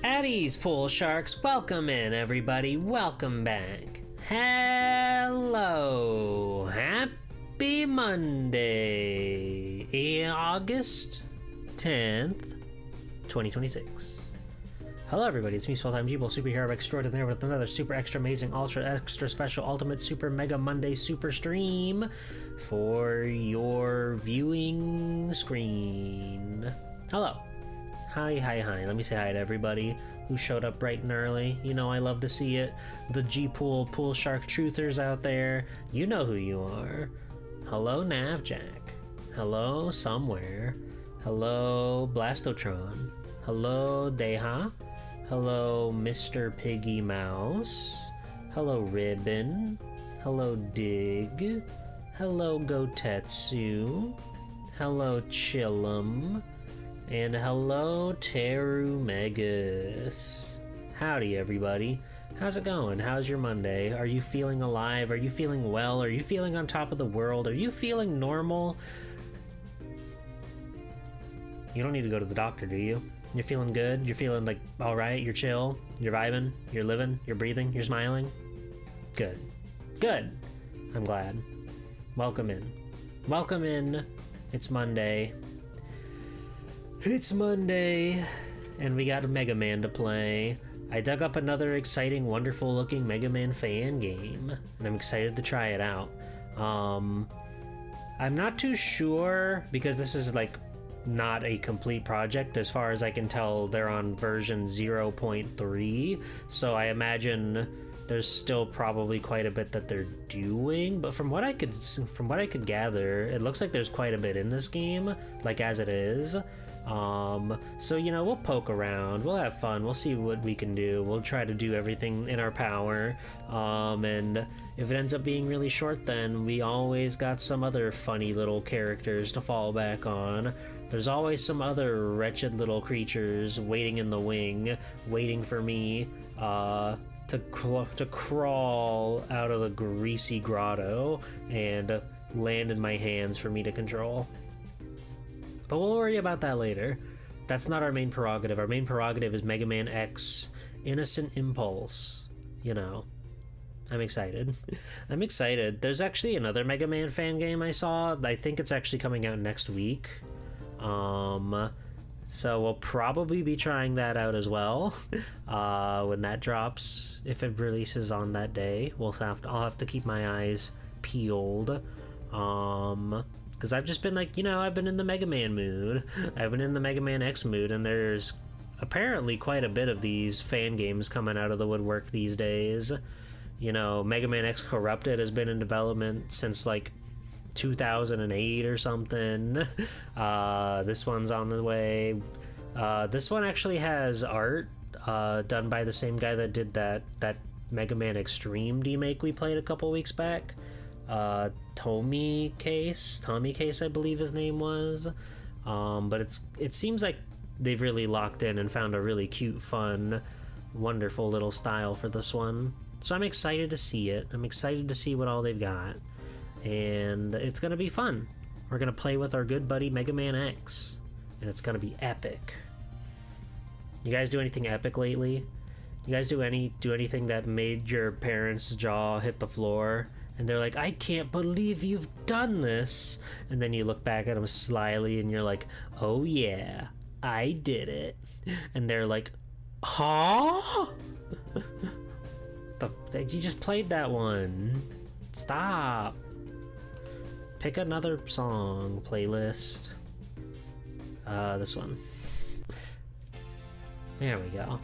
At Pool Sharks, welcome in everybody, welcome back. Hello, happy Monday, August 10th, 2026. Hello everybody, it's me, Swelltime Jeeble, superhero extraordinaire with another super extra amazing, ultra extra special, ultimate super mega Monday super stream for your viewing screen. Hello. Hi. Let me say hi to everybody who showed up bright and early. You know I love to see it. The G-Pool Pool Shark truthers out there. You know who you are. Hello, Navjack. Hello, Somewhere. Hello, Blastotron. Hello, Deha. Hello, Mr. Piggy Mouse. Hello, Ribbon. Hello, Dig. Hello, Gotetsu. Hello, Chillum. And hello, Terumegus. Howdy, everybody. How's it going? How's your Monday? Are you feeling alive? Are you feeling well? Are you feeling on top of the world? Are you feeling normal? You don't need to go to the doctor, do you? You're feeling good? You're feeling like alright? You're chill? You're vibing? You're living? You're breathing? You're smiling? Good. Good. I'm glad. Welcome in. Welcome in. It's Monday. It's Monday, and we got a Mega Man to play. I dug up another exciting, wonderful-looking Mega Man fan game, and I'm excited to try it out. I'm not too sure, because this is, like, not a complete project. As far as I can tell, they're on version 0.3, so I imagine there's still probably quite a bit that they're doing, but from what I could gather, it looks like there's quite a bit in this game, like as it is. So, you know, we'll poke around, we'll have fun, we'll see what we can do, we'll try to do everything in our power, and if it ends up being really short, then we always got some other funny little characters to fall back on. There's always some other wretched little creatures waiting in the wing, waiting for me, to crawl out of the greasy grotto and land in my hands for me to control. But we'll worry about that later. That's not our main prerogative. Our main prerogative is Mega Man X, Innocent Impulse. You know, I'm excited. I'm excited. There's actually another Mega Man fan game I saw. I think it's actually coming out next week. So we'll probably be trying that out as well. When that drops, if it releases on that day, I'll have to keep my eyes peeled. Because I've just been like, you know, I've been in the Mega Man mood. I've been in the Mega Man X mood, and there's apparently quite a bit of these fan games coming out of the woodwork these days. You know, Mega Man X Corrupted has been in development since like 2008 or something. This one's on the way. This one actually has art done by the same guy that did that Mega Man Extreme remake we played a couple weeks back. Tommy Case, I believe his name was. But it seems like they've really locked in and found a really cute, fun, wonderful little style for this one. So I'm excited to see it. I'm excited to see what all they've got. And it's gonna be fun. We're gonna play with our good buddy Mega Man X. And it's gonna be epic. You guys do anything epic lately? You guys do anything that made your parents' jaw hit the floor? And they're like, I can't believe you've done this. And then you look back at them slyly and you're like, oh yeah, I did it. And they're like, huh? You just played that one. Stop. Pick another song playlist. This one. There we go.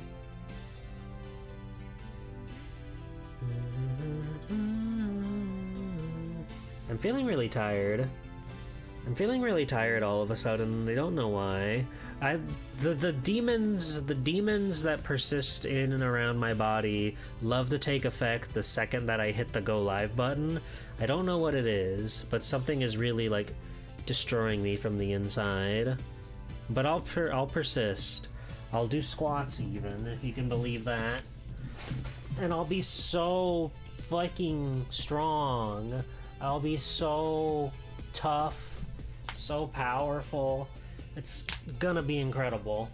I'm feeling really tired. I'm feeling really tired all of a sudden. I don't know why. The demons that persist in and around my body love to take effect the second that I hit the go live button. I don't know what it is, but something is really like destroying me from the inside. But I'll persist. I'll do squats even, if you can believe that. And I'll be so fucking strong. I'll be so tough, so powerful. It's gonna be incredible.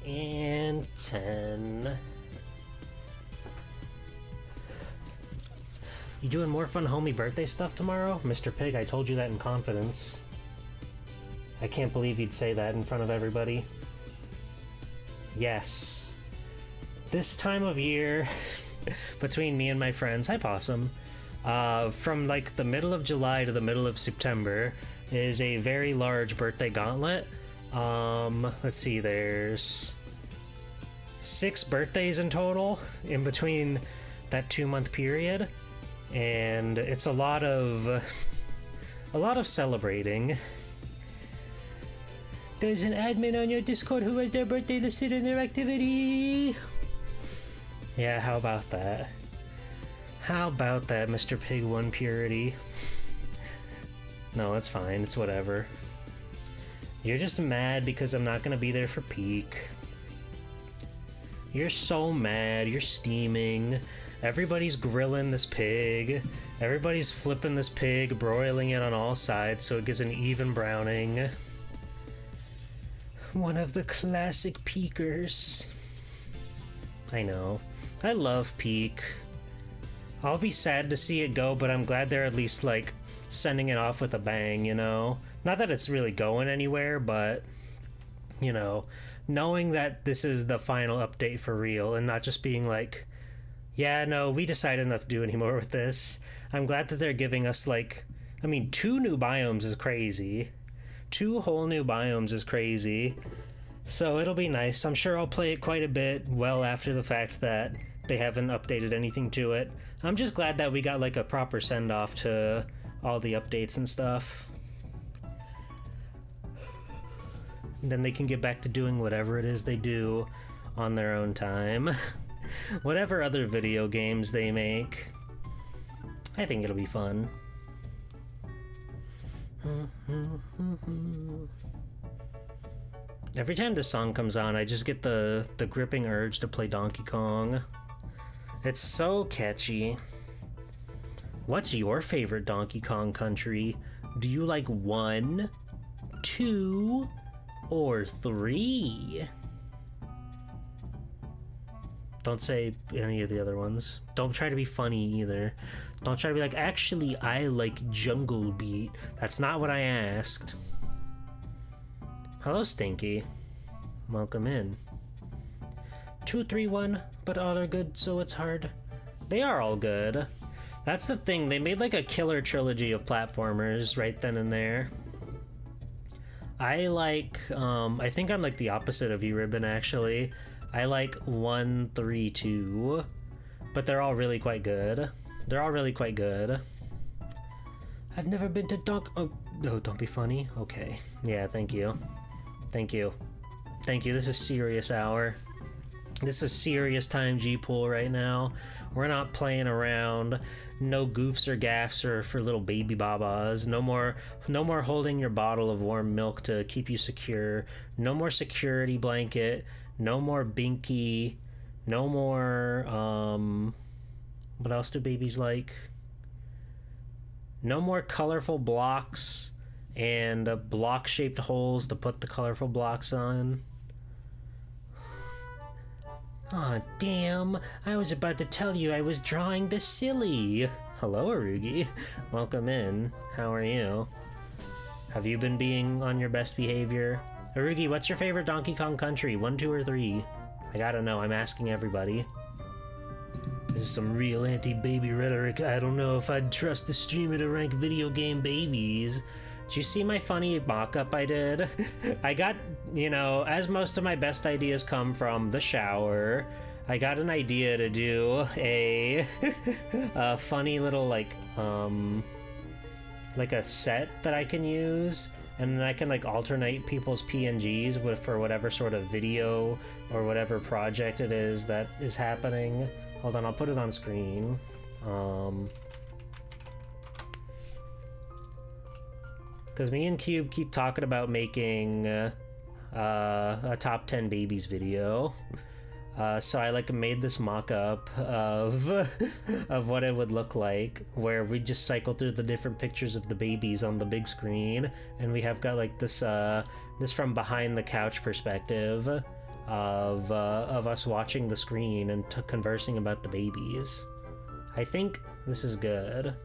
And 10. You doing more fun homie birthday stuff tomorrow? Mr. Pig, I told you that in confidence. I can't believe you'd say that in front of everybody. Yes. This time of year, between me and my friends, hi Possum, from like the middle of July to the middle of September is a very large birthday gauntlet. Let's see, there's 6 birthdays in total in between that 2-month period, and it's a lot of celebrating. There's an admin on your Discord who has their birthday listed in their activity. Yeah, how about that? How about that, Mr. Pig 1 Purity? No, it's fine, it's whatever. You're just mad because I'm not gonna be there for peak. You're so mad, you're steaming. Everybody's grilling this pig. Everybody's flipping this pig, broiling it on all sides so it gets an even browning. One of the classic peakers. I know. I love peak. I'll be sad to see it go, but I'm glad they're at least, like, sending it off with a bang, you know? Not that it's really going anywhere, but, you know, knowing that this is the final update for real and not just being like, yeah, no, we decided not to do any more with this. I'm glad that they're giving us, like, I mean, 2 new biomes is crazy. 2 whole new biomes is crazy. So it'll be nice. I'm sure I'll play it quite a bit well after the fact that they haven't updated anything to it. I'm just glad that we got, like, a proper send-off to all the updates and stuff. And then they can get back to doing whatever it is they do on their own time. Whatever other video games they make. I think it'll be fun. Every time this song comes on, I just get the gripping urge to play Donkey Kong. It's so catchy. What's your favorite Donkey Kong country? Do you like 1, 2, or 3? Don't say any of the other ones. Don't try to be funny either. Don't try to be like, actually, I like Jungle Beat. That's not what I asked. Hello, Stinky. Welcome in. 2, 3, 1, but all are good, so it's hard. They are all good. That's the thing, they made like a killer trilogy of platformers right then and there. I like, I think I'm like the opposite of you, Ribbon, actually. I like 1, 3, 2, but they're all really quite good. They're all really quite good. I've never been to oh, don't be funny. Okay. Yeah, thank you. Thank you. Thank you. This is serious hour. This is serious time G-Pool right now. We're not playing around. No goofs or gaffs or for little baby babas. No more holding your bottle of warm milk to keep you secure. No more security blanket. No more binky. No more, what else do babies like? No more colorful blocks and block-shaped holes to put the colorful blocks on. Aw, damn. I was about to tell you I was drawing the silly. Hello, Arugi. Welcome in. How are you? Have you been being on your best behavior? Arugi, what's your favorite Donkey Kong country? 1, 2, or 3? I gotta know. I'm asking everybody. This is some real anti-baby rhetoric. I don't know if I'd trust the streamer to rank video game babies. Did you see my funny mock-up I did? I got, you know, as most of my best ideas come from the shower, I got an idea to do a funny little, like a set that I can use, and then I can, like, alternate people's PNGs for whatever sort of video or whatever project it is that is happening. Hold on, I'll put it on screen. Because me and Cube keep talking about making a top 10 babies video. So I like made this mock-up of what it would look like, where we just cycle through the different pictures of the babies on the big screen, and we have got like this this from behind the couch perspective, of us watching the screen and conversing about the babies. I think this is good.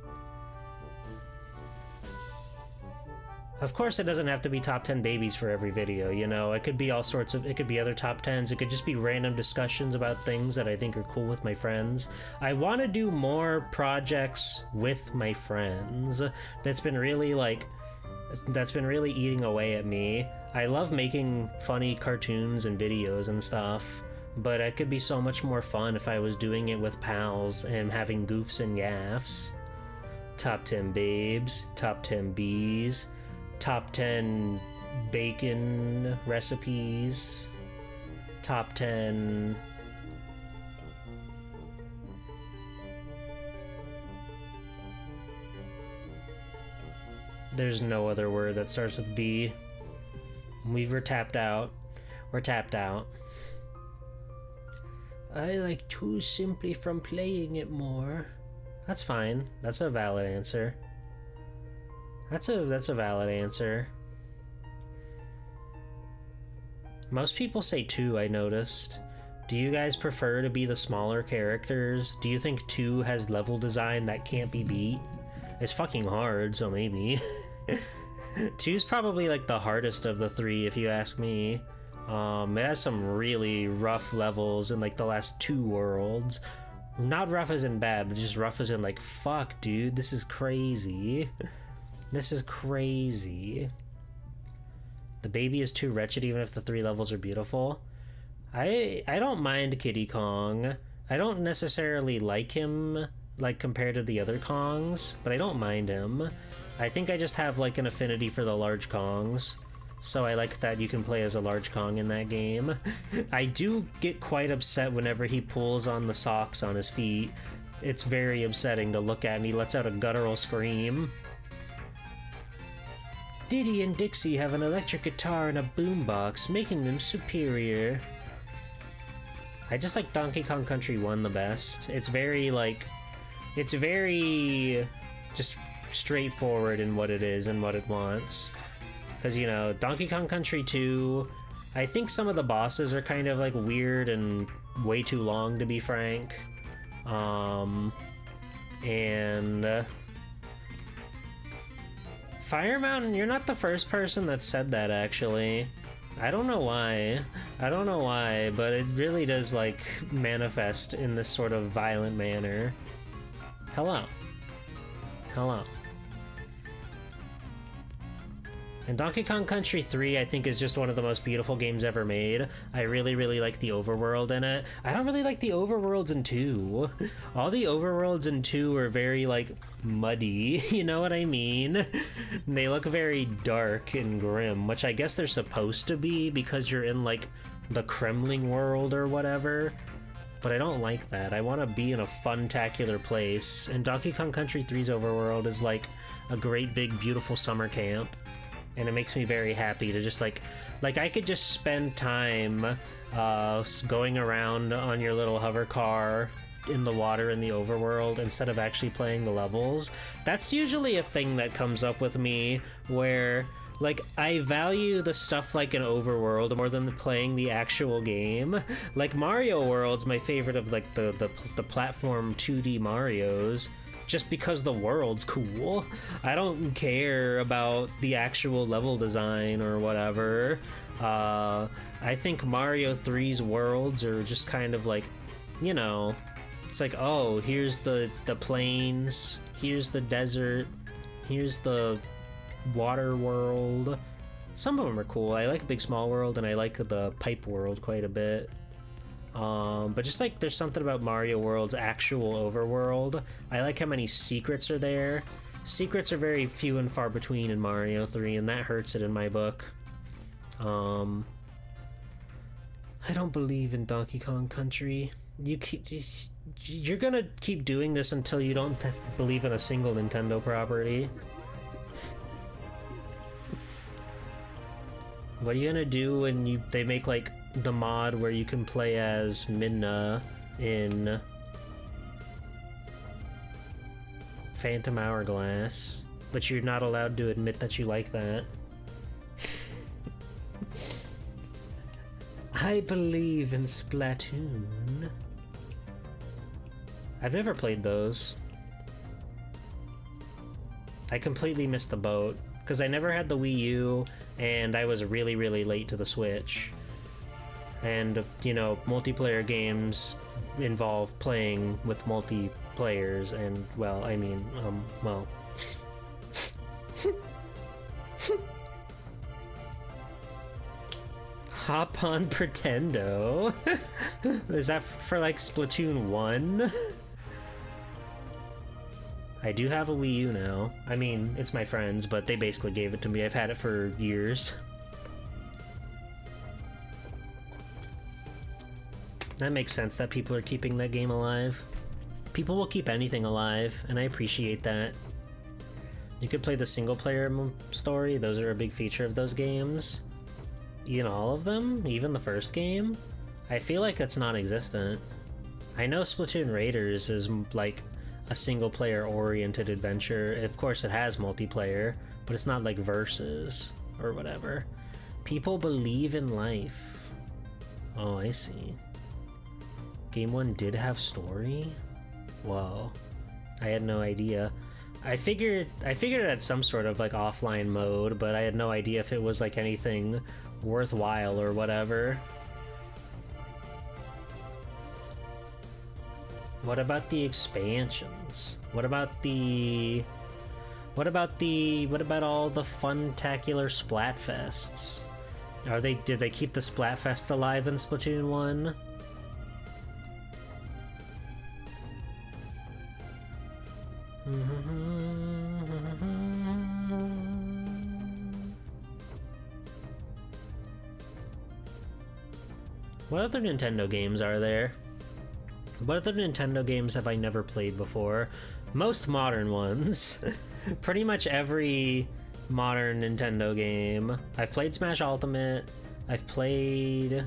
Of course, it doesn't have to be top 10 babies for every video, you know? It could be all sorts of, it could be other top 10s, it could just be random discussions about things that I think are cool with my friends. I want to do more projects with my friends. That's been really, like, that's been really eating away at me. I love making funny cartoons and videos and stuff, but it could be so much more fun if I was doing it with pals and having goofs and gaffs. Top 10 babes, top 10 bees, top 10 bacon recipes, top 10... There's no other word that starts with B. We're tapped out. We're tapped out. I like too simply from playing it more. That's fine. That's a valid answer. That's a valid answer. Most people say 2, I noticed. Do you guys prefer to be the smaller characters? Do you think 2 has level design that can't be beat? It's fucking hard, so maybe. 2's probably like the hardest of the 3 if you ask me. It has some really rough levels in like the last 2 worlds. Not rough as in bad, but just rough as in like, fuck dude, this is crazy. This is crazy. The baby is too wretched even if the 3 levels are beautiful. I don't mind Kiddy Kong. I don't necessarily like him, like, compared to the other Kongs, but I don't mind him. I think I just have, like, an affinity for the large Kongs, so I like that you can play as a large Kong in that game. I do get quite upset whenever he pulls on the socks on his feet. It's very upsetting to look at, and he lets out a guttural scream. Diddy and Dixie have an electric guitar and a boombox, making them superior. I just like Donkey Kong Country 1 the best. It's very, like... It's very... just straightforward in what it is and what it wants. Because, you know, Donkey Kong Country 2... I think some of the bosses are kind of, like, weird and way too long, to be frank. Fire Mountain, you're not the first person that said that, actually. I don't know why. I don't know why, but it really does, like, manifest in this sort of violent manner. Hello. Hello. And Donkey Kong Country 3, I think, is just one of the most beautiful games ever made. I really, really like the overworld in it. I don't really like the overworlds in 2. All the overworlds in 2 are very, like, muddy, you know what I mean? They look very dark and grim, which I guess they're supposed to be because you're in, like, the Kremling world or whatever. But I don't like that. I want to be in a fun-tacular place. And Donkey Kong Country 3's overworld is, like, a great, big, beautiful summer camp. And it makes me very happy to just, like I could just spend time going around on your little hover car in the water in the overworld instead of actually playing the levels. That's usually a thing that comes up with me where, like, I value the stuff like an overworld more than playing the actual game. Like, Mario World's my favorite of, like, the platform 2D Marios, just because the world's cool. I don't care about the actual level design or whatever. I think Mario 3's worlds are just kind of like, you know, it's like, oh, here's the plains, here's the desert, here's the water world. Some of them are cool. I like Big Small World and I like the pipe world quite a bit. But just like there's something about Mario World's actual overworld. I like how many secrets are there. Secrets are very few and far between in Mario 3, and that hurts it in my book. I don't believe in Donkey Kong Country. You're gonna keep doing this until you don't believe in a single Nintendo property. What are you gonna do when they make, like, the mod where you can play as Midna in Phantom Hourglass, but you're not allowed to admit that you like that? I believe in Splatoon. I've never played those. I completely missed the boat, because I never had the Wii U, and I was really, really late to the Switch. And, you know, multiplayer games involve playing with multiplayers, and, well, I mean, well... Hop on Pretendo? Is that for, like, Splatoon 1? I do have a Wii U now. I mean, it's my friend's, but they basically gave it to me. I've had it for years. That makes sense that people are keeping that game alive. People will keep anything alive, and I appreciate that. You could play the single-player story. Those are a big feature of those games. In all of them? Even the first game? I feel like that's non-existent. I know Splatoon Raiders is, like, a single-player oriented adventure. Of course it has multiplayer, but it's not like versus or whatever. People believe in life. Oh, I see. Game 1 did have story? Whoa. I had no idea. I figured it had some sort of like offline mode, but I had no idea if it was like anything worthwhile or whatever. What about the expansions? What about all the fun-tacular Splatfests? Did they keep the Splatfest alive in Splatoon 1? What other Nintendo games are there? What other Nintendo games have I never played before? Most modern ones. Pretty much every modern Nintendo game. I've played Smash Ultimate. I've played...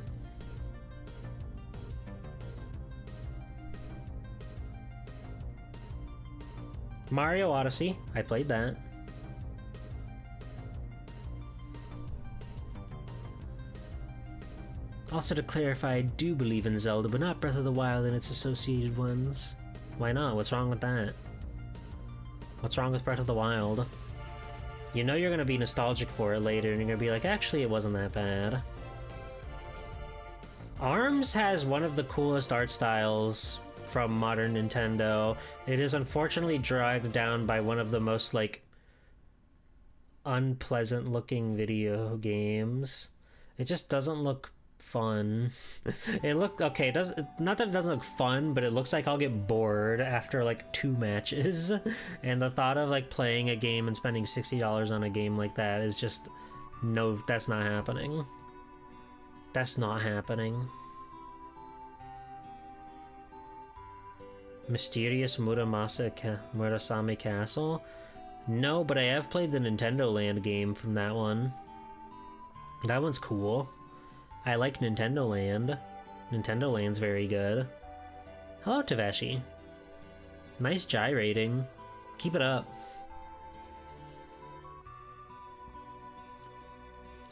Mario Odyssey. I played that. Also to clarify, I do believe in Zelda, but not Breath of the Wild and its associated ones. Why not? What's wrong with that? What's wrong with Breath of the Wild? You know you're gonna be nostalgic for it later, and you're gonna be like, actually, it wasn't that bad. ARMS has one of the coolest art styles from modern Nintendo. It is unfortunately dragged down by one of the most, like, unpleasant-looking video games. It just doesn't look fun. It looked okay. It does not that it doesn't look fun, but it looks like I'll get bored after like 2 matches. And the thought of like playing a game and spending $60 on a game like that is just no. That's not happening. That's not happening. Mysterious Murasame Castle? No, but I have played the Nintendo Land game from that one. That one's cool. I like Nintendo Land. Nintendo Land's very good. Hello, Taveshi. Nice gyrating. Keep it up.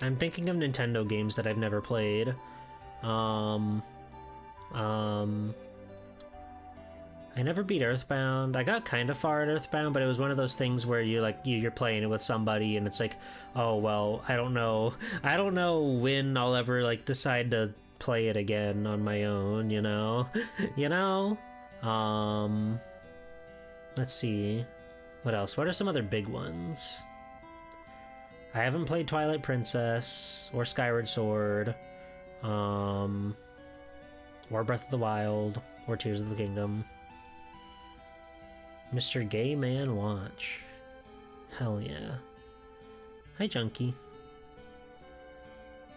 I'm thinking of Nintendo games that I've never played. I never beat Earthbound. I got kind of far at Earthbound, but it was one of those things where you're playing it with somebody and it's like, oh well, I don't know when I'll ever like decide to play it again on my own, you know? Let's see. What else? What are some other big ones? I haven't played Twilight Princess or Skyward Sword, or Breath of the Wild or Tears of the Kingdom. Mr. Gay Man Watch. Hell yeah. Hi, Junkie.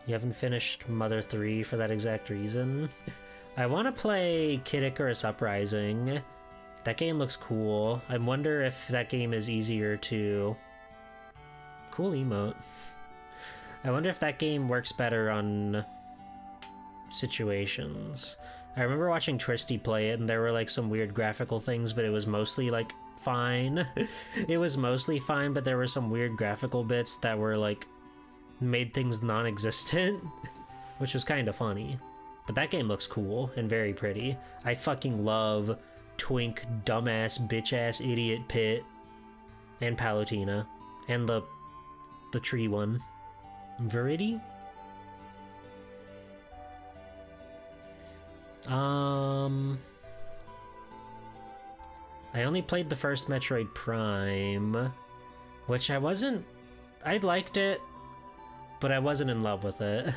You haven't finished Mother 3 for that exact reason? I want to play Kid Icarus Uprising. That game looks cool. I wonder if that game is easier to... Cool emote. I wonder if that game works better on situations. I remember watching Tristy play it, and there were like some weird graphical things, but it was mostly like fine. It was mostly fine, but there were some weird graphical bits that were like made things non-existent. which was kind of funny. But that game looks cool and very pretty. I fucking love Twink, dumbass, bitch-ass, idiot Pit, and Palutena, and the tree one. Viridi? I only played the first Metroid Prime, which I liked it, but I wasn't in love with it.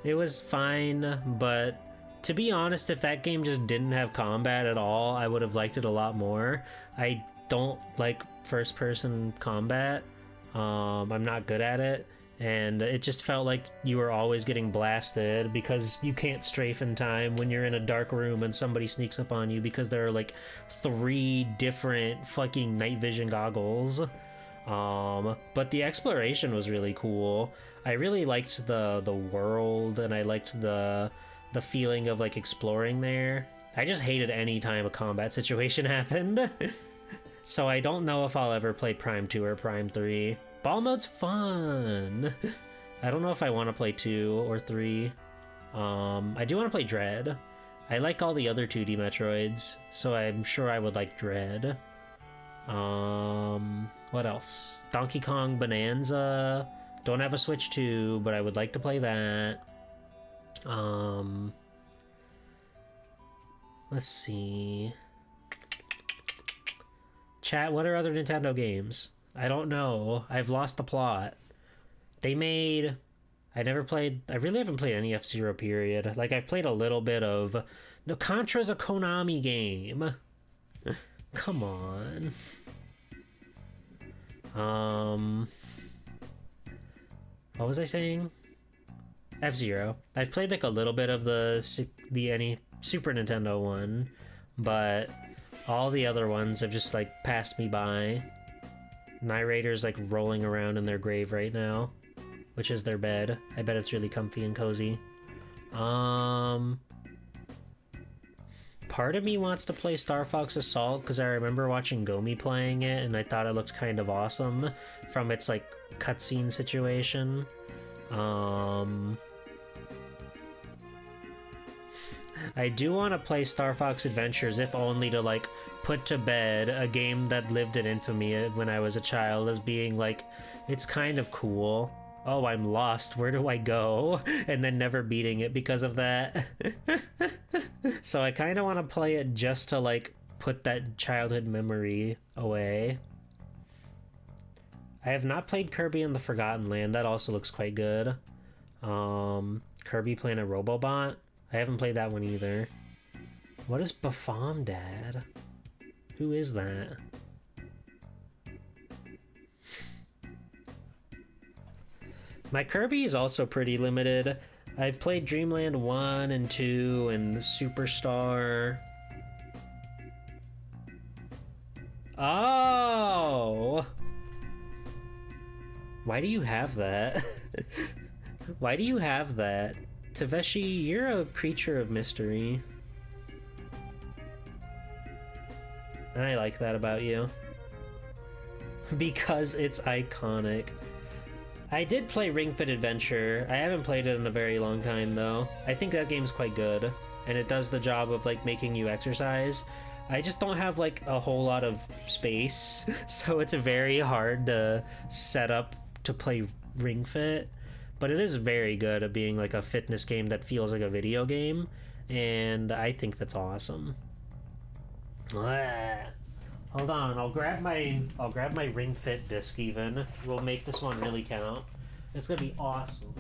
It was fine, but to be honest, if that game just didn't have combat at all, I would have liked it a lot more. I don't like first-person combat. I'm not good at it, and it just felt like you were always getting blasted because you can't strafe in time when you're in a dark room and somebody sneaks up on you because there are like 3 different fucking night vision goggles. But the exploration was really cool. I really liked the world, and I liked the feeling of like exploring there. I just hated any time a combat situation happened. So I don't know if I'll ever play Prime 2 or Prime 3. Ball mode's fun. I don't know if I want to play 2 or 3. I do want to play Dread. I like all the other 2D Metroids, so I'm sure I would like Dread. What else? Donkey Kong Bonanza. Don't have a Switch 2, but I would like to play that. Let's see. Chat, what are other Nintendo games? I don't know. I've lost the plot. They made... I really haven't played any F-Zero period. Like, I've played a little bit of... No, Contra's a Konami game. Come on. What was I saying? F-Zero. I've played like a little bit of the Super Nintendo one, but all the other ones have just like passed me by. Narrator's like rolling around in their grave right now, which is their bed. I bet it's really comfy and cozy. Part of me wants to play Star Fox Assault because I remember watching Gomi playing it and I thought it looked kind of awesome from its like cutscene situation. I do want to play Star Fox Adventures, if only to like put to bed a game that lived in infamy when I was a child as being like, it's kind of cool. Oh, I'm lost. Where do I go? And then never beating it because of that. So I kind of want to play it just to like put that childhood memory away. I have not played Kirby in the Forgotten Land. That also looks quite good. Kirby playing a Robobot. I haven't played that one either. What is Bafam Dad? Who is that? My Kirby is also pretty limited. I played Dreamland 1 and 2 and Superstar. Oh! Why do you have that? Why do you have that? Taveshi, you're a creature of mystery. And I like that about you. Because it's iconic. I did play Ring Fit Adventure. I haven't played it in a very long time, though. I think that game's quite good, and it does the job of, like, making you exercise. I just don't have, like, a whole lot of space, so it's very hard to set up to play Ring Fit. But it is very good at being, like, a fitness game that feels like a video game, and I think that's awesome. Blah. Hold on, I'll grab my Ring Fit disc even. We'll make this one really count. It's gonna be awesome.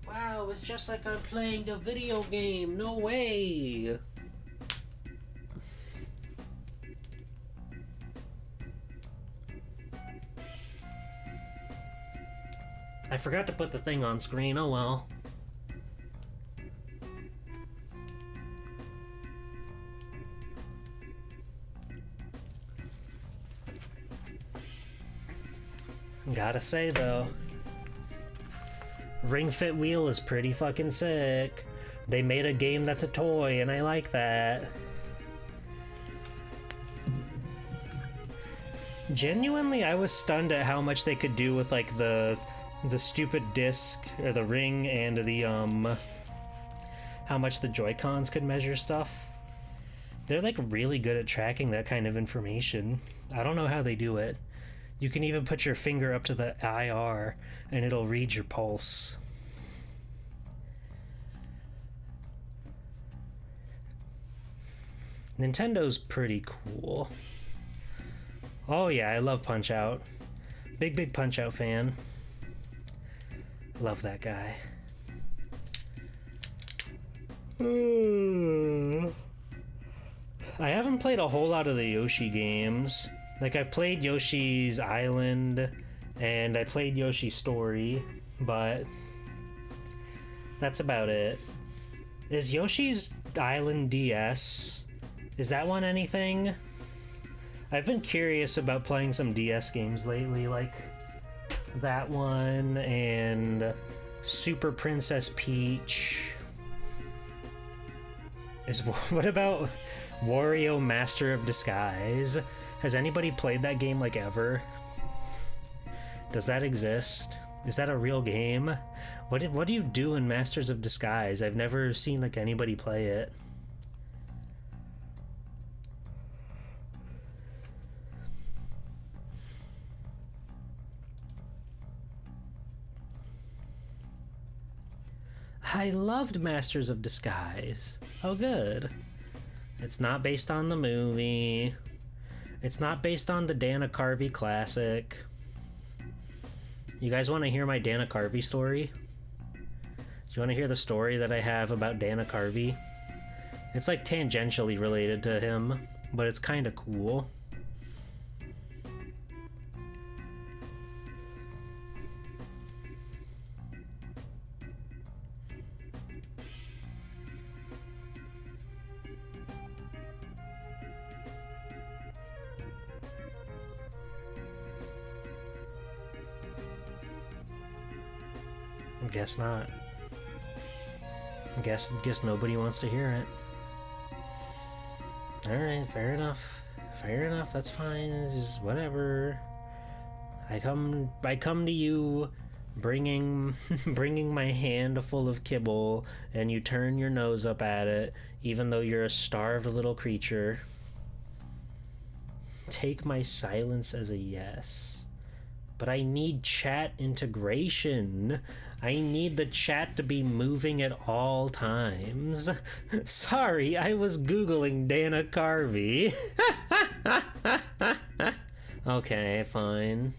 Wow, it's just like I'm playing a video game. No way. I forgot to put the thing on screen. Oh well. Gotta say though, Ring Fit Wheel is pretty fucking sick. They made a game that's a toy, and I like that. Genuinely, I was stunned at how much they could do with like the the stupid disc or the ring and the how much the Joy-Cons could measure stuff. They're like really good at tracking that kind of information. I don't know how they do it. You can even put your finger up to the IR and it'll read your pulse. Nintendo's pretty cool. Oh yeah, I love Punch-Out. Big Punch-Out fan. Love that guy. I haven't played a whole lot of the Yoshi games. Like, I've played Yoshi's Island, and I played Yoshi's Story, but that's about it. Is Yoshi's Island DS? Is that one anything? I've been curious about playing some DS games lately, like that one and Super Princess Peach. What about Wario Master of Disguise? Has anybody played that game like ever? Does that exist? Is that a real game? What do you do in Masters of Disguise? I've never seen like anybody play it. I loved Masters of Disguise. Oh, good. It's not based on the movie. It's not based on the Dana Carvey classic. You guys want to hear my Dana Carvey story? Do you want to hear the story that I have about Dana Carvey? It's like tangentially related to him, but it's kind of cool. Guess not. Guess nobody wants to hear it. Alright, fair enough. Fair enough, that's fine. It's just whatever. I come to you bringing my hand full of kibble, and you turn your nose up at it, even though you're a starved little creature. Take my silence as a yes. But I need chat integration. I need the chat to be moving at all times. Sorry, I was Googling Dana Carvey. Okay, fine.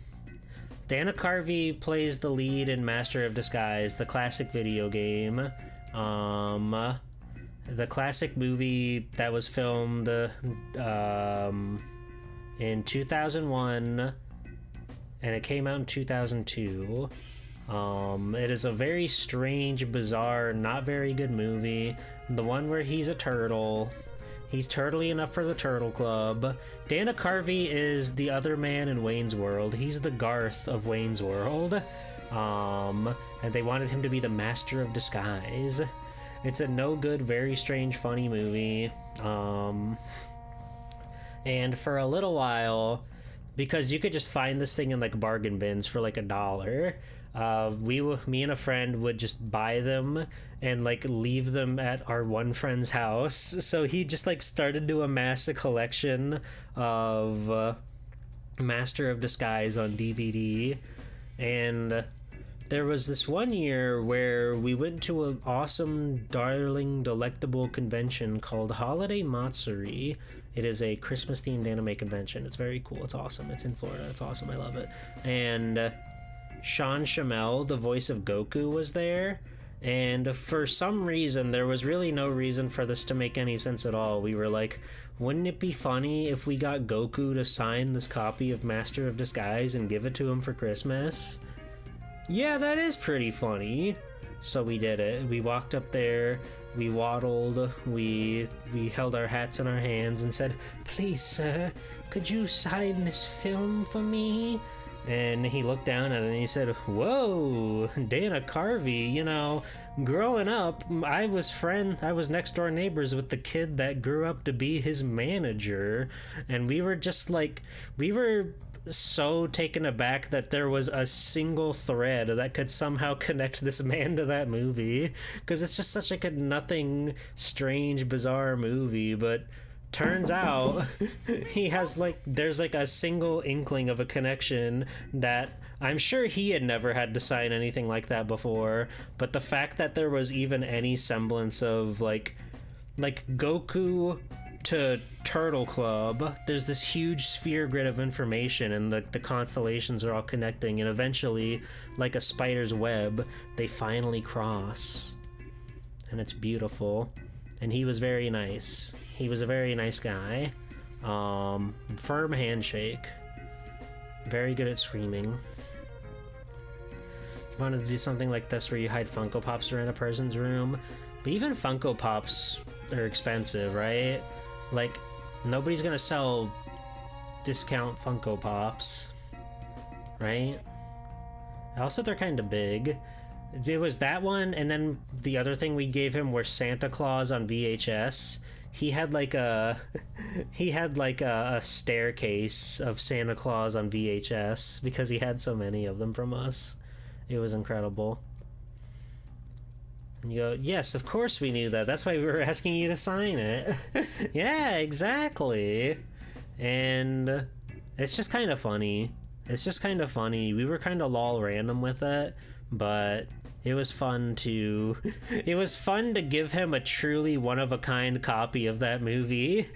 Dana Carvey plays the lead in Master of Disguise, the classic video game. The classic movie that was filmed in 2001, and it came out in 2002. It is a very strange, bizarre, not very good movie. The one where he's a turtle. He's turtly enough for the Turtle Club. Dana Carvey is the other man in Wayne's World. He's the Garth of Wayne's World. And they wanted him to be the Master of Disguise. It's a no good, very strange, funny movie. And for a little while, because you could just find this thing in like bargain bins for like $1, me and a friend would just buy them and like leave them at our one friend's house. So he just like started to amass a collection of Master of Disguise on DVD. And there was this one year where we went to an awesome, darling, delectable convention called Holiday Matsuri. It is a Christmas-themed anime convention. It's very cool. It's awesome. It's in Florida. It's awesome. I love it. And Sean Shamel, the voice of Goku, was there. And for some reason, there was really no reason for this to make any sense at all. We were like, wouldn't it be funny if we got Goku to sign this copy of Master of Disguise and give it to him for Christmas? Yeah, that is pretty funny. So we did it. We walked up there, we waddled, we held our hats in our hands and said, "Please, sir, could you sign this film for me?" And he looked down at it and he said, "Whoa, Dana Carvey, you know, growing up, I was next door neighbors with the kid that grew up to be his manager." And we were just like, we were so taken aback that there was a single thread that could somehow connect this man to that movie, because it's just such like a nothing, strange, bizarre movie. But turns out he has like, there's like a single inkling of a connection that I'm sure he had never had to sign anything like that before. But the fact that there was even any semblance of like Goku to Turtle Club, there's this huge sphere grid of information, and the constellations are all connecting, and eventually, like a spider's web, they finally cross. And it's beautiful. And he was very nice. He was a very nice guy. Firm handshake. Very good at screaming. You wanted to do something like this where you hide Funko Pops around a person's room, but even Funko Pops are expensive, right? Like, nobody's gonna sell discount Funko Pops, right? Also, they're kind of big. It was that one, and then the other thing we gave him were Santa Claus on VHS. He had like a a staircase of Santa Claus on VHS because he had so many of them from us. It was incredible. And you go, yes, of course we knew that. That's why we were asking you to sign it. Yeah, exactly. And it's just kind of funny. It's just kind of funny. We were kind of lol random with it, but it was fun to give him a truly one-of-a-kind copy of that movie.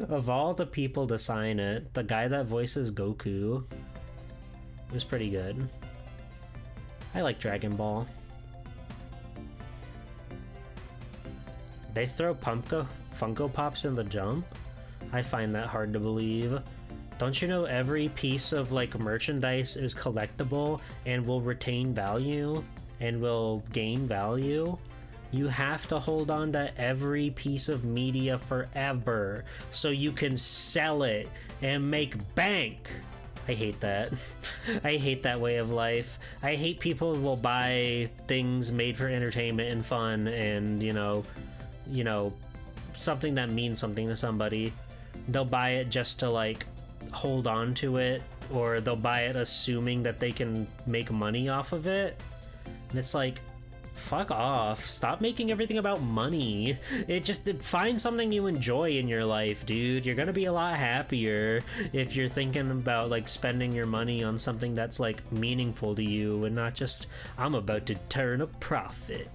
Of all the people to sign it, the guy that voices Goku was pretty good. I like Dragon Ball. They throw Funko Pops in the jump? I find that hard to believe. Don't you know every piece of like merchandise is collectible and will retain value and will gain value? You have to hold on to every piece of media forever so you can sell it and make bank. I hate that. I hate that way of life. I hate people who will buy things made for entertainment and fun and, you know, something that means something to somebody. They'll buy it just to like hold on to it, or they'll buy it assuming that they can make money off of it. And it's like, fuck off. Stop making everything about money. Find something you enjoy in your life, dude. You're gonna be a lot happier if you're thinking about like spending your money on something that's like meaningful to you and not just, I'm about to turn a profit.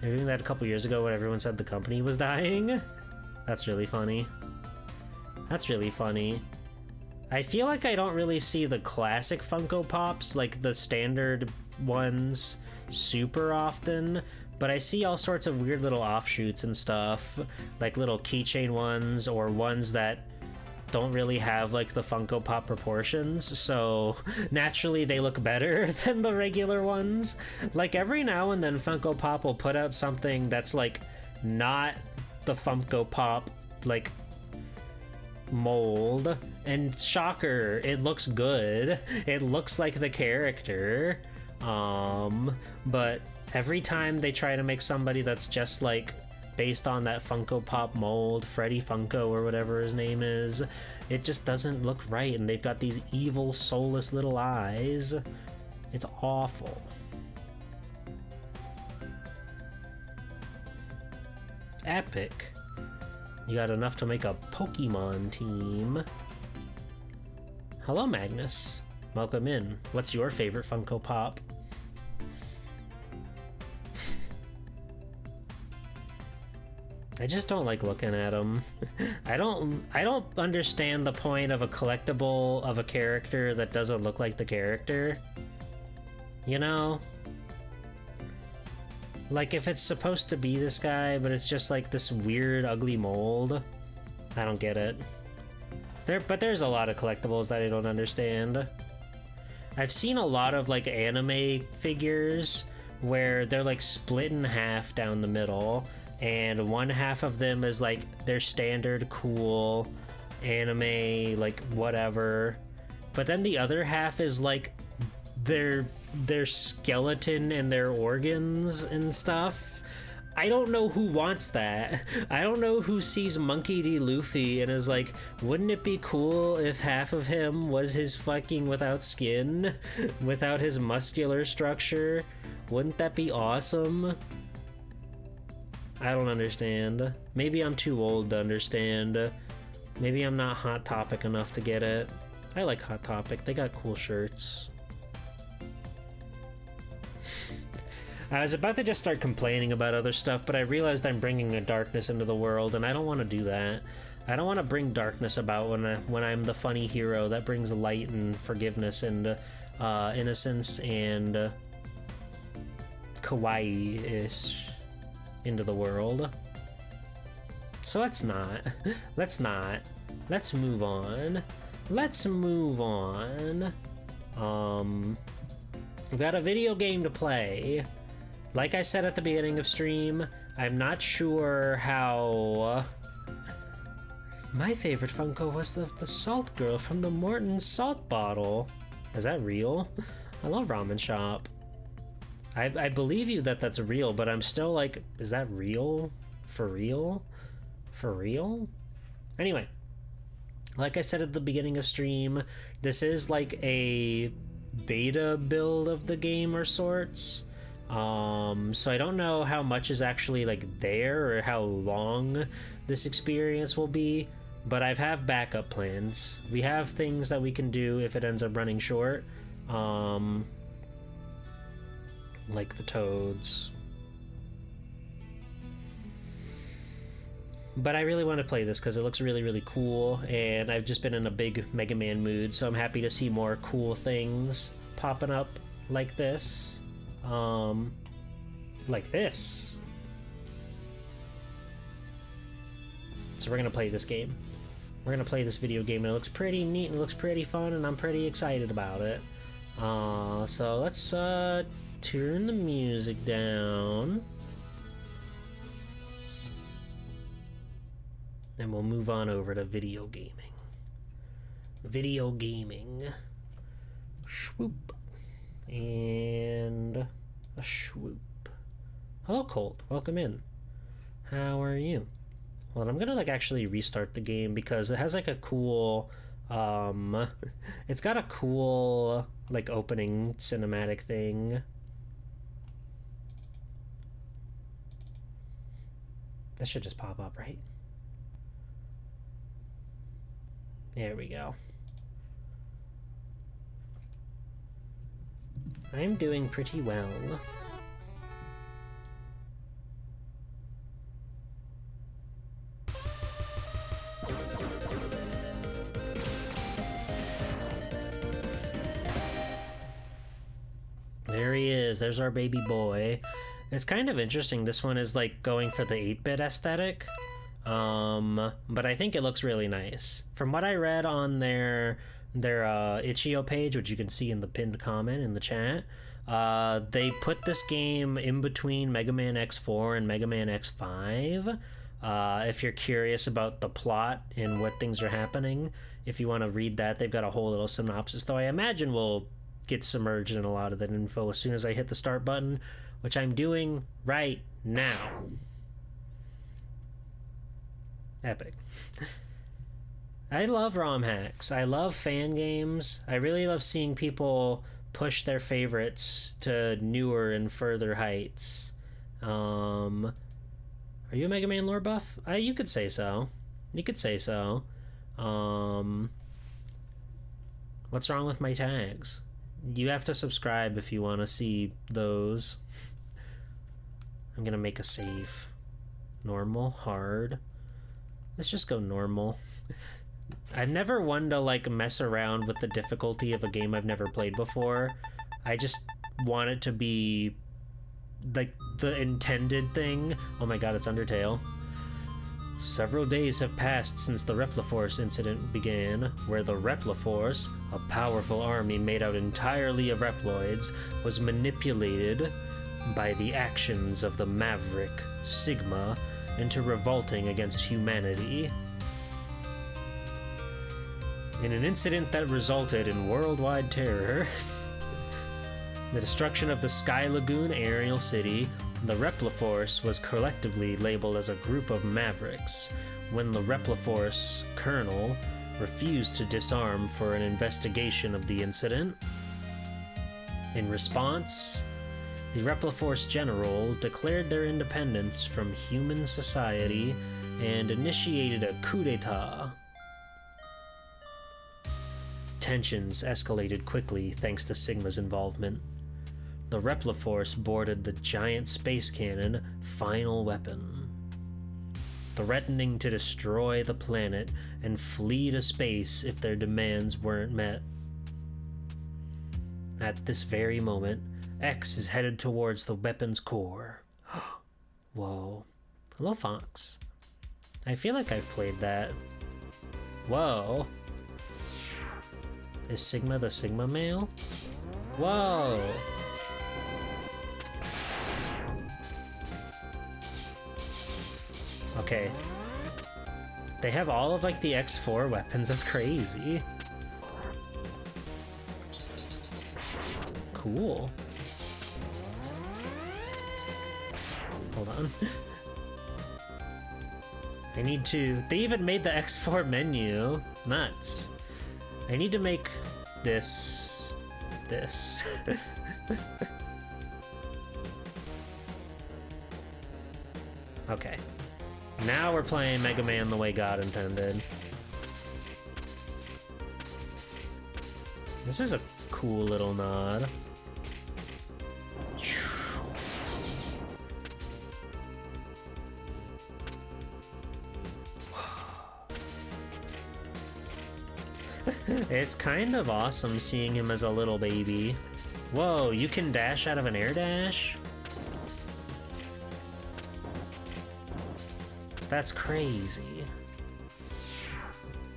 They were doing that a couple years ago when everyone said the company was dying. That's really funny. That's really funny. I feel like I don't really see the classic Funko Pops, like the standard ones, super often, but I see all sorts of weird little offshoots and stuff, like little keychain ones, or ones that don't really have like the Funko Pop proportions, so naturally they look better than the regular ones. Like every now and then Funko Pop will put out something that's like not the Funko Pop like mold, and shocker, it looks good. It looks like the character, but every time they try to make somebody that's just like based on that Funko Pop mold, Freddy Funko or whatever his name is, it just doesn't look right, and they've got these evil, soulless little eyes. It's awful. Epic. You got enough to make a Pokemon team. Hello, Magnus. Welcome in. What's your favorite Funko Pop? I just don't like looking at them. I don't understand the point of a collectible of a character that doesn't look like the character. You know? Like, if it's supposed to be this guy, but it's just like this weird, ugly mold, I don't get it. But there's a lot of collectibles that I don't understand. I've seen a lot of like anime figures where they're like split in half down the middle, and one half of them is like their standard cool anime, like whatever, but then the other half is like their skeleton and their organs and stuff. I don't know who wants that. I don't know who sees Monkey D. Luffy and is like, wouldn't it be cool if half of him was his fucking without skin, without his muscular structure? Wouldn't that be awesome? I don't understand. Maybe I'm too old to understand. Maybe I'm not Hot Topic enough to get it. I like Hot Topic. They got cool shirts. I was about to just start complaining about other stuff, but I realized I'm bringing a darkness into the world, and I don't want to do that. I don't want to bring darkness about when I'm the funny hero that brings light and forgiveness and innocence and kawaii-ish into the world. So let's not. Let's not. Let's move on. Let's move on. We've got a video game to play. Like I said at the beginning of stream, I'm not sure how... My favorite Funko was the salt girl from the Morton salt bottle. Is that real? I love Ramen Shop. I believe you that that's real, but I'm still like, is that real? For real? For real? Anyway, like I said at the beginning of stream, this is like a beta build of the game or sorts. So I don't know how much is actually like there or how long this experience will be, but I have backup plans. We have things that we can do if it ends up running short, like the toads. But I really want to play this because it looks really, really cool, and I've just been in a big Mega Man mood, so I'm happy to see more cool things popping up like this. Like this. So we're gonna play this game. We're gonna play this video game, and it looks pretty neat and it looks pretty fun, and I'm pretty excited about it. So let's turn the music down. And we'll move on over to video gaming. Video gaming. Swoop. And a swoop. Hello, Colt. Welcome in. How are you? Well, I'm gonna like actually restart the game because it has like a cool it's got a cool like opening cinematic thing. This should just pop up, right? There we go. I'm doing pretty well. There he is. There's our baby boy. It's kind of interesting. This one is like going for the 8-bit aesthetic. But I think it looks really nice. From what I read on their itch.io page, which you can see in the pinned comment in the chat, they put this game in between Mega Man X4 and Mega Man X5. If you're curious about the plot and what things are happening, if you want to read that, they've got a whole little synopsis, though I imagine we'll get submerged in a lot of that info as soon as I hit the start button, which I'm doing right now. Epic. I love ROM hacks. I love fan games. I really love seeing people push their favorites to newer and further heights. Are you a Mega Man lore buff? You could say so. You could say so. What's wrong with my tags? You have to subscribe if you want to see those. I'm gonna make a save. Normal, hard. Let's just go normal. I've never wanted to like mess around with the difficulty of a game I've never played before. I just want it to be like the intended thing. Oh my god, it's Undertale. Several days have passed since the Repliforce incident began, where the Repliforce, a powerful army made out entirely of Reploids, was manipulated by the actions of the Maverick, Sigma, into revolting against humanity. In an incident that resulted in worldwide terror, The destruction of the Sky Lagoon aerial city, the Repliforce was collectively labeled as a group of mavericks when the Repliforce colonel refused to disarm for an investigation of the incident. In response, the Repliforce general declared their independence from human society and initiated a coup d'etat. Tensions escalated quickly thanks to Sigma's involvement. The Repliforce boarded the giant space cannon Final Weapon, threatening to destroy the planet and flee to space if their demands weren't met. At this very moment, X is headed towards the weapon's core. Whoa. Hello, Fox. I feel like I've played that. Whoa. Is Sigma the Sigma male? Whoa. Okay. They have all of like the X4 weapons. That's crazy. Cool. Hold on. I need to... They even made the X4 menu. Nuts. I need to make this... Okay. Now we're playing Mega Man the way God intended. This is a cool little nod. It's kind of awesome seeing him as a little baby. Whoa, you can dash out of an air dash? That's crazy.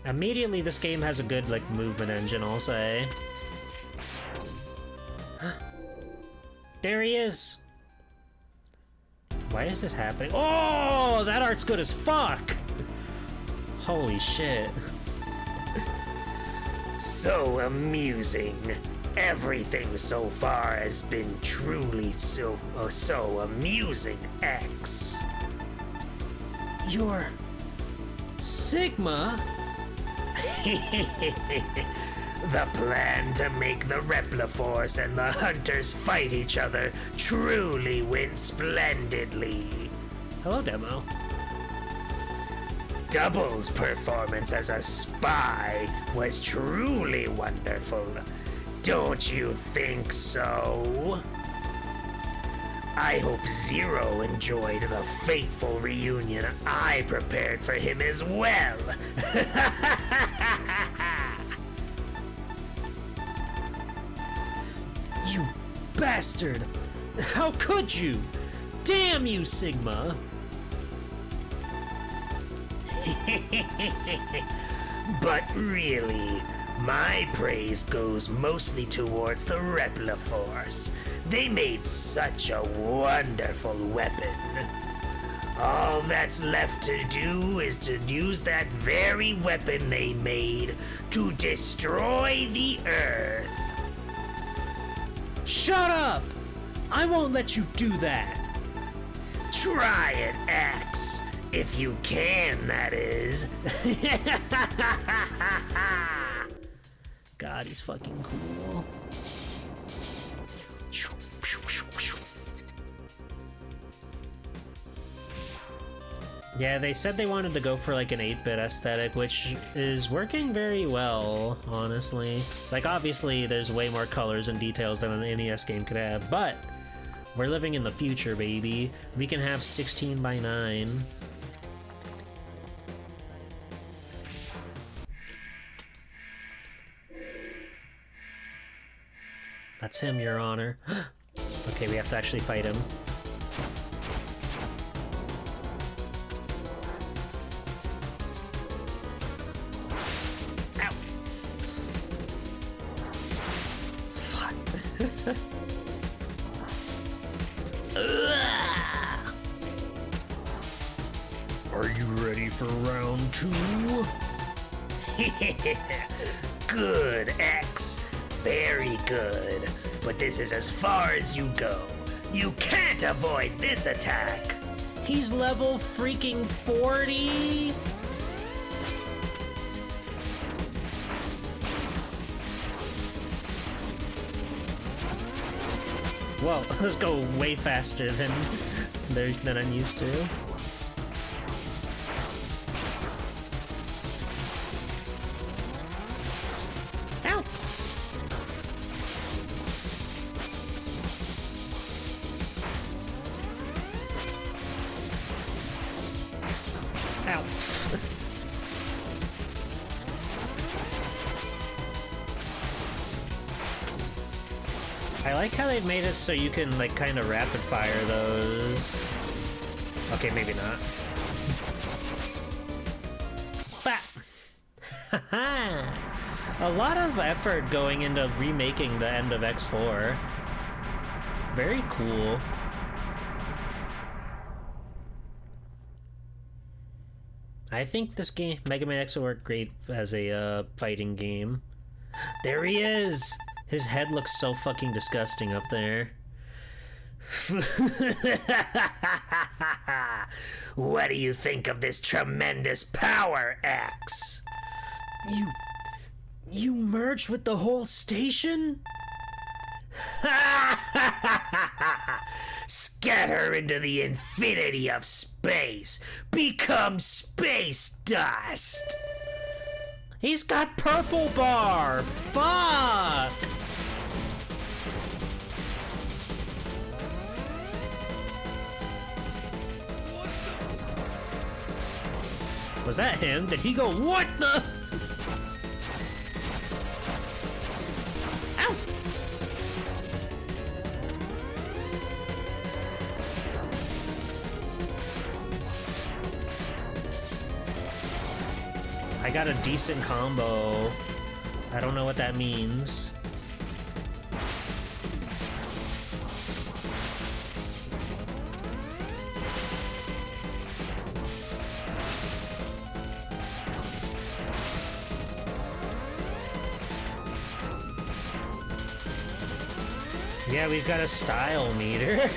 Immediately, this game has a good, like, movement engine, I'll say. There he is! Why is this happening? Oh, that art's good as fuck! Holy shit. So amusing. Everything so far has been truly so amusing, X. You're... Sigma? The plan to make the Repliforce and the Hunters fight each other truly went splendidly. Hello, Demo. Double's performance as a spy was truly wonderful. Don't you think so? I hope Zero enjoyed the fateful reunion I prepared for him as well. You bastard! How could you? Damn you, Sigma! But really, my praise goes mostly towards the Repliforce. They made such a wonderful weapon. All that's left to do is to use that very weapon they made to destroy the Earth. Shut up! I won't let you do that! Try it, X. If you can, that is. God, he's fucking cool. Yeah, they said they wanted to go for like an 8-bit aesthetic, which is working very well, honestly. Like, obviously, there's way more colors and details than an NES game could have, but we're living in the future, baby. We can have 16 by 9. That's him, Your Honor. Okay, we have to actually fight him. Ow. Fuck. Are you ready for round 2? Good, X. Very good. but this is as far as you go. You can't avoid this attack. He's level freaking 40? Whoa, let's go way faster than I'm used to. Ow! Ow. I like how they've made it so you can, like, kind of rapid fire those. Okay, maybe not. Bah! A lot of effort going into remaking the end of X4. Very cool. I think this game, Mega Man X, will work great as a fighting game. There he is! His head looks so fucking disgusting up there. What do you think of this tremendous power, X? You merged with the whole station? Scatter into the infinity of space. Become space dust. He's got purple bar! Fuck! Was that him? Did he go, what the? Ow! I got a decent combo. I don't know what that means. Yeah, we've got a style meter.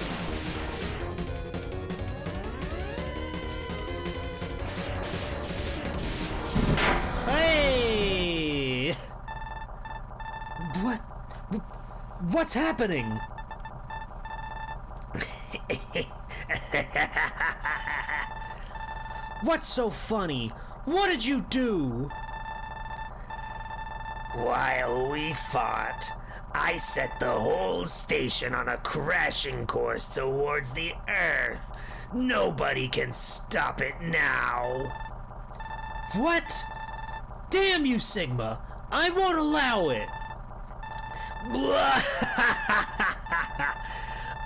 Hey! What's happening? What's so funny? What did you do? While we fought, I set the whole station on a crashing course towards the Earth. Nobody can stop it now. What? Damn you, Sigma! I won't allow it!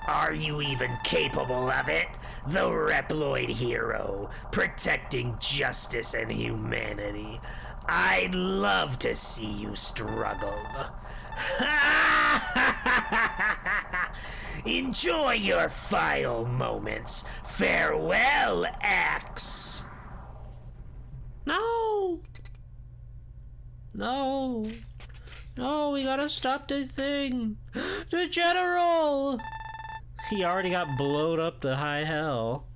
Are you even capable of it? The Reploid hero, protecting justice and humanity. I'd love to see you struggle. Enjoy your final moments. Farewell, X. No! No! No, we gotta stop the thing! The General! He already got blowed up to high hell.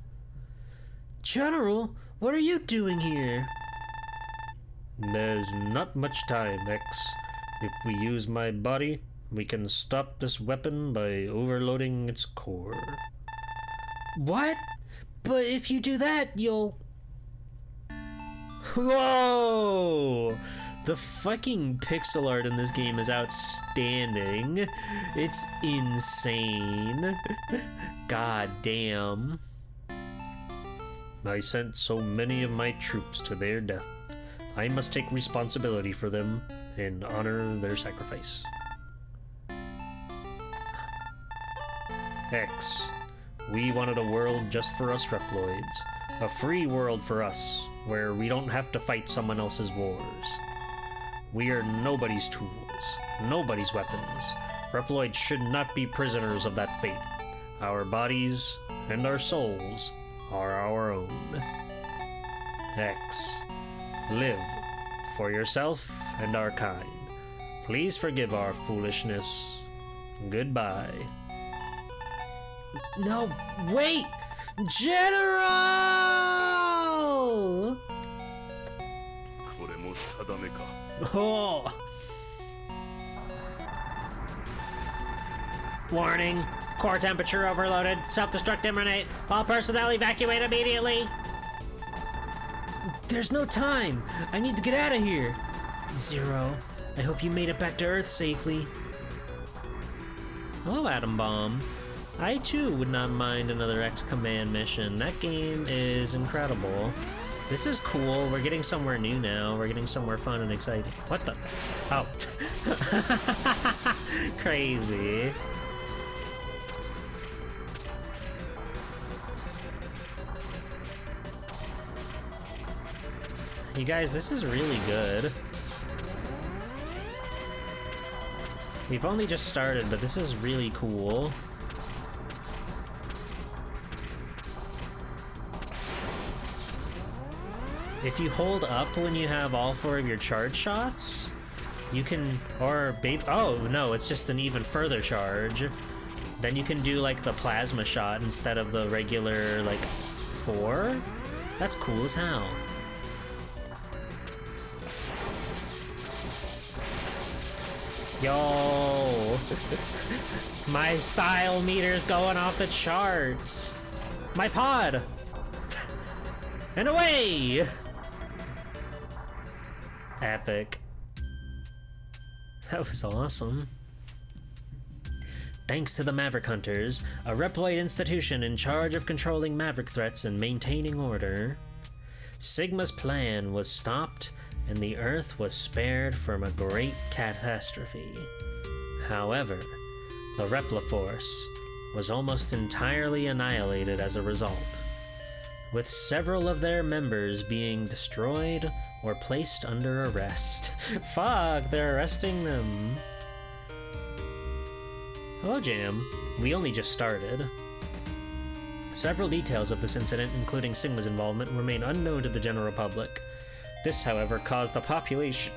General, what are you doing here? There's not much time, X. If we use my body, we can stop this weapon by overloading its core. What? But if you do that, you'll... Whoa! The fucking pixel art in this game is outstanding. It's insane. God damn. I sent so many of my troops to their death. I must take responsibility for them and honor their sacrifice. X. We wanted a world just for us Reploids. A free world for us, where we don't have to fight someone else's wars. We are nobody's tools, nobody's weapons. Reploids should not be prisoners of that fate. Our bodies and our souls are our own. X. Live for yourself and our kind. Please forgive our foolishness. Goodbye. No, wait! General! Oh. Warning. Core temperature overloaded. Self-destruct imminent. All personnel evacuate immediately. There's no time. I need to get out of here. Zero. I hope you made it back to Earth safely. Hello, Atom Bomb. I too would not mind another X-Command mission. That game is incredible. This is cool. We're getting somewhere new now. We're getting somewhere fun and exciting. What the? Oh. Crazy. You guys, this is really good. We've only just started, but this is really cool. If you hold up when you have all 4 of your charge shots, you can, oh no, it's just an even further charge. Then you can do like the plasma shot instead of the regular like 4. That's cool as hell. Yo, my style meter's going off the charts. My pod, and away. Epic. That was awesome. Thanks to the Maverick Hunters, a Reploid institution in charge of controlling Maverick threats and maintaining order, Sigma's plan was stopped and the Earth was spared from a great catastrophe. However, the Repliforce was almost entirely annihilated as a result, with several of their members being destroyed or placed under arrest. Fuck, they're arresting them. Hello, Jam. We only just started. Several details of this incident, including Sigma's involvement, remain unknown to the general public. This, however, caused the population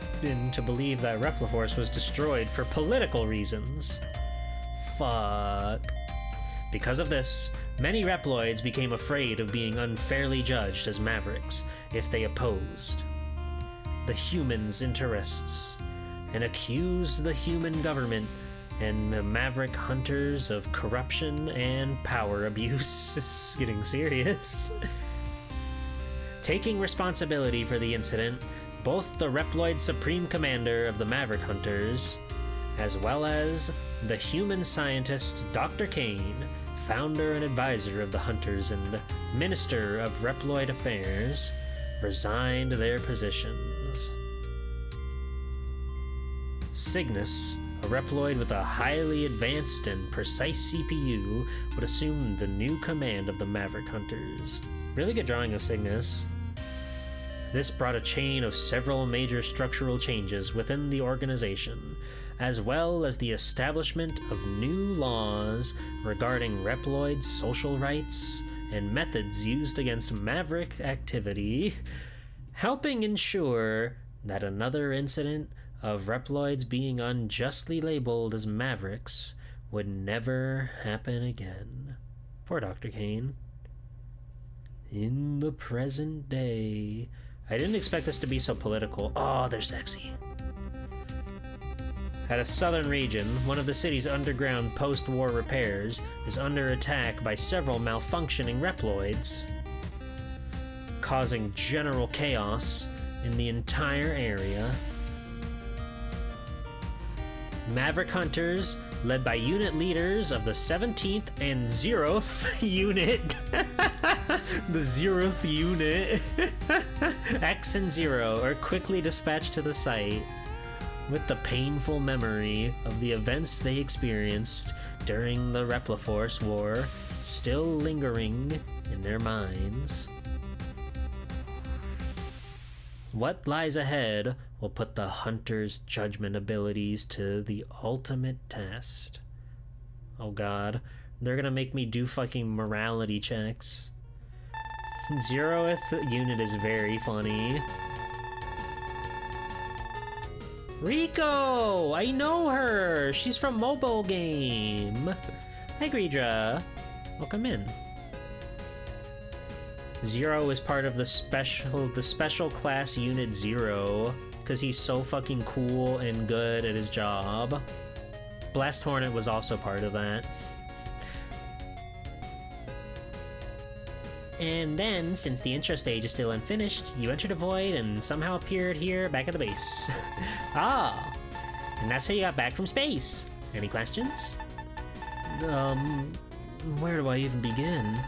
to believe that Repliforce was destroyed for political reasons. Fuck. Because of this, many Reploids became afraid of being unfairly judged as Mavericks if they opposed the humans' interests, and accused the human government and the Maverick Hunters of corruption and power abuse. This is getting serious. Taking responsibility for the incident, both the Reploid Supreme Commander of the Maverick Hunters, as well as the human scientist Dr. Kane, founder and advisor of the Hunters and Minister of Reploid Affairs, resigned their positions. Cygnus, a Reploid with a highly advanced and precise CPU, would assume the new command of the Maverick Hunters. Really good drawing of Cygnus. This brought a chain of several major structural changes within the organization, as well as the establishment of new laws regarding Reploid social rights and methods used against Maverick activity, helping ensure that another incident of Reploids being unjustly labeled as Mavericks would never happen again. Poor Dr. Kane. In the present day... I didn't expect this to be so political. Oh, they're sexy. At a southern region, one of the city's underground post-war repairs is under attack by several malfunctioning Reploids, causing general chaos in the entire area. Maverick Hunters, led by unit leaders of the 17th and 0th Unit. The 0th Unit. X and 0 are quickly dispatched to the site, with the painful memory of the events they experienced during the Repliforce War still lingering in their minds. What lies ahead will put the Hunter's judgment abilities to the ultimate test. Oh god, they're gonna make me do fucking morality checks. 0th Unit is very funny. Rico! I know her! She's from Mobile Game! Hi, Greedra. Welcome in. Zero is part of the special class unit Zero, because he's so fucking cool and good at his job. Blast Hornet was also part of that. And then, since the intro stage is still unfinished, you entered a void and somehow appeared here back at the base. Ah! And that's how you got back from space. Any questions? Where do I even begin?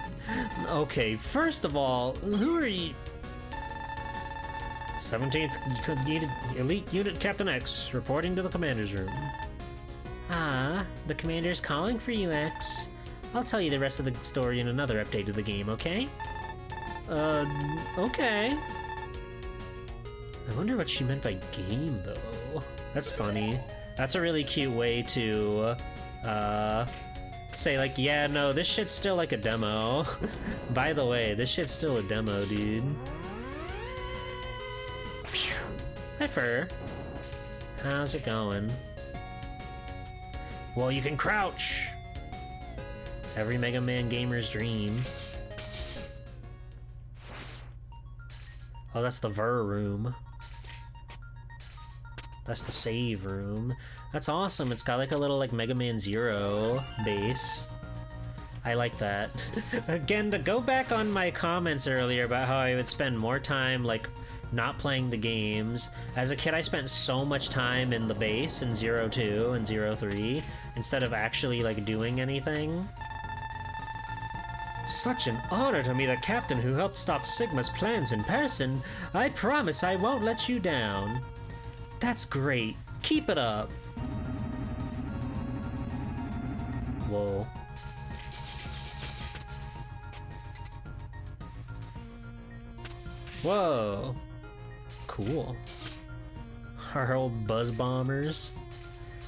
Okay, first of all, who are you? 17th Elite Unit Captain X, reporting to the commander's room. Ah, the commander's calling for you, X. I'll tell you the rest of the story in another update of the game, okay? Okay. I wonder what she meant by game, though. That's funny. That's a really cute way to, say, like, yeah, no, this shit's still like a demo. By the way, this shit's still a demo, dude. Hi, Fur. How's it going? Well, you can crouch! Every Mega Man gamer's dream. Oh, that's the Ver room. That's the save room. That's awesome. It's got like a little like Mega Man Zero base. I like that. Again, to go back on my comments earlier about how I would spend more time like not playing the games. As a kid, I spent so much time in the base in 02 and 03 instead of actually like doing anything. Such an honor to meet a captain who helped stop Sigma's plans in person. I promise I won't let you down. That's great. Keep it up. Whoa. Whoa. Cool. Our old buzz bombers.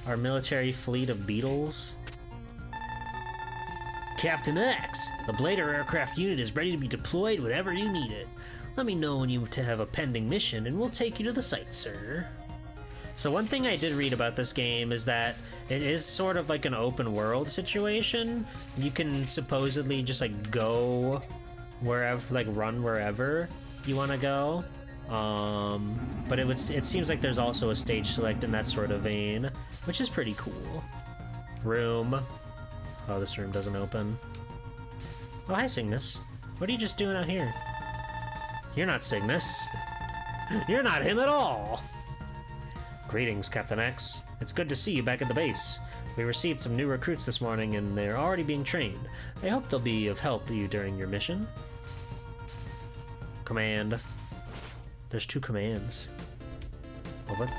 Our military fleet of beetles. Captain X, the Blader aircraft unit is ready to be deployed whenever you need it. Let me know when you have a pending mission and we'll take you to the site, sir. So one thing I did read about this game is that it is sort of like an open world situation. You can supposedly just like go wherever, like run wherever you want to go. But it seems like there's also a stage select in that sort of vein, which is pretty cool. Room. Oh, this room doesn't open. Oh, hi, Cygnus. What are you just doing out here? You're not Cygnus. You're not him at all! Greetings, Captain X. It's good to see you back at the base. We received some new recruits this morning, and they're already being trained. I hope they'll be of help to you during your mission. Command. There's 2 commands. Open.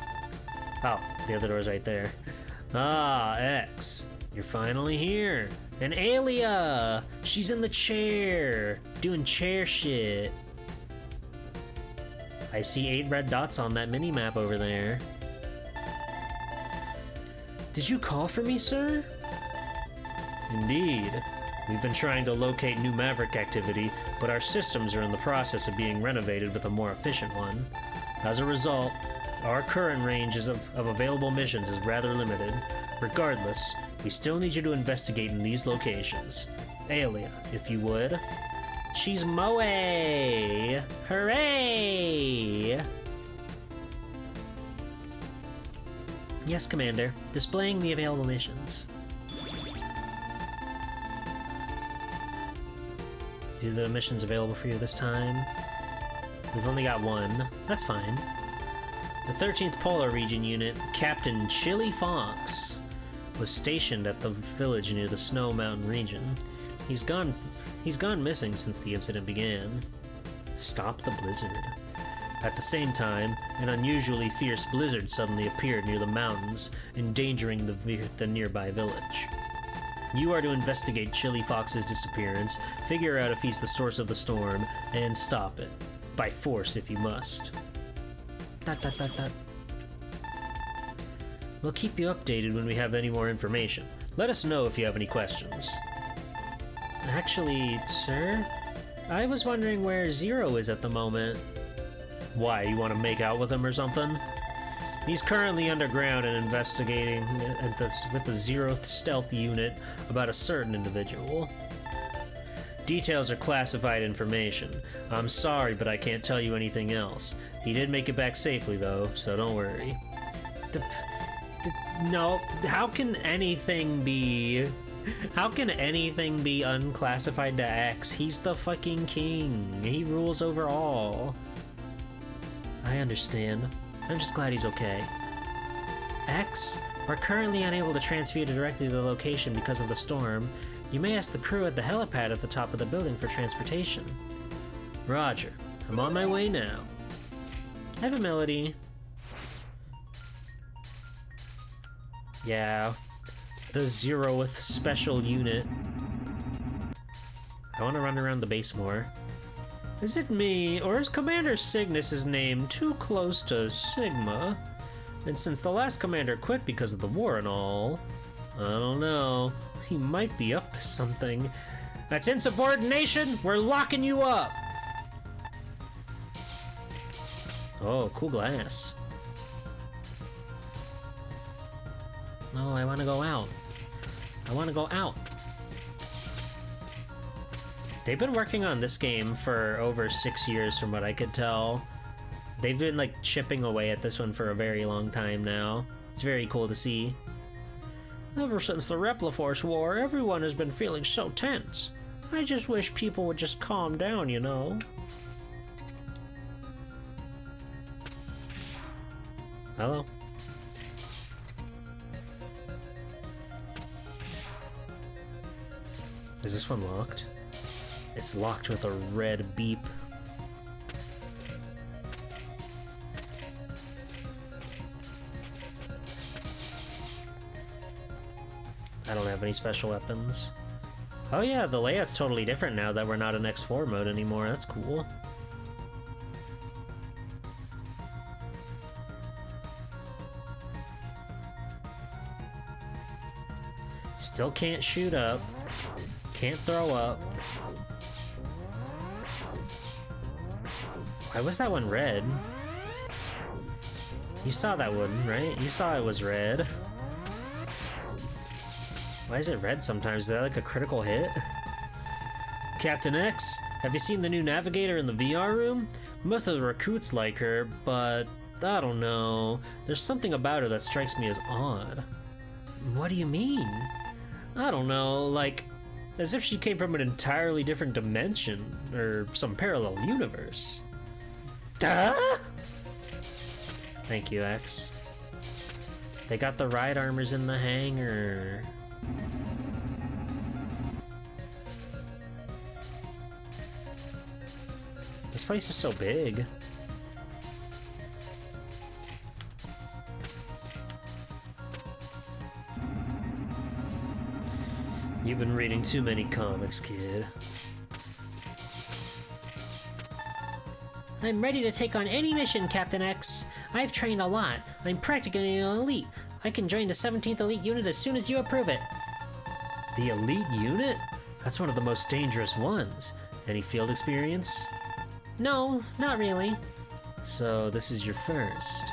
Oh, the other door's right there. Ah, X. You're finally here. And Alia! She's in the chair, doing chair shit. I see 8 red dots on that mini-map over there. Did you call for me, sir? Indeed. We've been trying to locate new Maverick activity, but our systems are in the process of being renovated with a more efficient one. As a result, our current range of available missions is rather limited. Regardless, we still need you to investigate in these locations. Alia, if you would. She's Moe! Hooray! Yes, Commander. Displaying the available missions. Do the missions available for you this time? We've only got one. That's fine. The 13th Polar Region Unit, Captain Chili Fox, was stationed at the village near the Snow Mountain region. He's gone missing since the incident began. Stop the blizzard. At the same time, an unusually fierce blizzard suddenly appeared near the mountains, endangering the nearby village. You are to investigate Chili Fox's disappearance, figure out if he's the source of the storm, and stop it. By force if you must. Dot. We'll keep you updated when we have any more information. Let us know if you have any questions. Actually, sir, I was wondering where Zero is at the moment. Why, you want to make out with him or something? He's currently underground and investigating with the 0th Stealth Unit about a certain individual. Details are classified information. I'm sorry, but I can't tell you anything else. He did make it back safely, though, so don't worry. No, how can anything be unclassified to X? He's the fucking king. He rules over all. I understand. I'm just glad he's okay. X, we're currently unable to transfer you directly to the location because of the storm. You may ask the crew at the helipad at the top of the building for transportation. Roger. I'm on my way now. I have a melody. Yeah. The 0th Special Unit. I want to run around the base more. Is it me, or is Commander Cygnus' name too close to Sigma? And since the last commander quit because of the war and all, I don't know. He might be up to something. That's insubordination! We're locking you up! Oh, cool glass. No, I want to go out. I want to go out. They've been working on this game for over 6 years from what I could tell. They've been like chipping away at this one for a very long time now. It's very cool to see. Ever since the Repliforce War, everyone has been feeling so tense. I just wish people would just calm down, you know? Hello? Is this one locked? It's locked with a red beep. I don't have any special weapons. Oh yeah, the layout's totally different now that we're not in X4 mode anymore. That's cool. Still can't shoot up. Can't throw up. Why was that one red? You saw that one, right? You saw it was red. Why is it red sometimes? Is that like a critical hit? Captain X, have you seen the new navigator in the VR room? Most of the recruits like her, but I don't know. There's something about her that strikes me as odd. What do you mean? I don't know, like, as if she came from an entirely different dimension, or some parallel universe. Duh? Thank you, X. They got the ride armors in the hangar. This place is so big. You've been reading too many comics, kid. I'm ready to take on any mission, Captain X. I've trained a lot. I'm practically an elite. I can join the 17th Elite Unit as soon as you approve it. The Elite Unit? That's one of the most dangerous ones. Any field experience? No, not really. So this is your first.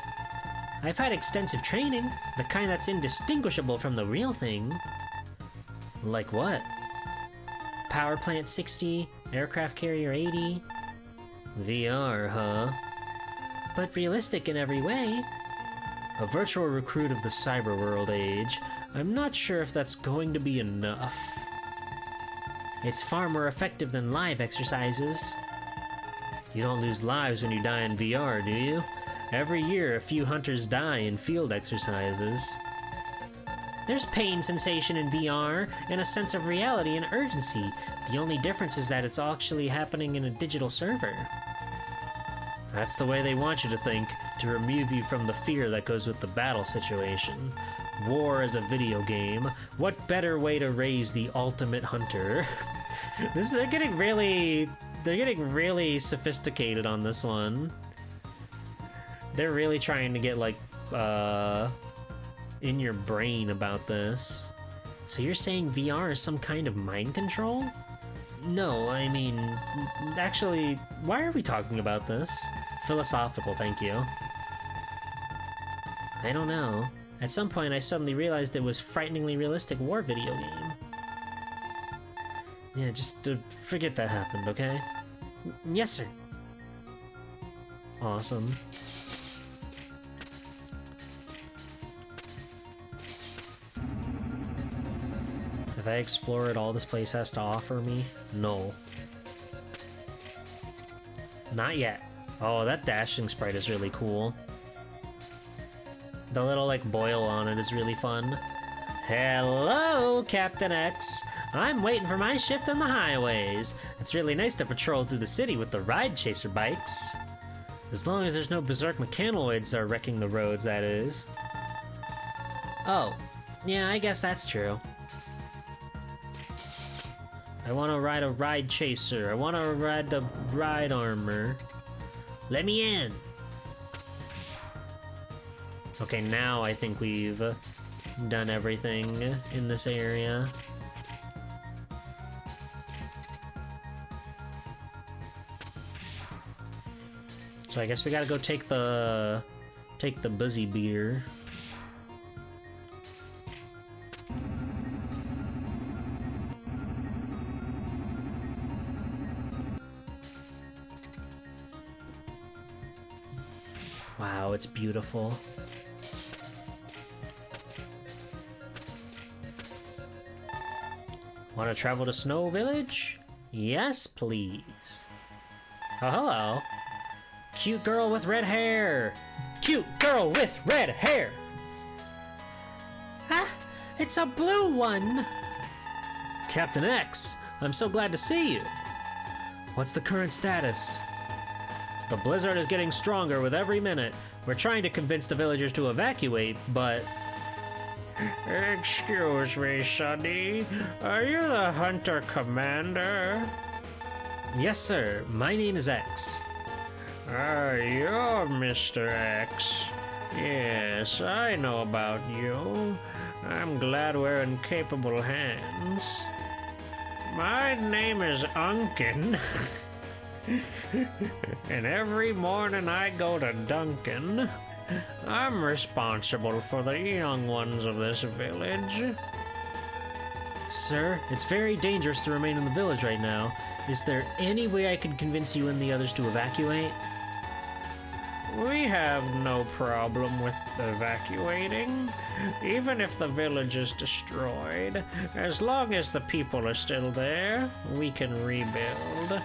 I've had extensive training, the kind that's indistinguishable from the real thing. Like what? Power plant 60, aircraft carrier 80. VR, huh? But realistic in every way. A virtual recruit of the cyber world age. I'm not sure if that's going to be enough. It's far more effective than live exercises. You don't lose lives when you die in VR, do you? Every year, a few hunters die in field exercises. There's pain sensation in VR, and a sense of reality and urgency. The only difference is that it's actually happening in a digital server. That's the way they want you to think, to remove you from the fear that goes with the battle situation. War as a video game. What better way to raise the ultimate hunter? They're getting really sophisticated on this one. They're really trying to get like in your brain about this. So you're saying VR is some kind of mind control? No, I mean, actually, why are we talking about this? Philosophical, thank you. I don't know. At some point, I suddenly realized it was a frighteningly realistic war video game. Yeah, just forget that happened, okay? Yes, sir. Awesome. Have I explored all this place has to offer me? No. Not yet. Oh, that dashing sprite is really cool. The little, like, boil on it is really fun. Hello, Captain X. I'm waiting for my shift on the highways. It's really nice to patrol through the city with the ride chaser bikes. As long as there's no berserk mechanoids that are wrecking the roads, that is. Oh, yeah, I guess that's true. I want to ride a ride chaser. I want to ride the ride armor. Let me in. Okay, now I think we've done everything in this area. So I guess we gotta go take the buzzy beer. Wow, it's beautiful. Want to travel to Snow Village? Yes, please. Oh, hello. Cute girl with red hair. Cute girl with red hair. Ah, it's a blue one. Captain X, I'm so glad to see you. What's the current status? The blizzard is getting stronger with every minute. We're trying to convince the villagers to evacuate, but... Excuse me, Sonny. Are you the hunter commander? Yes, sir. My name is X. Ah, you're Mr. X. Yes, I know about you. I'm glad we're in capable hands. My name is Unkin. And every morning I go to Duncan. I'm responsible for the young ones of this village. Sir, it's very dangerous to remain in the village right now. Is there any way I can convince you and the others to evacuate? We have no problem with evacuating, even if the village is destroyed. As long as the people are still there, we can rebuild.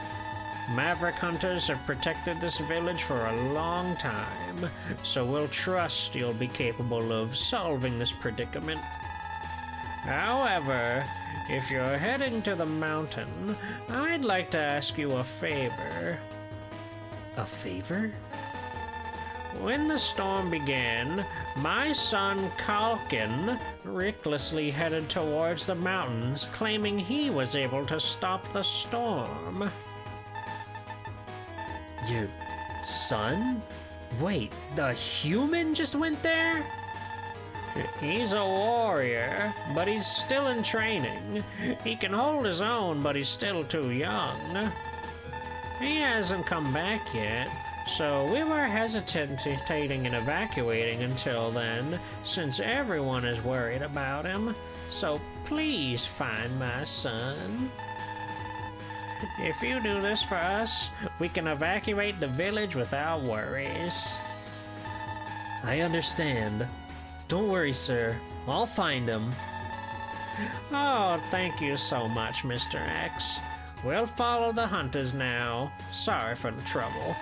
Maverick hunters have protected this village for a long time, so we'll trust you'll be capable of solving this predicament. However, if you're heading to the mountain, I'd like to ask you a favor. A favor? When the storm began, my son Kalkin recklessly headed towards the mountains, claiming he was able to stop the storm. Your son? Wait, the human just went there? He's a warrior, but he's still in training. He can hold his own, but he's still too young. He hasn't come back yet, so we were hesitating in evacuating until then, since everyone is worried about him. So please find my son. If you do this for us, we can evacuate the village without worries. I understand. Don't worry, sir. I'll find him. Oh, thank you so much, Mr. X. We'll follow the hunters now. Sorry for the trouble.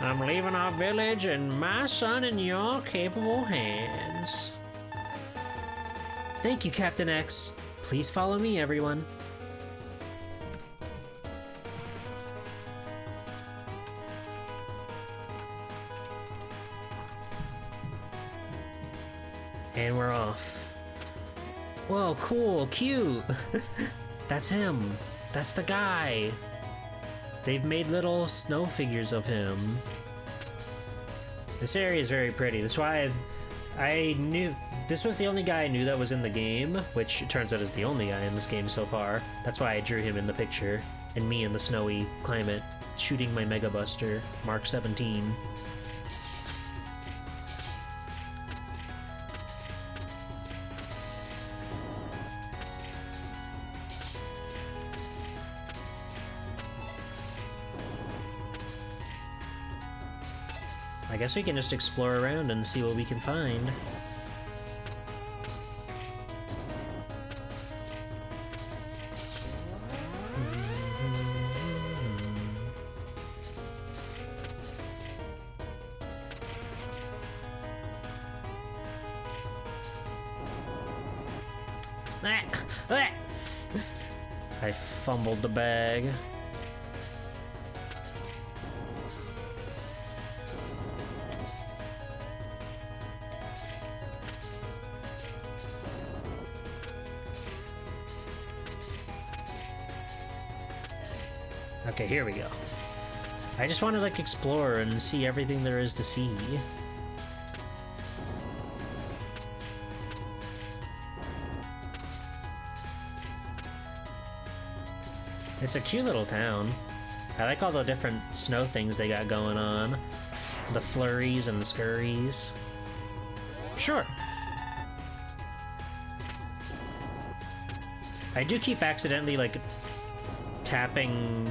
I'm leaving our village and my son in your capable hands. Thank you, Captain X. Please follow me, everyone. And we're off. Whoa, cool, cute. That's him. That's the guy. They've made little snow figures of him. This area is very pretty. That's why I knew this was the only guy I knew that was in the game, which it turns out is the only guy in this game so far. That's why I drew him in the picture, and me in the snowy climate, shooting my Mega Buster, Mark 17. I guess we can just explore around and see what we can find. I fumbled the bag. Okay, here we go. I just want to like explore and see everything there is to see. It's a cute little town. I like all the different snow things they got going on. The flurries and the scurries. Sure. I do keep accidentally, like, tapping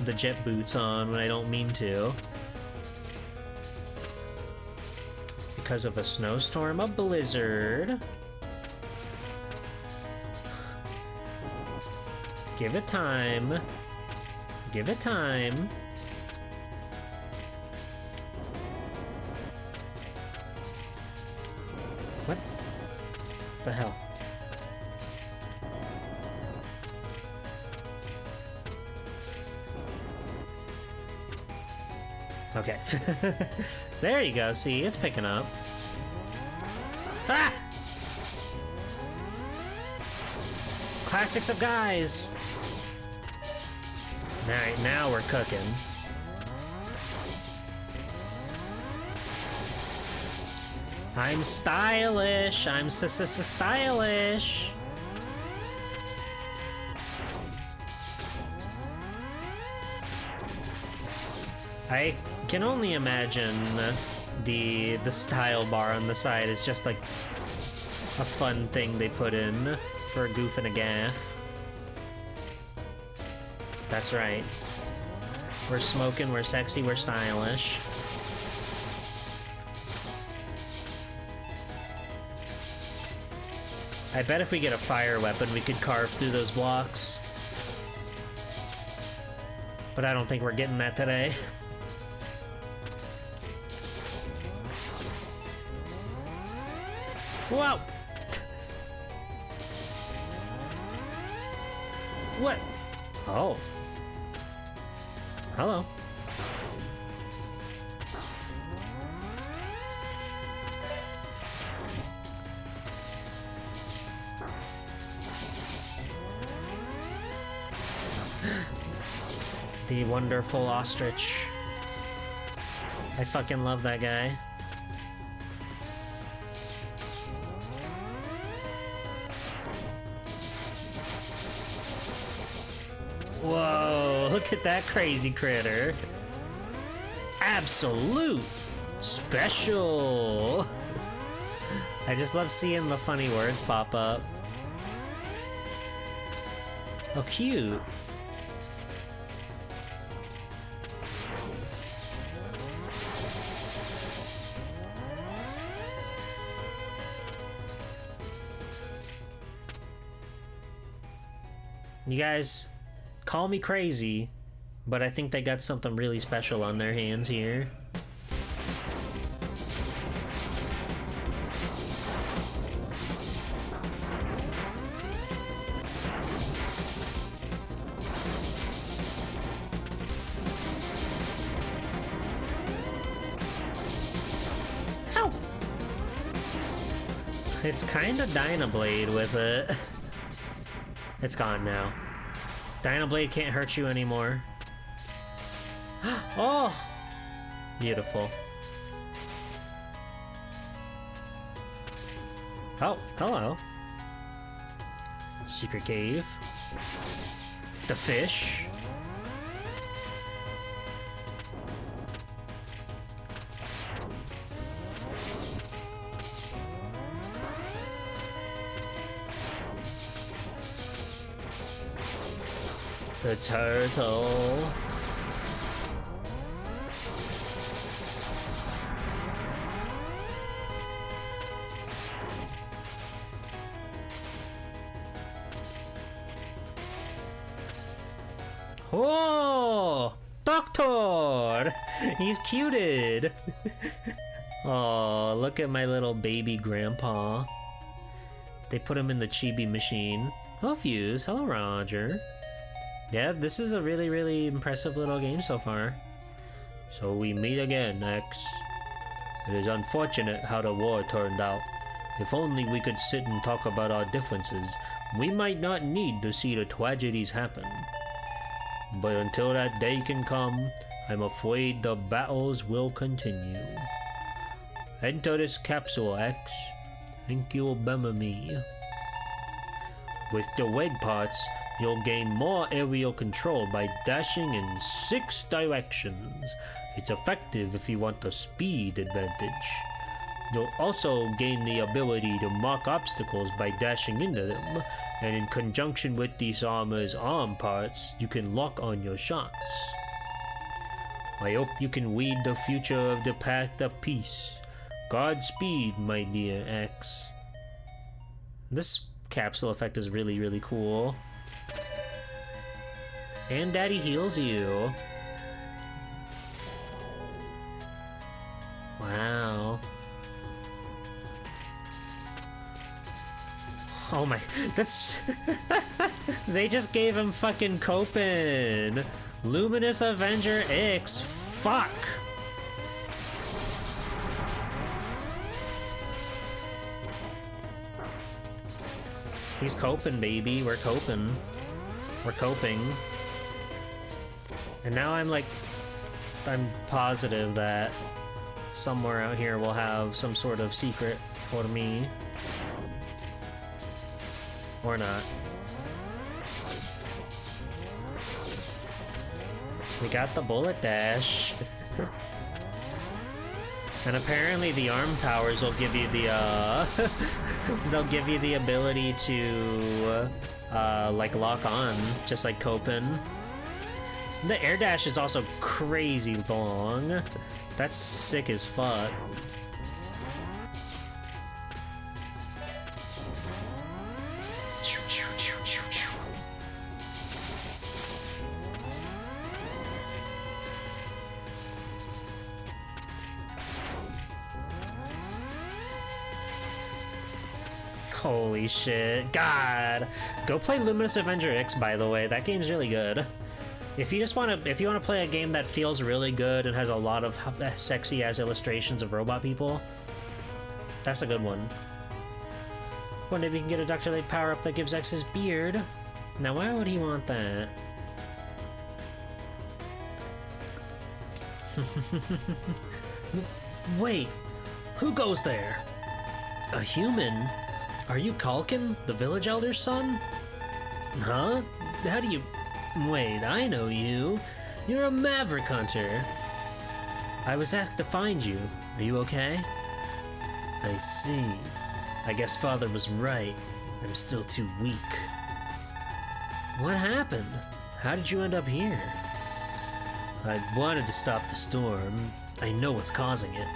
the jet boots on when I don't mean to. Because of a snowstorm, a blizzard. Give it time. Give it time. What the hell? Okay. There you go. See, it's picking up. Ah! Classics of guys. Alright, now we're cooking. I'm stylish. I'm stylish. I can only imagine the style bar on the side is just like a fun thing they put in for a goof and a gaff. That's right. We're smoking, we're sexy, we're stylish. I bet if we get a fire weapon, we could carve through those blocks. But I don't think we're getting that today. Whoa! What? Oh. Hello. The wonderful ostrich. I fucking love that guy. Whoa, look at that crazy critter. Absolute special. I just love seeing the funny words pop up. Oh, cute. You guys call me crazy, but I think they got something really special on their hands here. Ow! It's kind of Dynablade with it. It's gone now. Dynablade can't hurt you anymore. Oh! Beautiful. Oh, hello. Secret cave. The fish. The turtle. Oh, Doctor! He's cuted! Oh, look at my little baby grandpa. They put him in the chibi machine. Hello, Fuse. Hello, Roger. Yeah, this is a really, really impressive little game so far. So we meet again, X. It is unfortunate how the war turned out. If only we could sit and talk about our differences, we might not need to see the tragedies happen. But until that day can come, I'm afraid the battles will continue. Enter this capsule, X. Think you'll remember me. With the red parts, you'll gain more aerial control by dashing in 6 directions. It's effective if you want a speed advantage. You'll also gain the ability to mark obstacles by dashing into them, and in conjunction with these armor's arm parts, you can lock on your shots. I hope you can read the future of the path of peace. Godspeed, my dear X. This capsule effect is really, really cool. And Daddy heals you. Wow. Oh my, that's... They just gave him fucking Copen. Luminous Avenger X. Fuck. He's coping, baby. We're coping. We're coping. And now I'm positive that somewhere out here we'll have some sort of secret for me. Or not. We got the bullet dash. And apparently the arm powers will give you the, they'll give you the ability to, like, lock on, just like Copen. The air dash is also crazy long. That's sick as fuck. Holy shit. God. Go play Luminous Avenger X, by the way. That game's really good. If you want to play a game that feels really good and has a lot of sexy ass illustrations of robot people, that's a good one. Wonder if you can get a Dr. Light power-up that gives X his beard. Now, why would he want that? Wait, who goes there? A human? Are you Kalkin, the village elder's son? Huh? How do you... Wait, I know you. You're a maverick hunter. I was asked to find you. Are you okay? I see. I guess Father was right. I'm still too weak. What happened? How did you end up here? I wanted to stop the storm. I know what's causing it.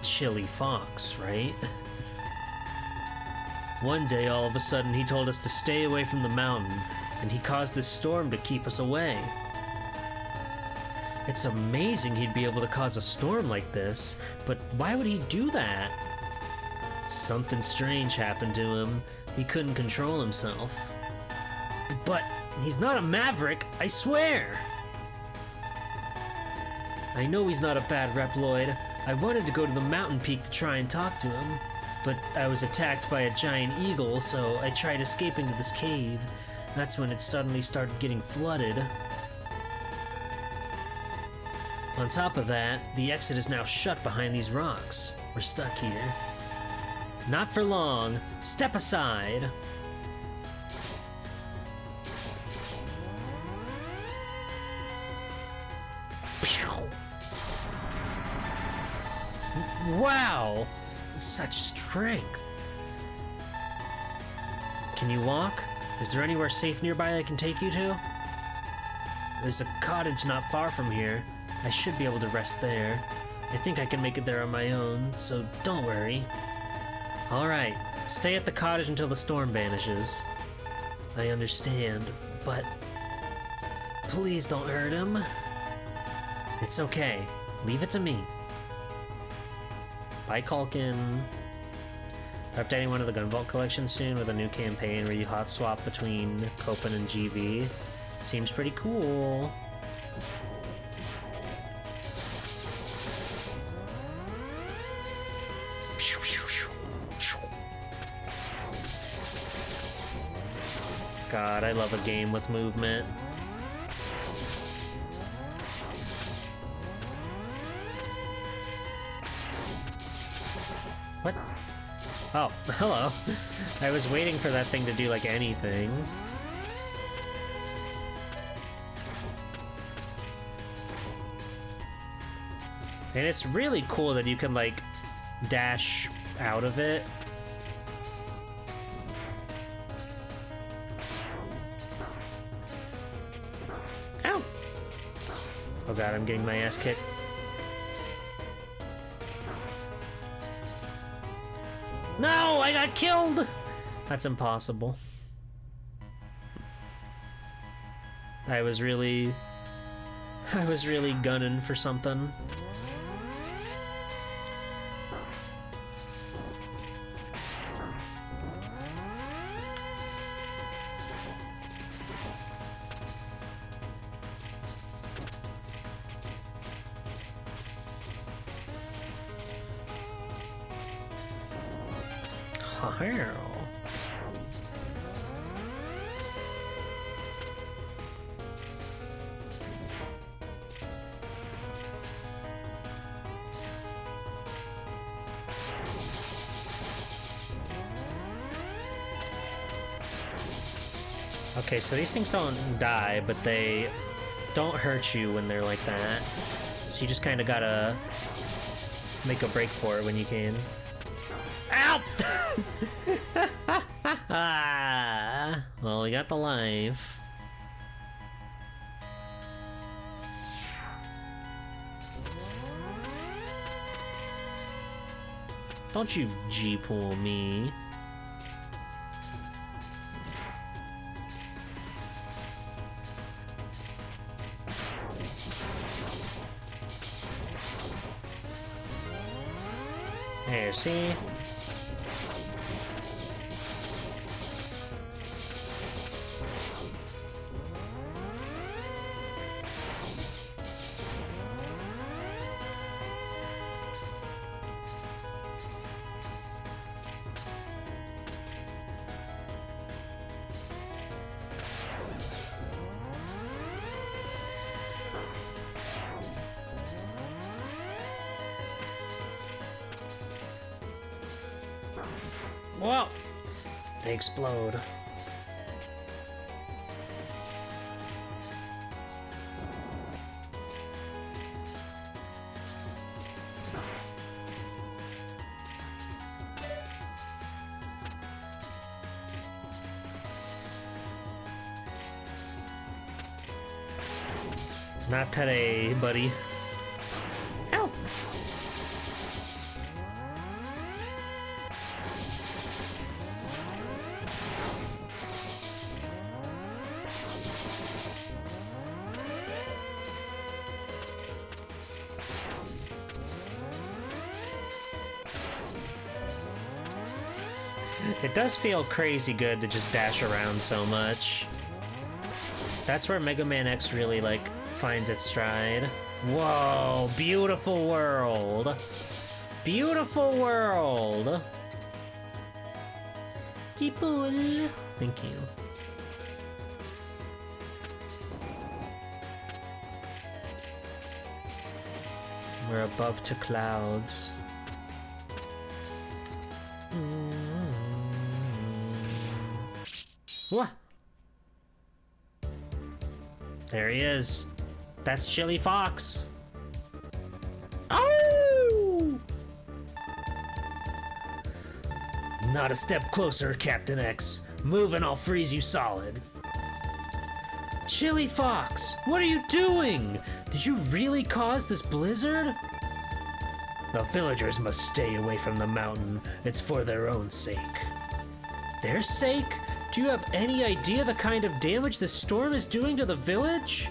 Chilly Fox, right? One day, all of a sudden, he told us to stay away from the mountain, and he caused this storm to keep us away. It's amazing he'd be able to cause a storm like this, but why would he do that? Something strange happened to him. He couldn't control himself. But he's not a maverick, I swear! I know he's not a bad Reploid. I wanted to go to the mountain peak to try and talk to him, but I was attacked by a giant eagle, so I tried escaping to this cave. That's when it suddenly started getting flooded. On top of that, the exit is now shut behind these rocks. We're stuck here. Not for long. Step aside. Wow! Such strength. Can you walk? Is there anywhere safe nearby I can take you to? There's a cottage not far from here. I should be able to rest there. I think I can make it there on my own, so don't worry. Alright, stay at the cottage until the storm vanishes. I understand, but Please don't hurt him. It's okay. Leave it to me. Bye, Culkin. They're updating one of the Gunvolt collections soon with a new campaign where you hot swap between Copen and GV. Seems pretty cool. God, I love a game with movement. What? Oh, hello. I was waiting for that thing to do, like, anything. And it's really cool that you can, like, dash out of it. Ow! Oh god, I'm getting my ass kicked. No, I got killed! That's impossible. I was really gunning for something. Okay, so these things don't die, but they don't hurt you when they're like that. So you just kind of gotta make a break for it when you can. Ow! Ah, well, we got the life. Don't you G-pull me. There, see? Whoa! They explode. Not today, buddy. Ow! It does feel crazy good to just dash around so much. That's where Mega Man X really, like, finds its stride. Whoa, beautiful world. Beautiful world. People. Thank you. We're above to clouds. What? There he is. That's Chili Fox. Oh! Not a step closer, Captain X. Move and I'll freeze you solid. Chili Fox, what are you doing? Did you really cause this blizzard? The villagers must stay away from the mountain. It's for their own sake. Their sake? Do you have any idea the kind of damage this storm is doing to the village?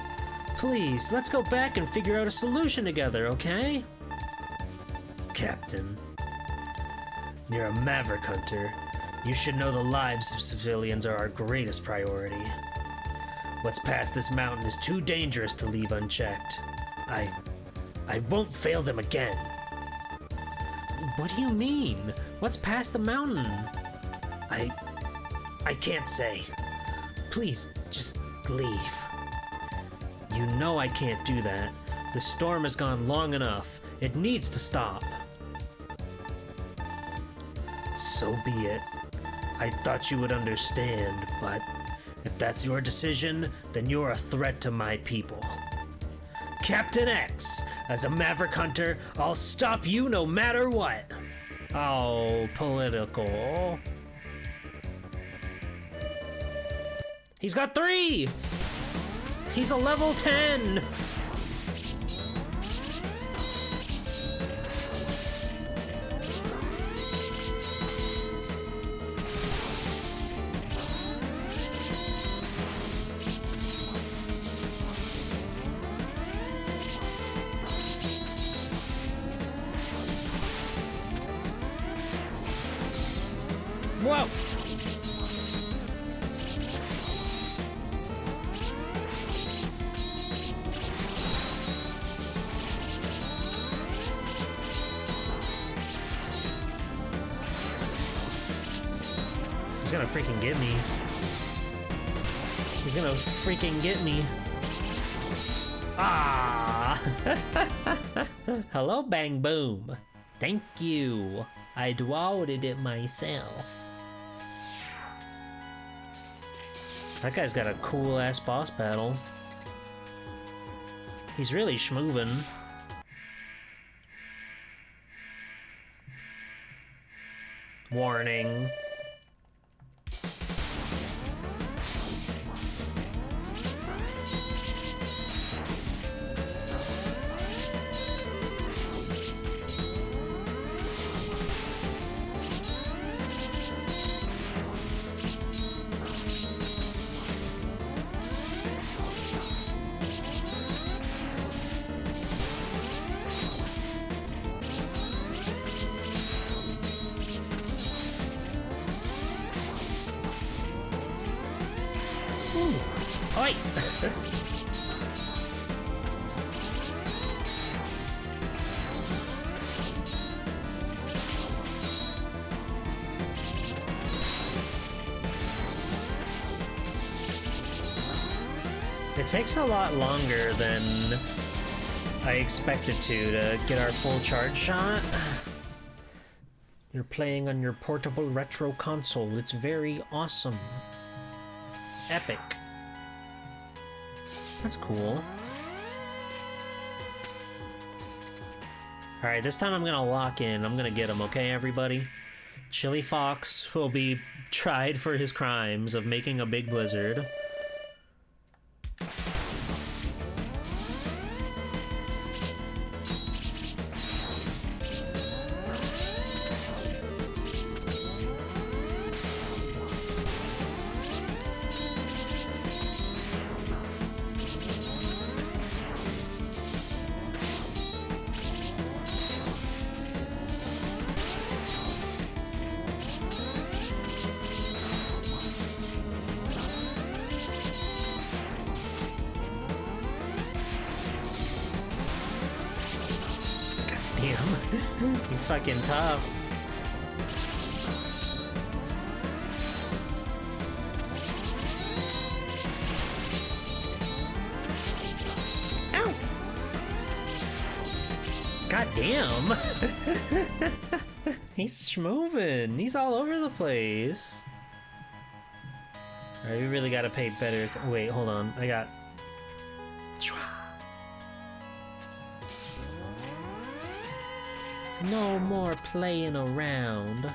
Please, let's go back and figure out a solution together, okay? Captain, you're a maverick hunter. You should know the lives of civilians are our greatest priority. What's past this mountain is too dangerous to leave unchecked. I won't fail them again. What do you mean? What's past the mountain? I can't say. Please, just leave. You know I can't do that. The storm has gone long enough. It needs to stop. So be it. I thought you would understand, but if that's your decision, then you're a threat to my people. Captain X, as a maverick hunter, I'll stop you no matter what. Oh, political. He's got 3! He's a level 10! Whoa! He's gonna freaking get me. He's gonna freaking get me. Ah! Hello, Bang Boom. Thank you. I downloaded it myself. That guy's got a cool ass boss battle. He's really schmoovin'. Warning. Oi! It takes a lot longer than I expected to get our full charge shot. You're playing on your portable retro console. It's very awesome. Epic. That's cool. Alright, this time I'm gonna lock in. I'm gonna get him, okay, everybody? Chili Fox will be tried for his crimes of making a big blizzard. Damn, he's fucking tough. Ow! God damn! He's schmovin'. He's all over the place. Alright, we really gotta pay better. Wait, hold on. I got. No more playing around.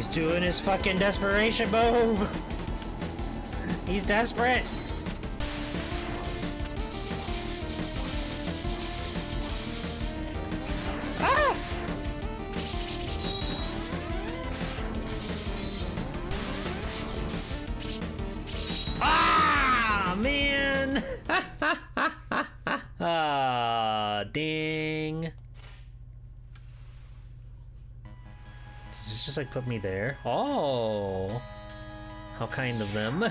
He's doing his fucking desperation move. He's desperate. Ah! Ah, man. Ah, ding. Does this just like put me there? Oh, how kind of them.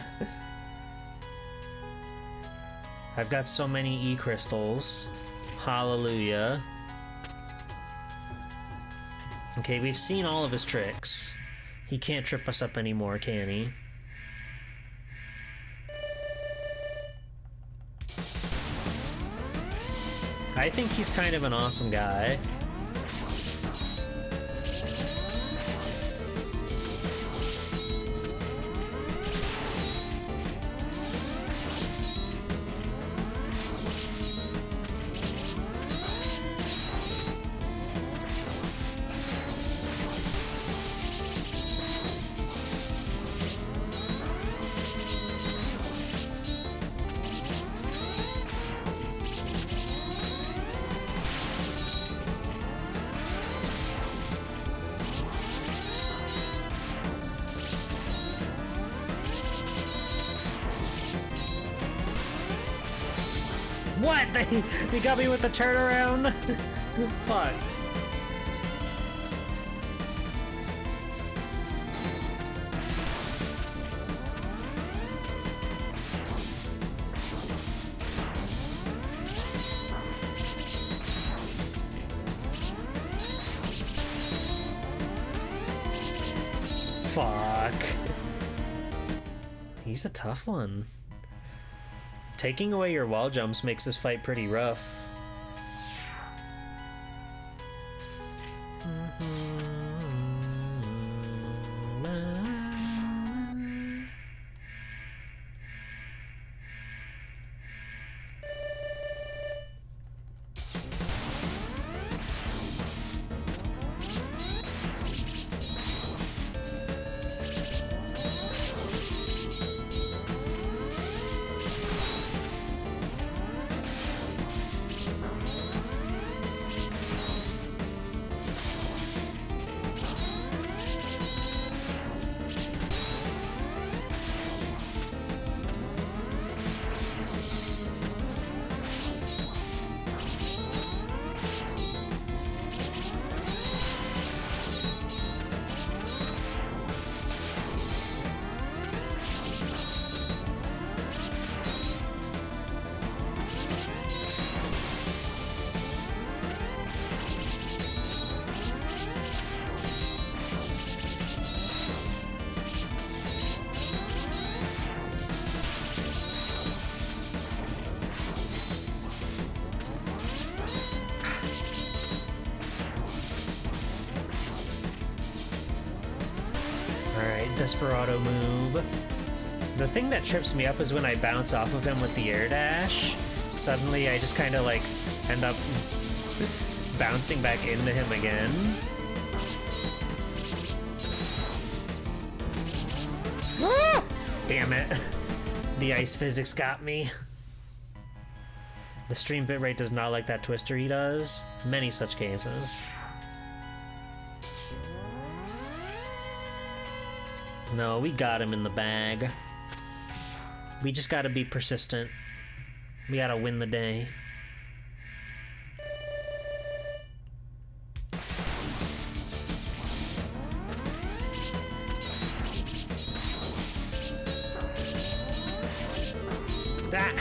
I've got so many E-crystals. Hallelujah. Okay, we've seen all of his tricks. He can't trip us up anymore, can he? I think he's kind of an awesome guy. What? They got me with the turnaround? Fuck. Fuck. He's a tough one. Taking away your wall jumps makes this fight pretty rough. Desperado move. The thing that trips me up is when I bounce off of him with the air dash. Suddenly I just kind of like end up bouncing back into him again. Ah! Damn it. The ice physics got me. The stream bitrate does not like that twister he does. Many such cases. No, we got him in the bag. We just gotta be persistent. We gotta win the day. Ah!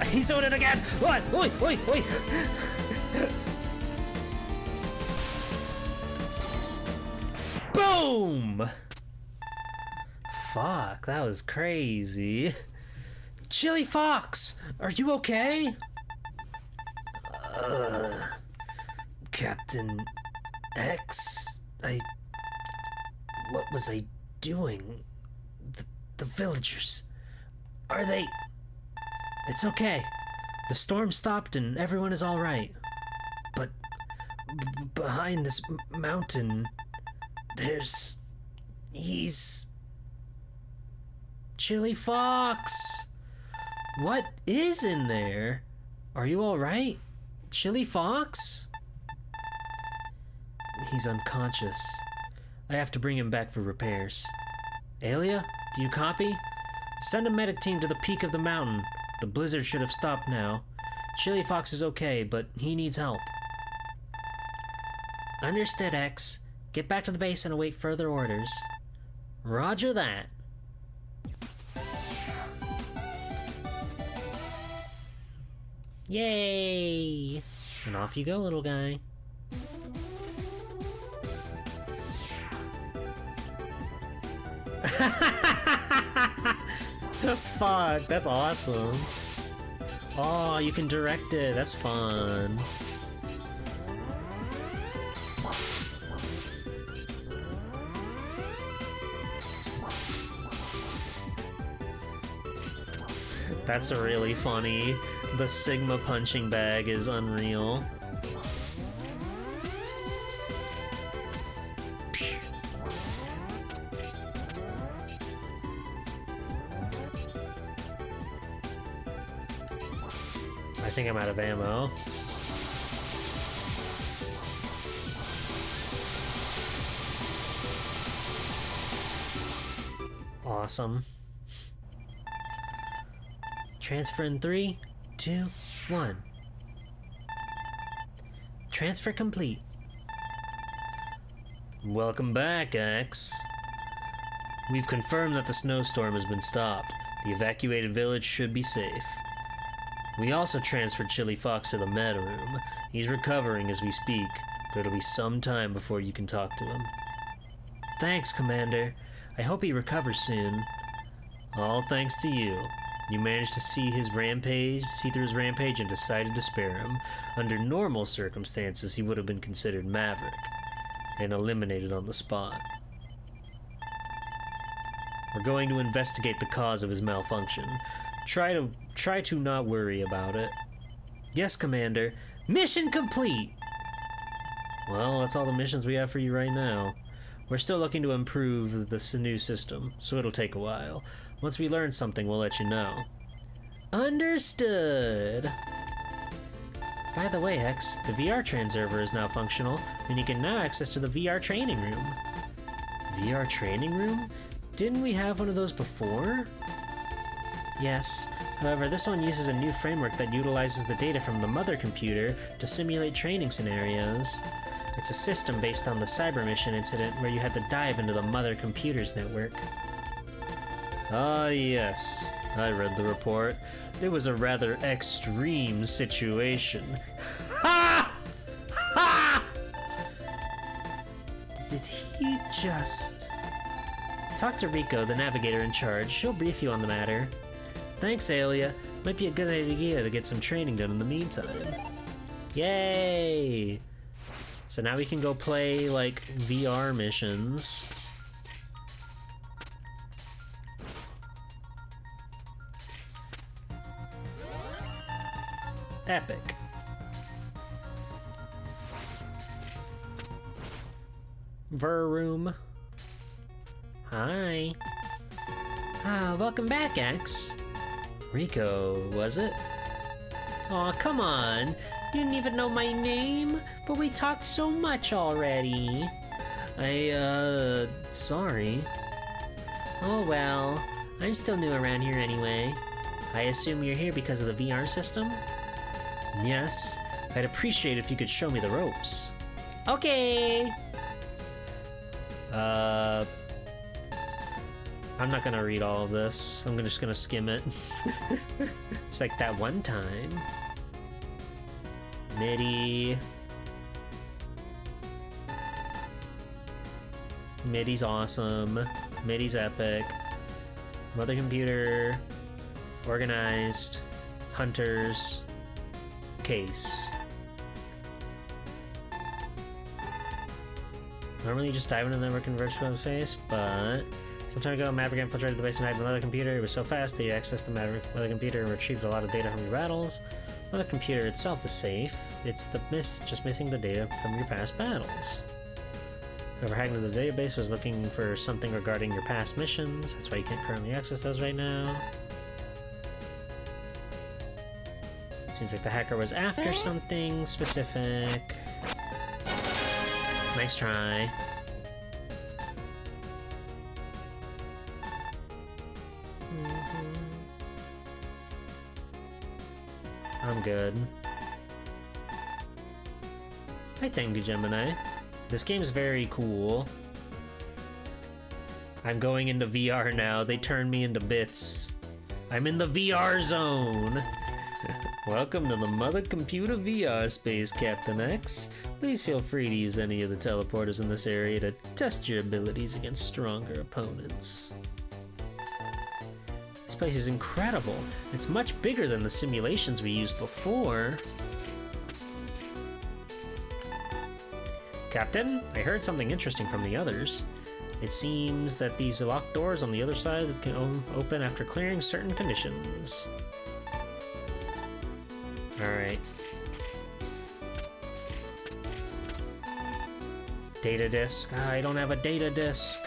He's doing it again! What? Oi, oi, oi! Boom! Fuck, that was crazy. Chili Fox, are you okay? Captain X, what was I doing? The villagers, are they... It's okay. The storm stopped and everyone is all right. But behind this mountain, he's... Chili Fox! What is in there? Are you all right? Chili Fox? He's unconscious. I have to bring him back for repairs. Alia, do you copy? Send a medic team to the peak of the mountain. The blizzard should have stopped now. Chili Fox is okay, but he needs help. Understood, X. Get back to the base and await further orders. Roger that. Yay! And off you go, little guy. Fuck, that's awesome. Oh, you can direct it. That's fun. That's really funny. The Sigma punching bag is unreal. I think I'm out of ammo. Awesome. Transfer in 3, 2, 1. Transfer complete. Welcome back, X. We've confirmed that the snowstorm has been stopped. The evacuated village should be safe. We also transferred Chili Fox to the med room. He's recovering as we speak, but it'll be some time before you can talk to him. Thanks, Commander. I hope he recovers soon. All thanks to you. You managed to see through his rampage and decided to spare him. Under normal circumstances, he would have been considered Maverick and eliminated on the spot. We're going to investigate the cause of his malfunction. Try to not worry about it. Yes, Commander. Mission complete! Well, that's all the missions we have for you right now. We're still looking to improve the new system, so it'll take a while. Once we learn something, we'll let you know. Understood! By the way, X, the VR transerver is now functional, and you can now access to the VR training room. VR training room? Didn't we have one of those before? Yes. However, this one uses a new framework that utilizes the data from the mother computer to simulate training scenarios. It's a system based on the cyber mission incident where you had to dive into the mother computer's network. Ah, yes. I read the report. It was a rather extreme situation. Ha! Ha! Did he just... Talk to Rico, the navigator in charge. She'll brief you on the matter. Thanks, Alia. Might be a good idea to get some training done in the meantime. Yay! So now we can go play, like, VR missions. Epic. Ver room. Hi. Welcome back, X. Rico, was it? Aw, come on. You didn't even know my name, but we talked so much already. Sorry. Oh well, I'm still new around here anyway. I assume you're here because of the VR system? Yes. I'd appreciate if you could show me the ropes. Okay! I'm not gonna read all of this. I'm just gonna skim it. It's like that one time. MIDI. MIDI's awesome. MIDI's epic. Mother computer. Organized. Hunters. Case. Normally you just dive into the network and converge from space, but some time ago, Maverick infiltrated the base and hacked the mother computer. It was so fast that you accessed the mother computer and retrieved a lot of data from your battles. Mother computer itself is safe. It's the just missing the data from your past battles. Whoever hacked into the database was looking for something regarding your past missions. That's why you can't currently access those right now. It seems like the hacker was after something specific. Nice try. I'm good. Hi Tengu Gemini. This game's very cool. I'm going into VR now. They turned me into bits. I'm in the VR zone. Welcome to the Mother Computer VR space, Captain X. Please feel free to use any of the teleporters in this area to test your abilities against stronger opponents. This place is incredible. It's much bigger than the simulations we used before. Captain, I heard something interesting from the others. It seems that these locked doors on the other side can open after clearing certain conditions. Alright. Data disk. Ah, I don't have a data disk.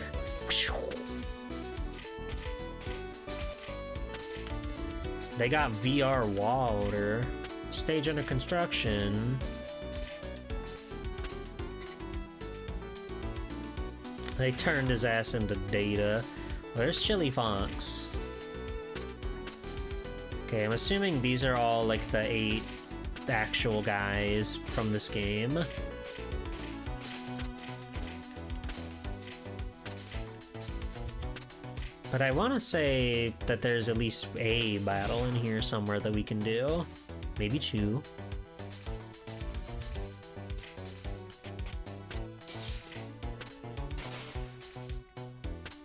They got VR water. Stage under construction. They turned his ass into data. Where's Chili Fox? Okay, I'm assuming these are all like the 8 actual guys from this game. But I want to say that there's at least a battle in here somewhere that we can do. Maybe 2.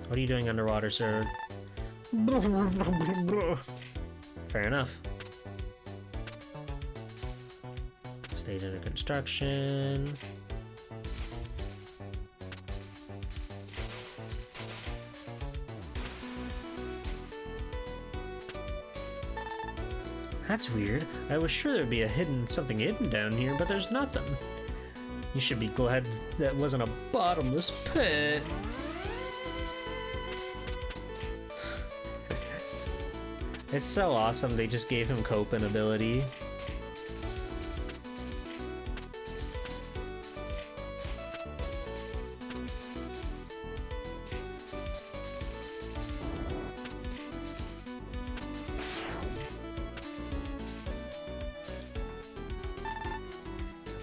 What are you doing underwater, sir? Fair enough. Stage under construction. That's weird. I was sure there'd be something hidden down here, but there's nothing. You should be glad that wasn't a bottomless pit. It's so awesome they just gave him coping ability.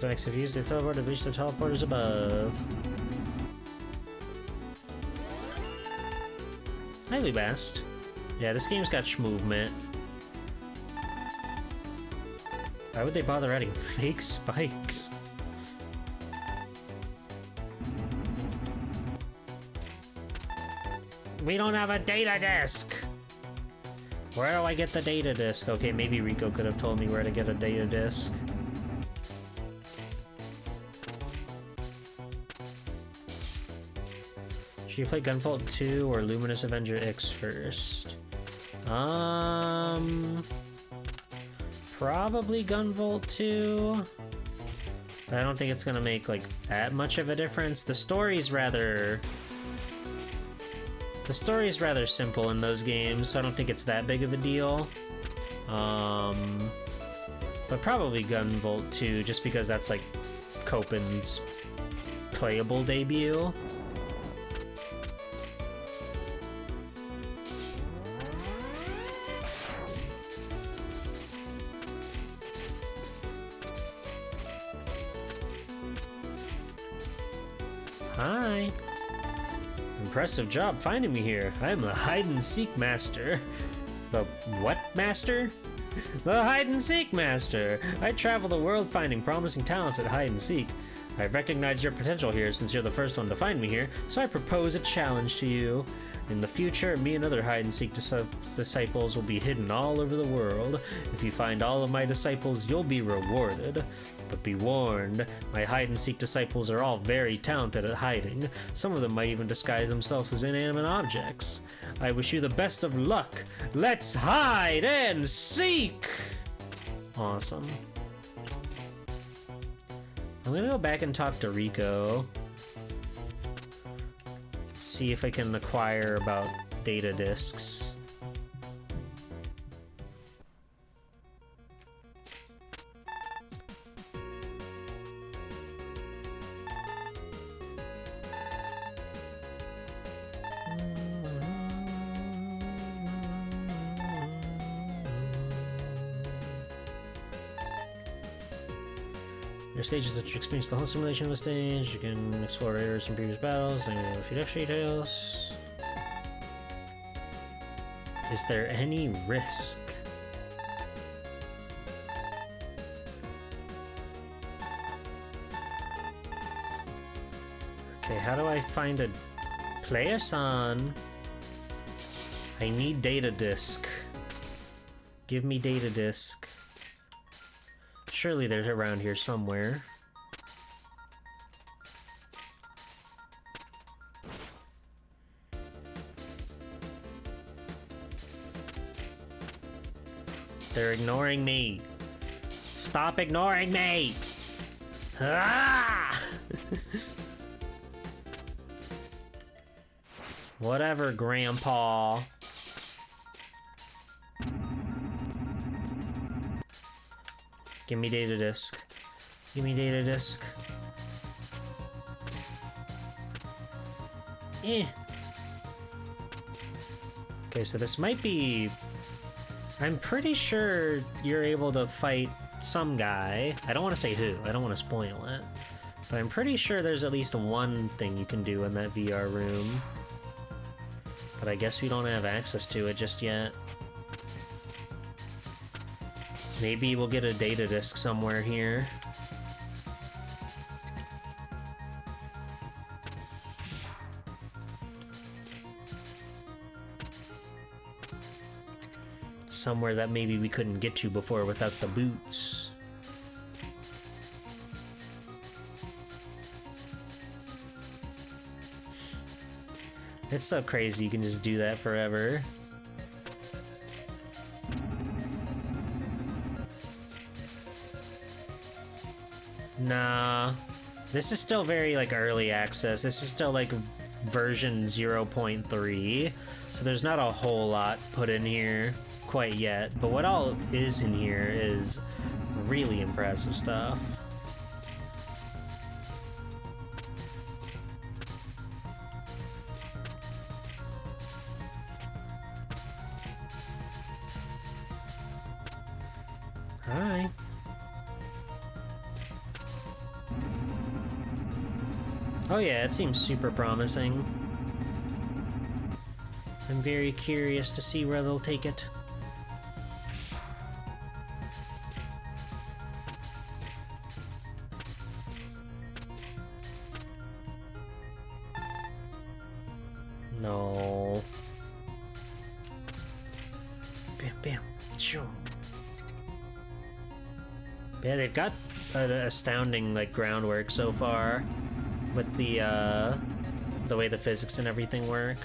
Next, if you use the teleport to reach the teleporters above. Highly best. Yeah, this game's got movement. Why would they bother adding fake spikes? We don't have a data disk! Where do I get the data disk? Okay, maybe Rico could have told me where to get a data disk. Should you play Gunvolt 2 or Luminous Avenger X first? Probably Gunvolt 2. But I don't think it's gonna make like that much of a difference. The story's rather simple in those games, so I don't think it's that big of a deal. But probably Gunvolt 2, just because that's like Copen's playable debut. Impressive job finding me here. I am the hide-and-seek master. The what master? The hide-and-seek master! I travel the world finding promising talents at hide-and-seek. I recognize your potential here since you're the first one to find me here, so I propose a challenge to you. In the future, me and other hide-and-seek disciples will be hidden all over the world. If you find all of my disciples, you'll be rewarded. But be warned, my hide-and-seek disciples are all very talented at hiding. Some of them might even disguise themselves as inanimate objects. I wish you the best of luck. Let's hide and seek! Awesome. I'm gonna go back and talk to Rico. See if I can acquire about data disks. There are stages that you experience the whole simulation of a stage. You can explore errors from previous battles and a few extra details. Is there any risk? Okay, how do I find a player son? I need data disk. Give me data disk. Surely there's around here somewhere. They're ignoring me. Stop ignoring me! Ah! Whatever, Grandpa. Give me data disk. Give me data disk. Eh. Okay, so this might be... I'm pretty sure you're able to fight some guy. I don't want to say who. I don't want to spoil it. But I'm pretty sure there's at least one thing you can do in that VR room. But I guess we don't have access to it just yet. Maybe we'll get a data disk somewhere here. Somewhere that maybe we couldn't get to before without the boots. It's so crazy you can just do that forever. Nah, this is still very like early access. This is still like version 0.3, so there's not a whole lot put in here quite yet, but what all is in here is really impressive stuff. Alright. Oh yeah, it seems super promising. I'm very curious to see where they'll take it. No. Bam, bam. Sure. Yeah, they've got an astounding like groundwork so far with the way the physics and everything work.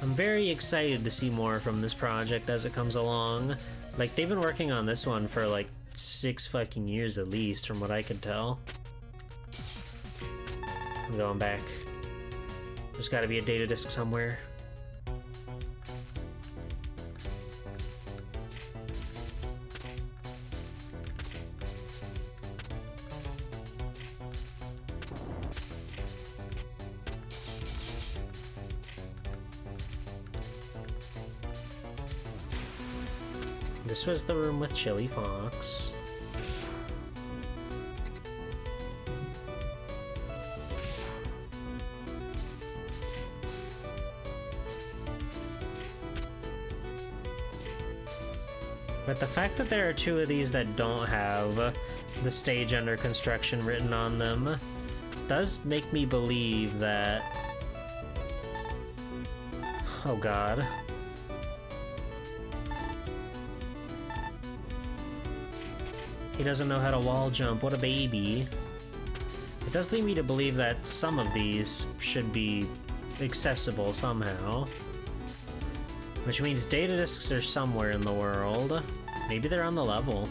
I'm very excited to see more from this project as it comes along. Like, they've been working on this one for like 6 fucking years at least, from what I could tell. I'm going back. There's gotta be a data disk somewhere. This was the room with Chili Fox. But the fact that there are two of these that don't have the stage under construction written on them does make me believe that... Oh god. He doesn't know how to wall jump, what a baby. It does lead me to believe that some of these should be accessible somehow. Which means data disks are somewhere in the world. Maybe they're on the level.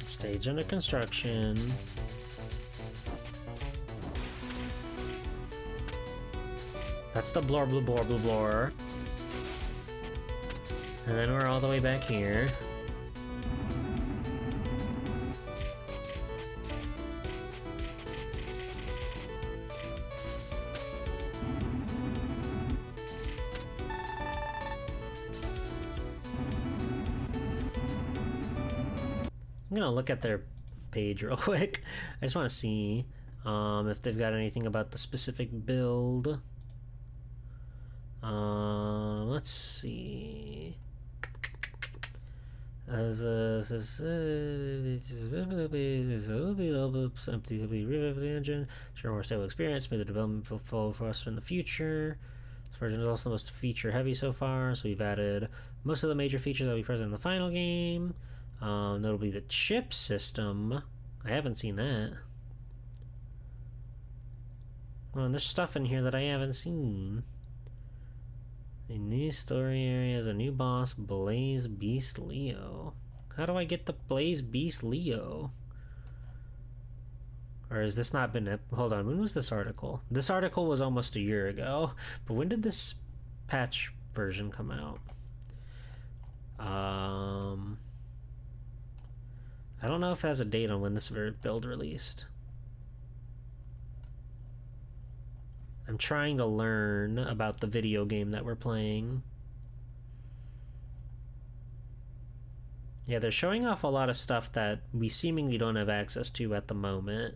Stage under construction. That's the blor blor blor blor blor. And then we're all the way back here. I'm gonna look at their page real quick. I just want to see if they've got anything about the specific build. Let's see. As empty engine, sure more stable experience, made the development will flow for us in the future. This version is also the most feature heavy so far, so we've added most of the major features that will be present in the final game. Notably the chip system. I haven't seen that. Well, and there's stuff in here that I haven't seen. A new story areas, a new boss, Blaze Beast Leo. How do I get the Blaze Beast Leo? Or has this not been... Hold on, when was this article? This article was almost a year ago. But when did this patch version come out? I don't know if it has a date on when this build released. I'm trying to learn about the video game that we're playing. Yeah, they're showing off a lot of stuff that we seemingly don't have access to at the moment.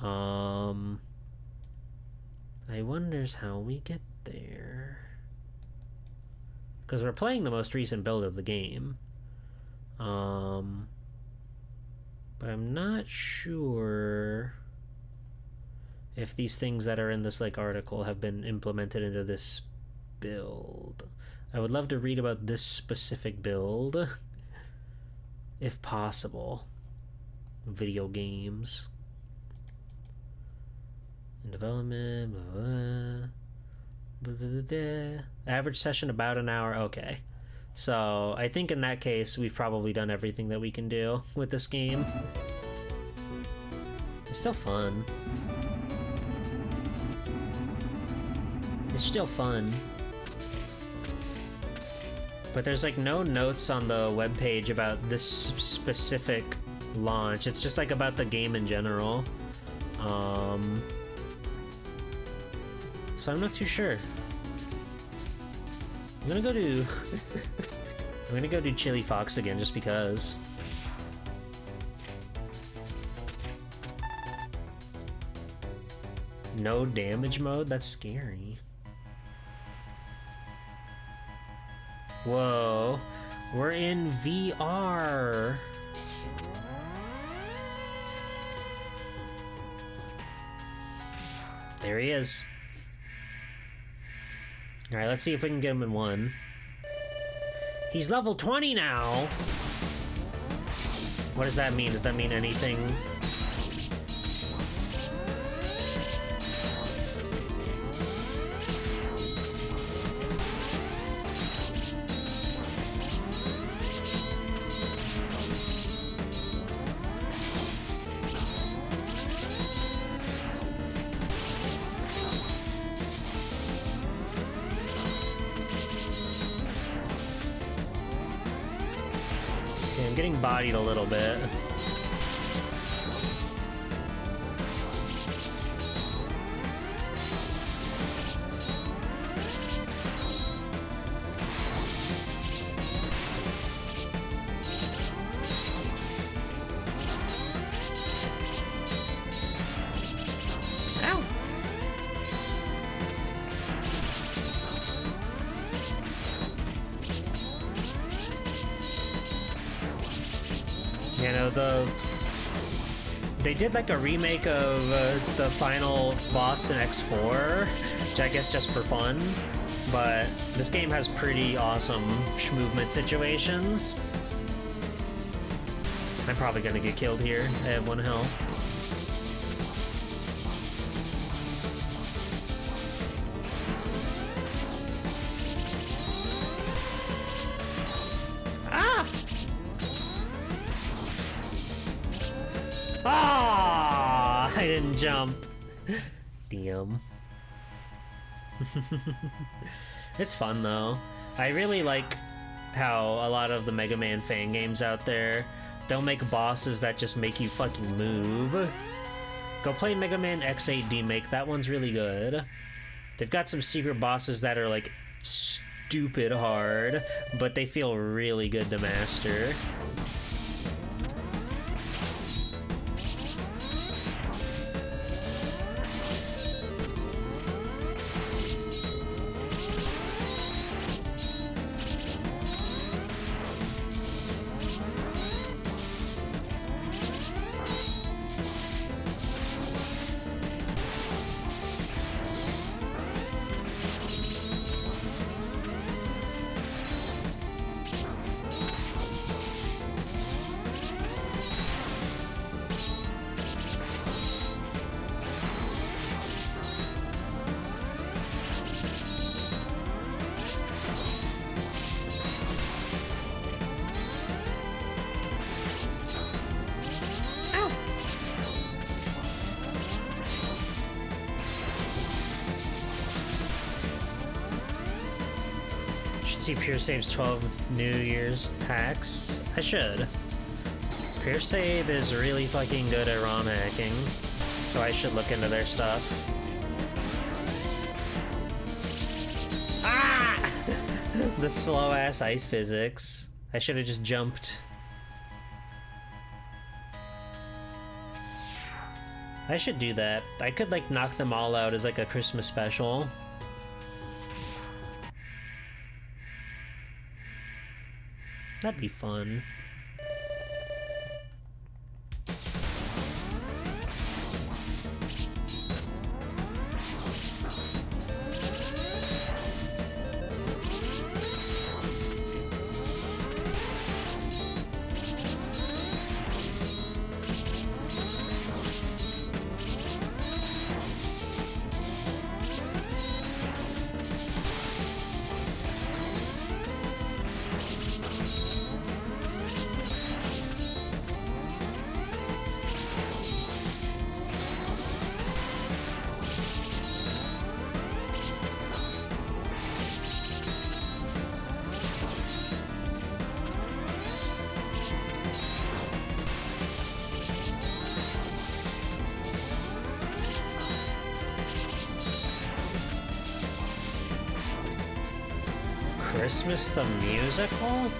I wonders how we get there. Because we're playing the most recent build of the game. But I'm not sure if these things that are in this like article have been implemented into this build. I would love to read about this specific build if possible. Video games in development, blah, blah, blah. Average session about an hour. Okay, so I think in that case we've probably done everything that we can do with this game. It's still fun. It's still fun. But there's like no notes on the webpage about this specific launch. It's just like about the game in general. So I'm not too sure. I'm gonna go to I'm gonna go do Chili Fox again just because. No damage mode? That's scary. Whoa, we're in VR. There he is. All right, let's see if we can get him in one. He's level 20 now. What does that mean? Does that mean anything? getting bodied a little bit. Ow! You know, they did like a remake of the final boss in X4, which I guess just for fun, but this game has pretty awesome movement situations. I'm probably gonna get killed here. I have 1 health. Ah! I didn't jump. Damn. It's fun though. I really like how a lot of the Mega Man fan games out there, they'll make bosses that just make you fucking move. Go play Mega Man X8 Remake, that one's really good. They've got some secret bosses that are like stupid hard, but they feel really good to master. See Pure Save's 12 New Year's hacks. I should. Pure Save is really fucking good at ROM hacking, so I should look into their stuff. Ah! The slow ass ice physics. I should have just jumped. I should do that. I could like knock them all out as like a Christmas special. That'd be fun. Christmas the Musical?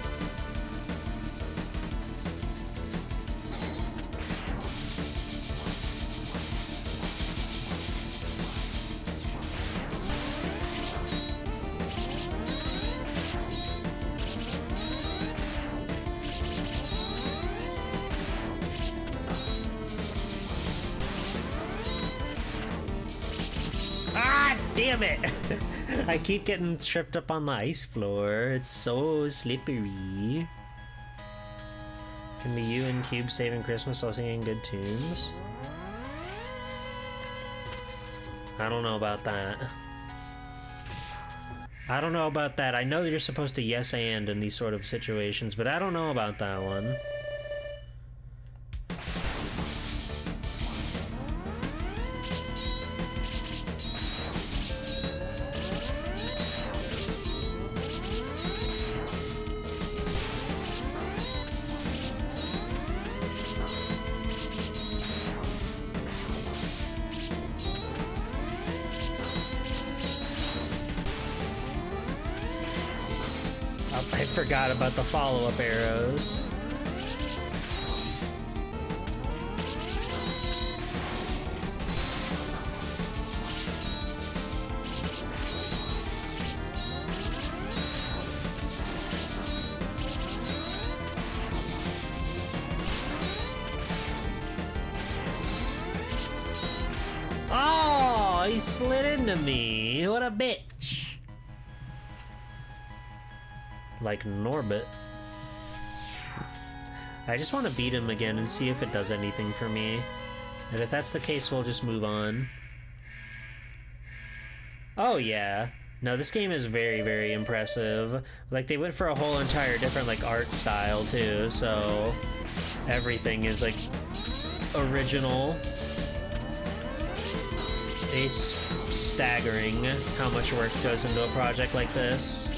Ah, damn it! I keep getting tripped up on the ice floor. It's so slippery. Can be you and Cube saving Christmas while singing good tunes? I don't know about that. I don't know about that. I know you're supposed to yes and in these sort of situations, but I don't know about that one. Oh, I forgot about the follow-up arrows. Oh, he slid into me. What a bitch. Like Norbit. I just want to beat him again and see if it does anything for me. And if that's the case, we'll just move on. Oh yeah. No, this game is very, very impressive. Like, they went for a whole entire different, like, art style, too, so... everything is, like, original. It's staggering how much work goes into a project like this.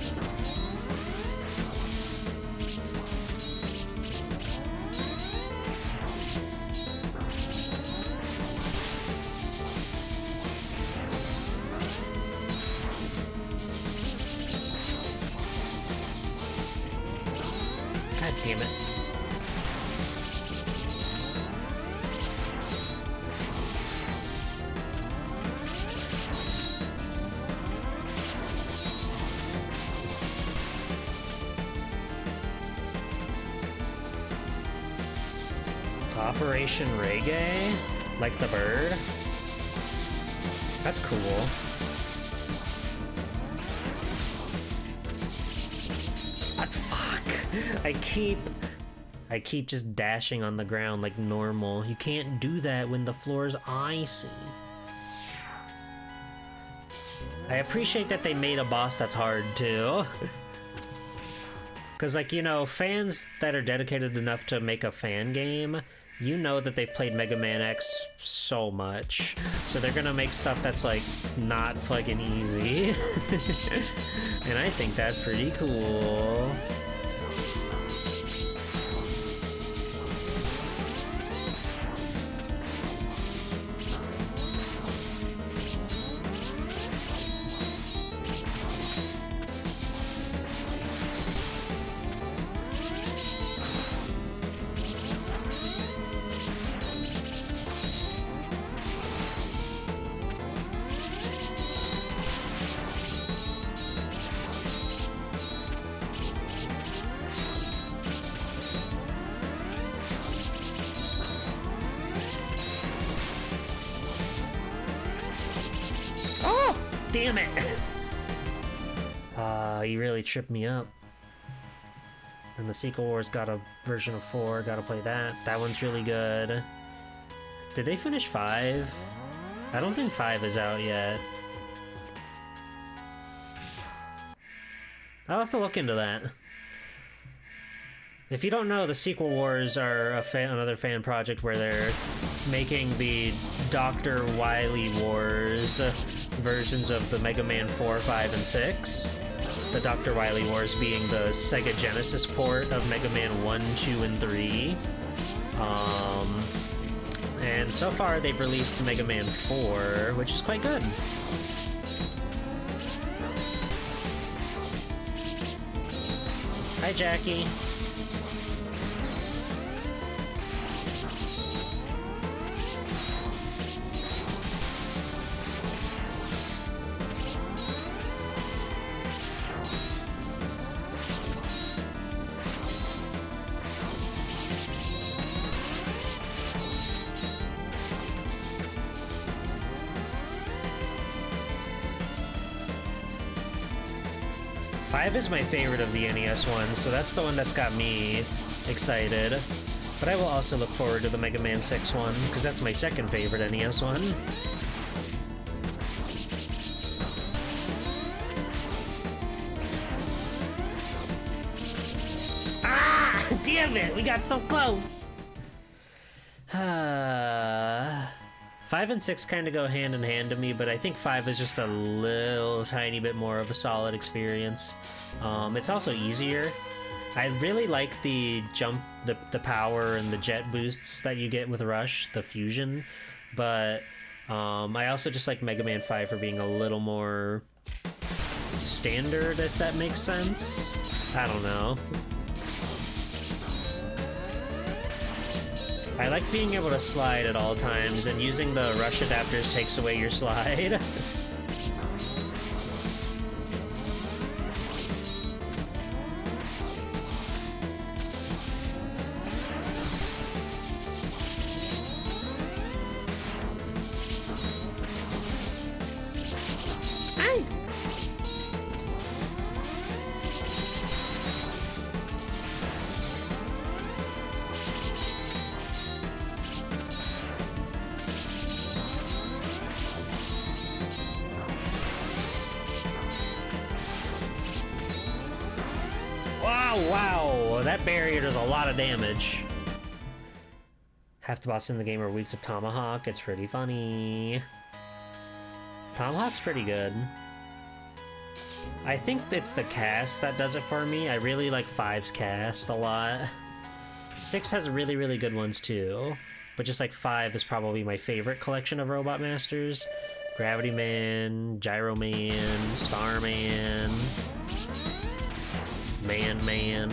God damn it. Operation Reggae? Like the bird? That's cool. What? Fuck! I keep just dashing on the ground like normal. You can't do that when the floor's icy. I appreciate that they made a boss that's hard too. Because, like, you know, fans that are dedicated enough to make a fan game, you know that they've played Mega Man X so much. So they're gonna make stuff that's, like, not fucking easy. And I think that's pretty cool. Damn it! You really tripped me up. And the Sequel Wars got a version of 4, gotta play that. That one's really good. Did they finish 5? I don't think 5 is out yet. I'll have to look into that. If you don't know, the Sequel Wars are another fan project where they're making the Dr. Wily Wars versions of the Mega Man 4, 5, and 6. The Dr. Wily Wars being the Sega Genesis port of Mega Man 1, 2, and 3. And so far they've released Mega Man 4, which is quite good. Hi, Jackie. 5 is my favorite of the NES ones, so that's the one that's got me excited. But I will also look forward to the Mega Man 6 one, because that's my second favorite NES one. Ah! Damn it! We got so close! 5 and 6 kind of go hand in hand to me, but I think 5 is just a little tiny bit more of a solid experience. It's also easier. I really like the jump, the power and the jet boosts that you get with Rush, the fusion, but I also just like Mega Man 5 for being a little more standard, if that makes sense. I don't know. I like being able to slide at all times, and using the rush adapters takes away your slide. Wow, that barrier does a lot of damage. Half the bosses in the game are weak to Tomahawk. It's pretty funny. Tomahawk's pretty good. I think it's the cast that does it for me. I really like 5's cast a lot. 6 has really, really good ones too. But just like 5 is probably my favorite collection of Robot Masters. Gravity Man, Gyro Man, Starman, Man.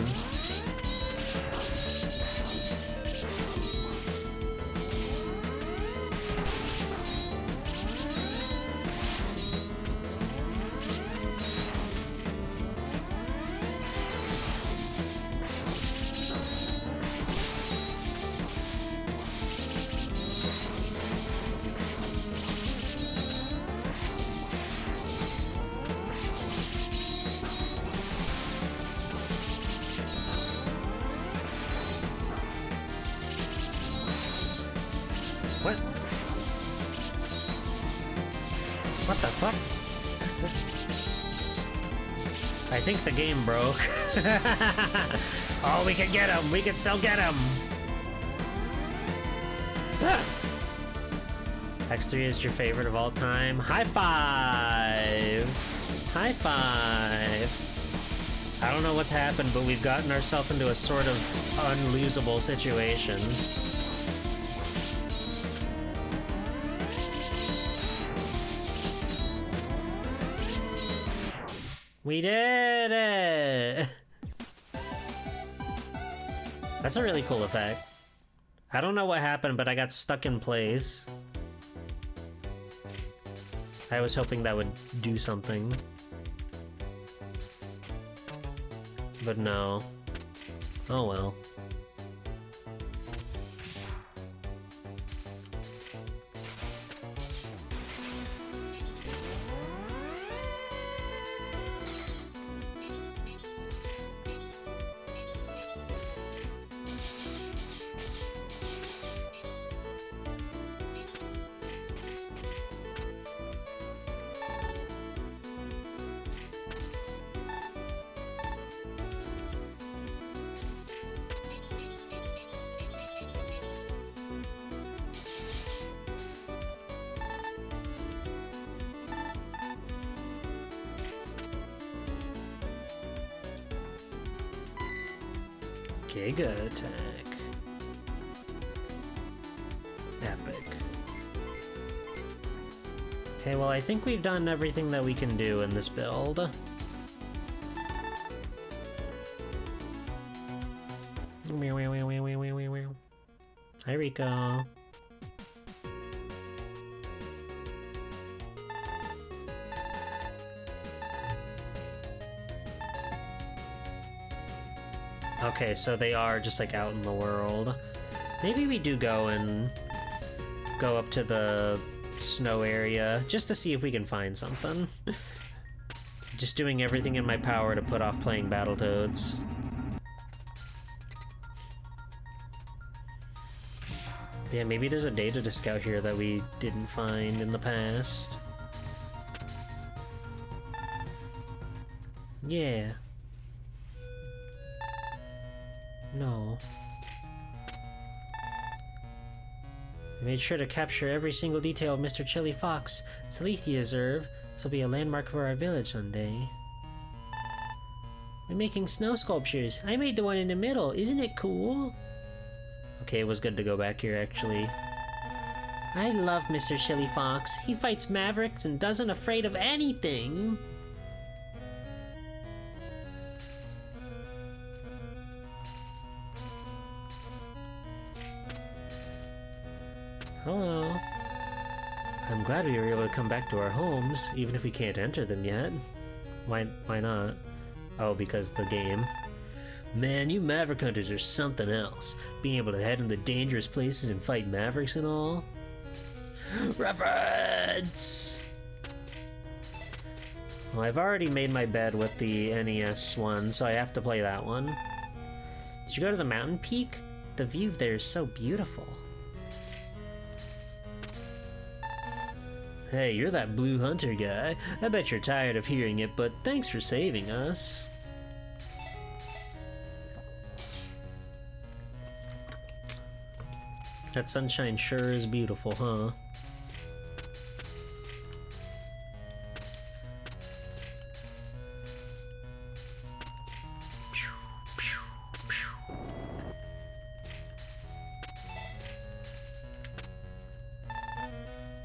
What? What the fuck? I think the game broke. Oh, we can get him! We can still get him! Ah! X3 is your favorite of all time? High five! High five! I don't know what's happened, but we've gotten ourselves into a sort of unlosable situation. We did it! That's a really cool effect. I don't know what happened, but I got stuck in place. I was hoping that would do something. But no. Oh well. Giga attack. Epic. Okay, well, I think we've done everything that we can do in this build. Hi, Rico. Okay, so they are just like out in the world. Maybe we do go up to the snow area just to see if we can find something. Just doing everything in my power to put off playing Battletoads. Yeah, maybe there's a data to scout here that we didn't find in the past. Yeah. No. I made sure to capture every single detail of Mr. Chili Fox. It's the least you deserve. This will be a landmark for our village someday. We're making snow sculptures. I made the one in the middle. Isn't it cool? Okay, it was good to go back here, actually. I love Mr. Chili Fox. He fights mavericks and doesn't afraid of anything. Hello. I'm glad we were able to come back to our homes, even if we can't enter them yet. Why not? Oh, because the game. Man, you Maverick Hunters are something else. Being able to head into dangerous places and fight Mavericks and all. Reference! Well, I've already made my bed with the NES one, so I have to play that one. Did you go to the mountain peak? The view there is so beautiful. Hey, you're that blue hunter guy. I bet you're tired of hearing it, but thanks for saving us. That sunshine sure is beautiful, huh?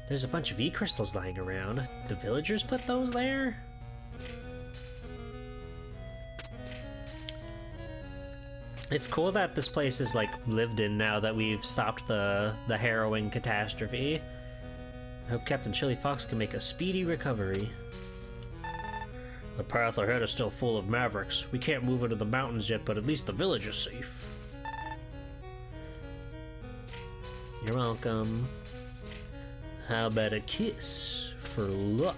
There's a bunch of E-crystals lying around. The villagers put those there? It's cool that this place is like lived in now that we've stopped the harrowing catastrophe. I hope Captain Chili Fox can make a speedy recovery. The path ahead is still full of Mavericks. We can't move into the mountains yet, but at least the village is safe. You're welcome. How about a kiss for luck?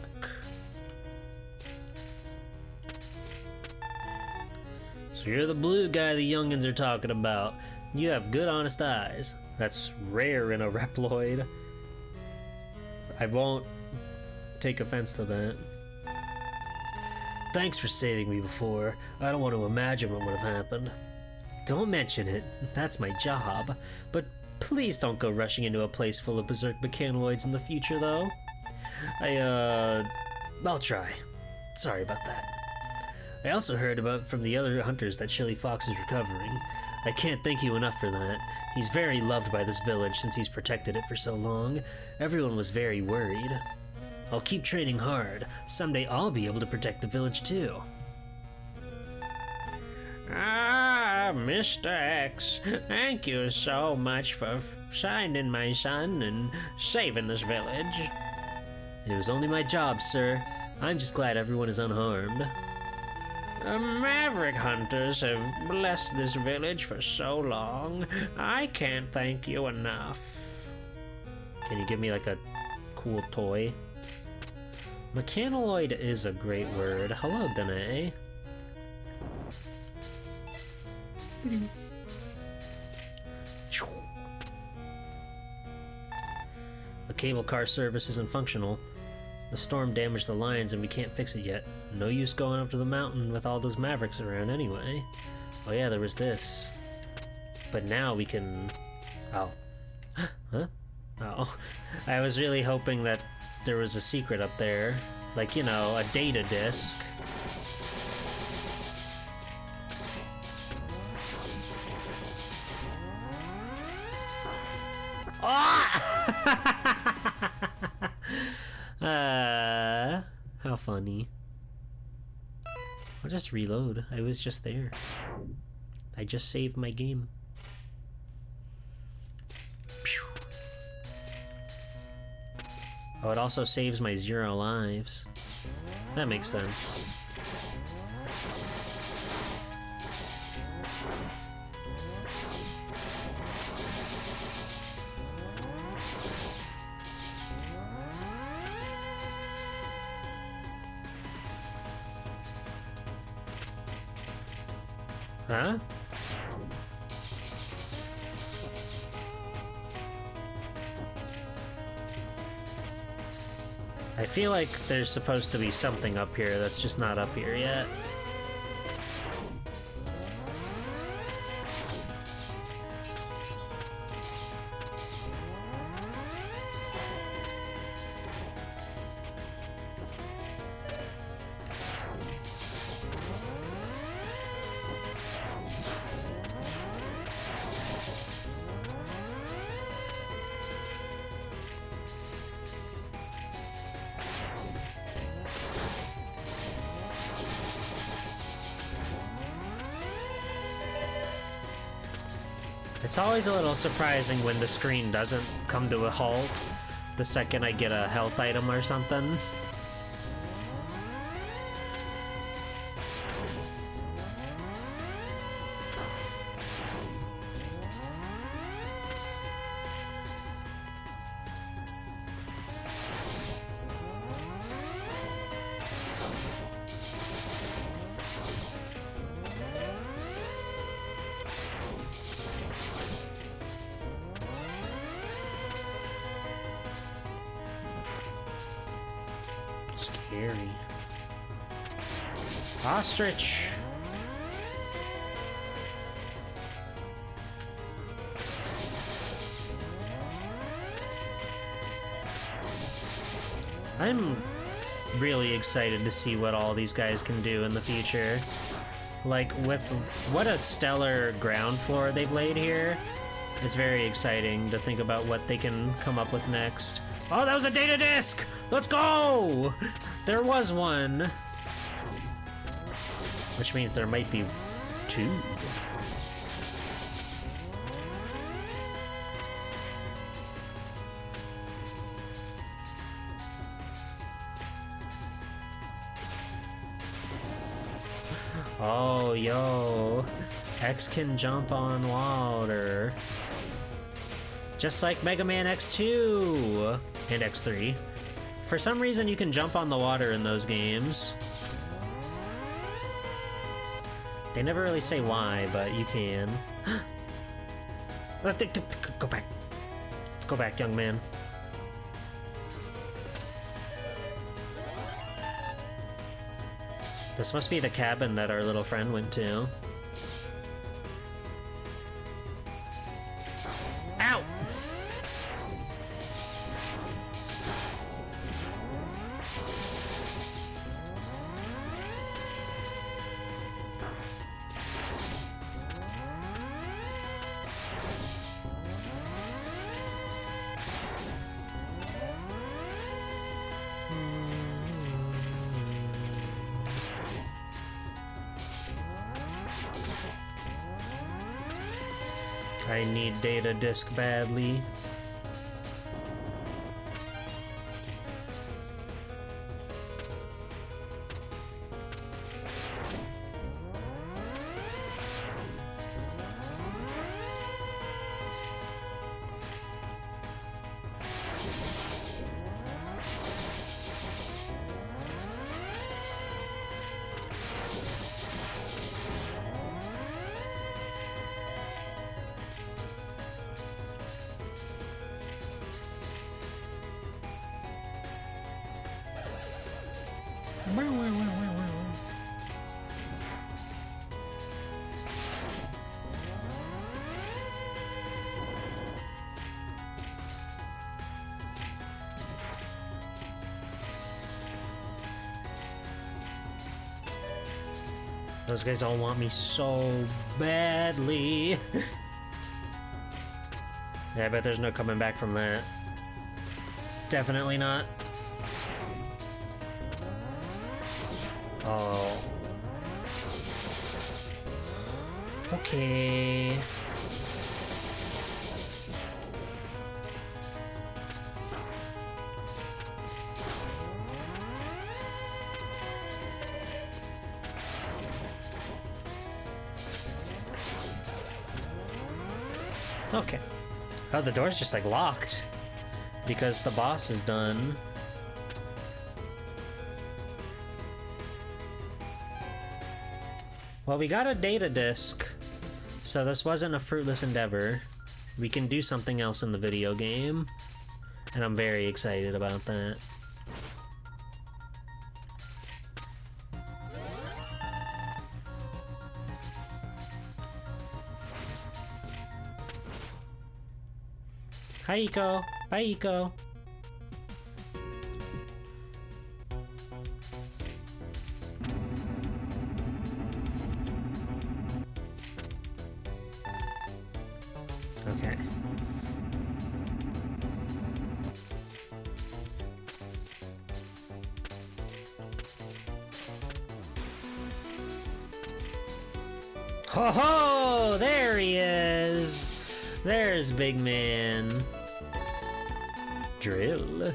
So you're the blue guy the youngins are talking about. You have good honest eyes. That's rare in a Reploid. I won't take offense to that. Thanks for saving me before. I don't want to imagine what would have happened. Don't mention it. That's my job. But please don't go rushing into a place full of berserk mechanoids in the future, though. I'll try. Sorry about that. I also heard from the other hunters that Chili Fox is recovering. I can't thank you enough for that. He's very loved by this village since he's protected it for so long. Everyone was very worried. I'll keep training hard. Someday I'll be able to protect the village too. Ah, Mr. X, thank you so much for finding my son and saving this village. It was only my job, sir. I'm just glad everyone is unharmed. The Maverick Hunters have blessed this village for so long. I can't thank you enough. Can you give me like a cool toy? Mechanoid is a great word. Hello, Danae. The cable car service isn't functional. The storm damaged the lines and we can't fix it yet. No use going up to the mountain with all those Mavericks around anyway. Oh yeah, there was this. But now we can... Oh. Huh? Oh. I was really hoping that there was a secret up there. Like, you know, a data disk. How funny. I'll just reload. I was just there. I just saved my game. Oh, it also saves my 0 lives. That makes sense. Huh? I feel like there's supposed to be something up here that's just not up here yet. It's always a little surprising when the screen doesn't come to a halt the second I get a health item or something. Scary. Ostrich! I'm really excited to see what all these guys can do in the future. Like, with what a stellar ground floor they've laid here, it's very exciting to think about what they can come up with next. Oh, that was a data disk! Let's go! There was one. Which means there might be two. Oh, yo. X can jump on water. Just like Mega Man X2 and X3. For some reason, you can jump on the water in those games. They never really say why, but you can. Go back. Go back, young man. This must be the cabin that our little friend went to. Ow! I need data disk badly. Those guys all want me so badly. Yeah, I bet there's no coming back from that. Definitely not. Oh. Okay. Okay. Oh, the door's just like locked because the boss is done. Well, we got a data disk, so this wasn't a fruitless endeavor. We can do something else in the video game, and I'm very excited about that. Hi, Eco. Bye, Eco. Okay. Ho ho! There he is! There's Big Man. Drill.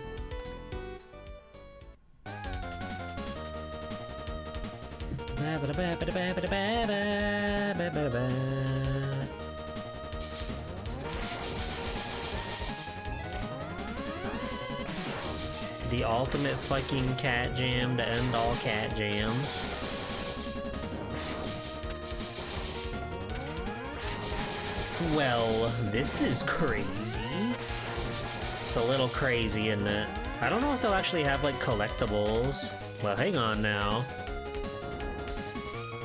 The ultimate fucking cat jam to end all cat jams. Well, this is crazy. It's a little crazy, isn't it? I don't know if they'll actually have, like, collectibles. Well, hang on now.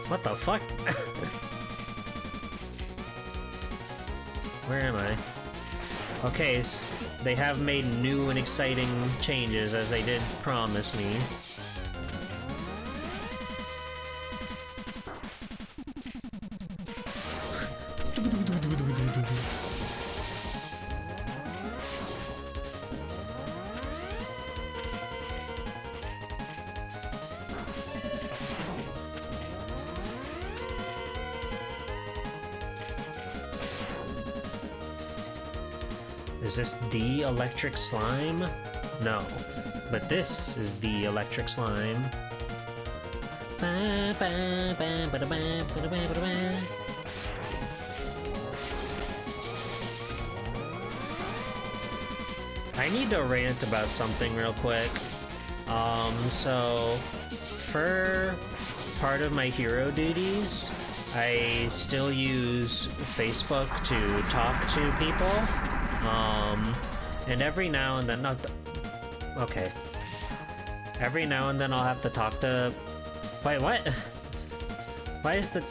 What the fuck? Where am I? Okay, so they have made new and exciting changes, as they did promise me. Is this the electric slime? No. But this is the electric slime. I need to rant about something real quick. So for part of my hero duties, I still use Facebook to talk to people. And every now and then, okay. Every now and then I'll have to talk to, wait, what? Why is the,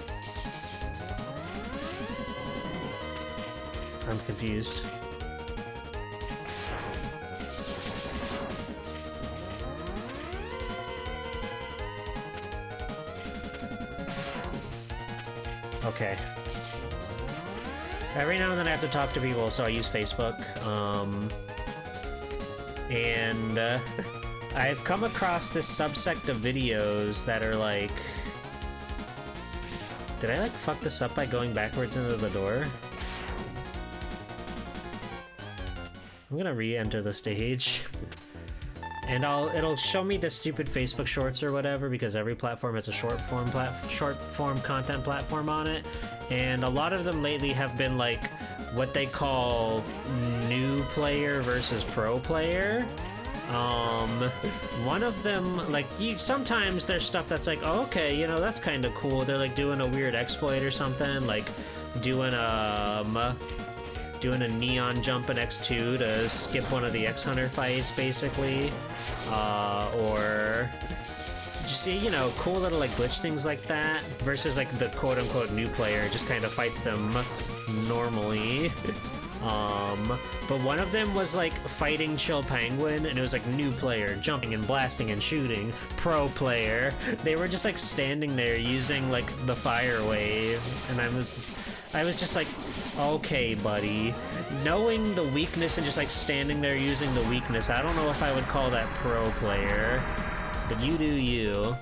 I'm confused. Okay. Every now and then I have to talk to people, so I use Facebook. I've come across this subsect of videos that are like... Did I, like, fuck this up by going backwards into the door? I'm gonna re-enter the stage. And it'll show me the stupid Facebook Shorts or whatever, because every platform has a short form content platform on it. And a lot of them lately have been like what they call new player versus pro player. One of them, like, sometimes there's stuff that's like, oh, okay, you know, that's kind of cool. They're like doing a weird exploit or something, like doing a neon jump in X2 to skip one of the X-Hunter fights, basically. Or just, you know, cool little, like, glitch things like that, versus, like, the quote-unquote new player just kind of fights them normally. But one of them was, like, fighting Chill Penguin, and it was, like, new player, jumping and blasting and shooting, pro player. They were just, like, standing there using, like, the fire wave, and I was just like, okay, buddy. Knowing the weakness and just, like, standing there using the weakness, I don't know if I would call that pro player. But you do you.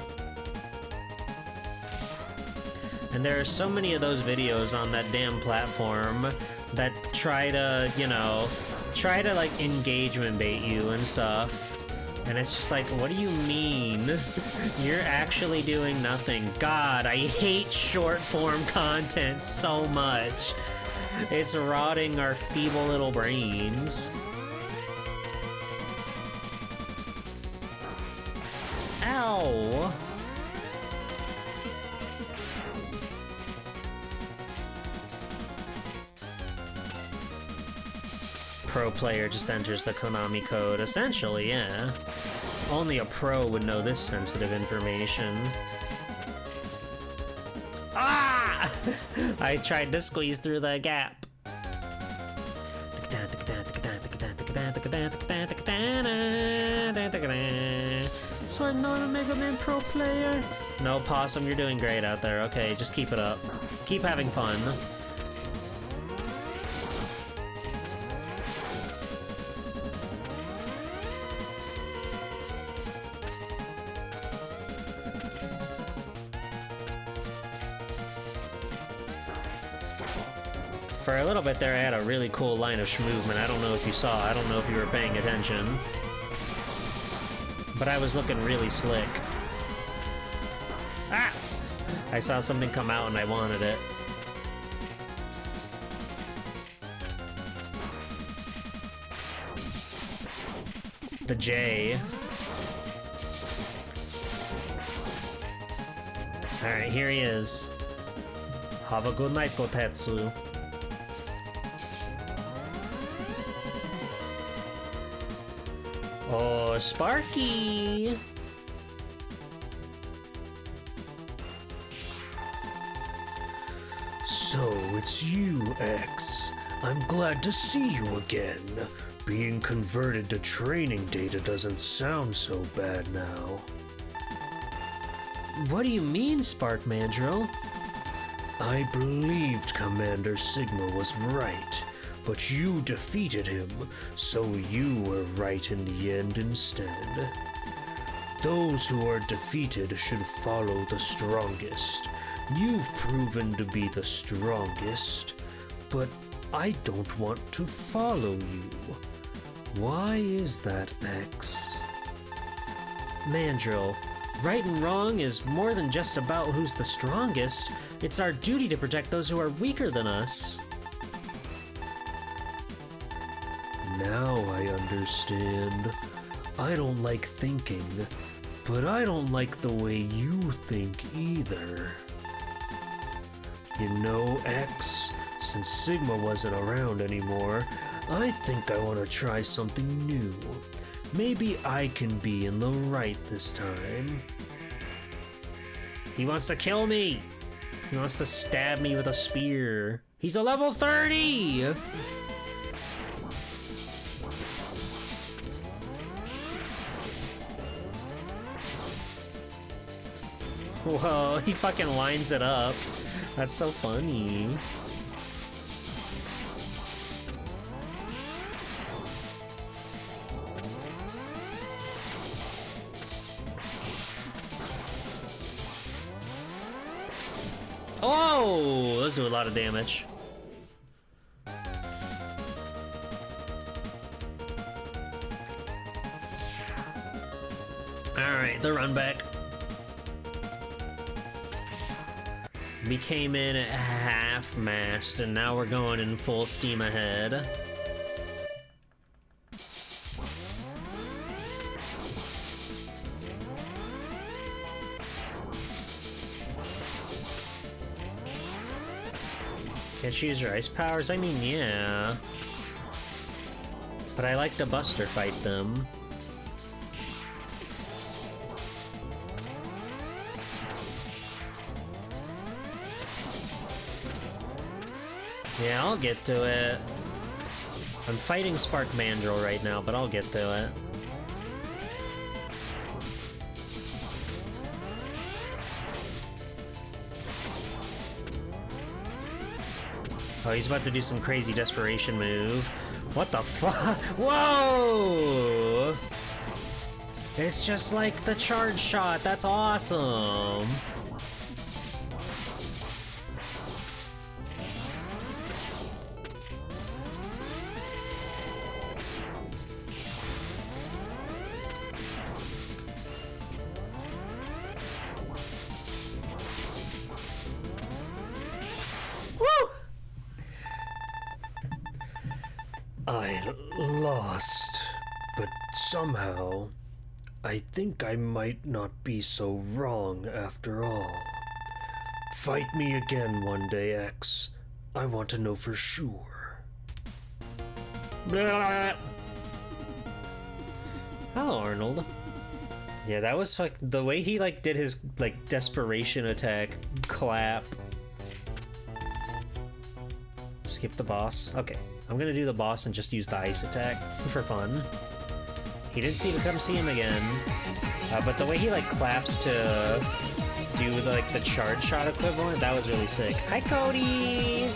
And there are so many of those videos on that damn platform that try to, you know, like, engagement bait you and stuff. And it's just like, what do you mean? You're actually doing nothing. God, I hate short form content so much. It's rotting our feeble little brains. Ow! Pro player just enters the Konami code. Essentially, yeah. Only a pro would know this sensitive information. Ah! I tried to squeeze through the gap. So I'm not a Mega Man Pro player? No, Possum, you're doing great out there. Okay, just keep it up. Keep having fun. For a little bit there, I had a really cool line of movement. I don't know if you saw. I don't know if you were paying attention. But I was looking really slick. Ah! I saw something come out and I wanted it. The J. Alright, here he is. Have a good night, Kotetsu. Oh, Sparky! So, it's you, X. I'm glad to see you again. Being converted to training data doesn't sound so bad now. What do you mean, Spark Mandrill? I believed Commander Sigma was right, but you defeated him, so you were right in the end instead. Those who are defeated should follow the strongest. You've proven to be the strongest, but I don't want to follow you. Why is that, X? Mandrill, right and wrong is more than just about who's the strongest. It's our duty to protect those who are weaker than us. Now I understand. I don't like thinking, but I don't like the way you think either. You know, X, since Sigma wasn't around anymore, I think I want to try something new. Maybe I can be in the right this time. He wants to kill me! He wants to stab me with a spear. He's a level 30! Whoa, he fucking lines it up. That's so funny. Oh, those do a lot of damage. Alright, the run back. We came in at half-mast, and now we're going in full steam ahead. Can't you use your ice powers? I mean, yeah. But I like to Buster fight them. Yeah, I'll get to it. I'm fighting Spark Mandrill right now, but I'll get to it. Oh, he's about to do some crazy desperation move. What the fuck? Whoa! It's just like the charge shot. That's awesome. I lost, but somehow, I think I might not be so wrong after all. Fight me again one day, X. I want to know for sure. Blah. Hello, Arnold. Yeah, that was like the way he like did his like desperation attack clap. Skip the boss. Okay, I'm gonna do the boss and just use the ice attack for fun. He did see to come see him again, but the way he like claps to do like the charge shot equivalent, that was really sick. Hi, Cody.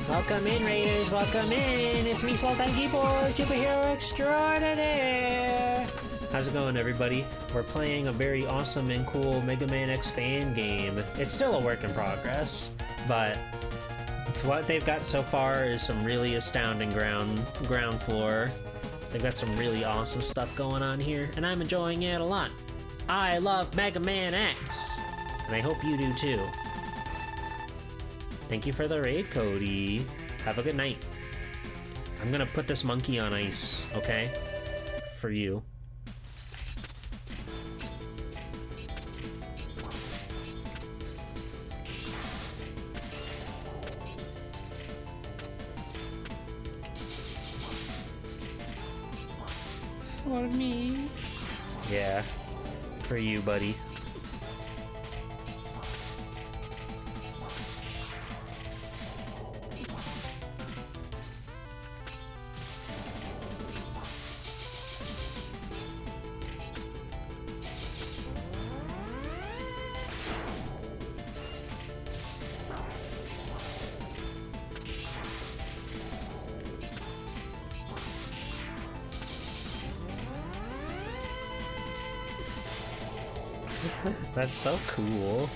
Welcome in, Raiders. Welcome in. It's me, Sultan Keyboard, superhero extraordinaire. How's it going, everybody? We're playing a very awesome and cool Mega Man X fan game. It's still a work in progress, but What they've got so far is some really astounding ground floor. They've got some really awesome stuff going on here, and I'm enjoying it a lot. I love Mega Man X, and I hope you do too. Thank you for the raid, Cody. Have a good night. I'm gonna put this monkey on ice, okay? For you. For me. Yeah. For you, buddy. That's so cool.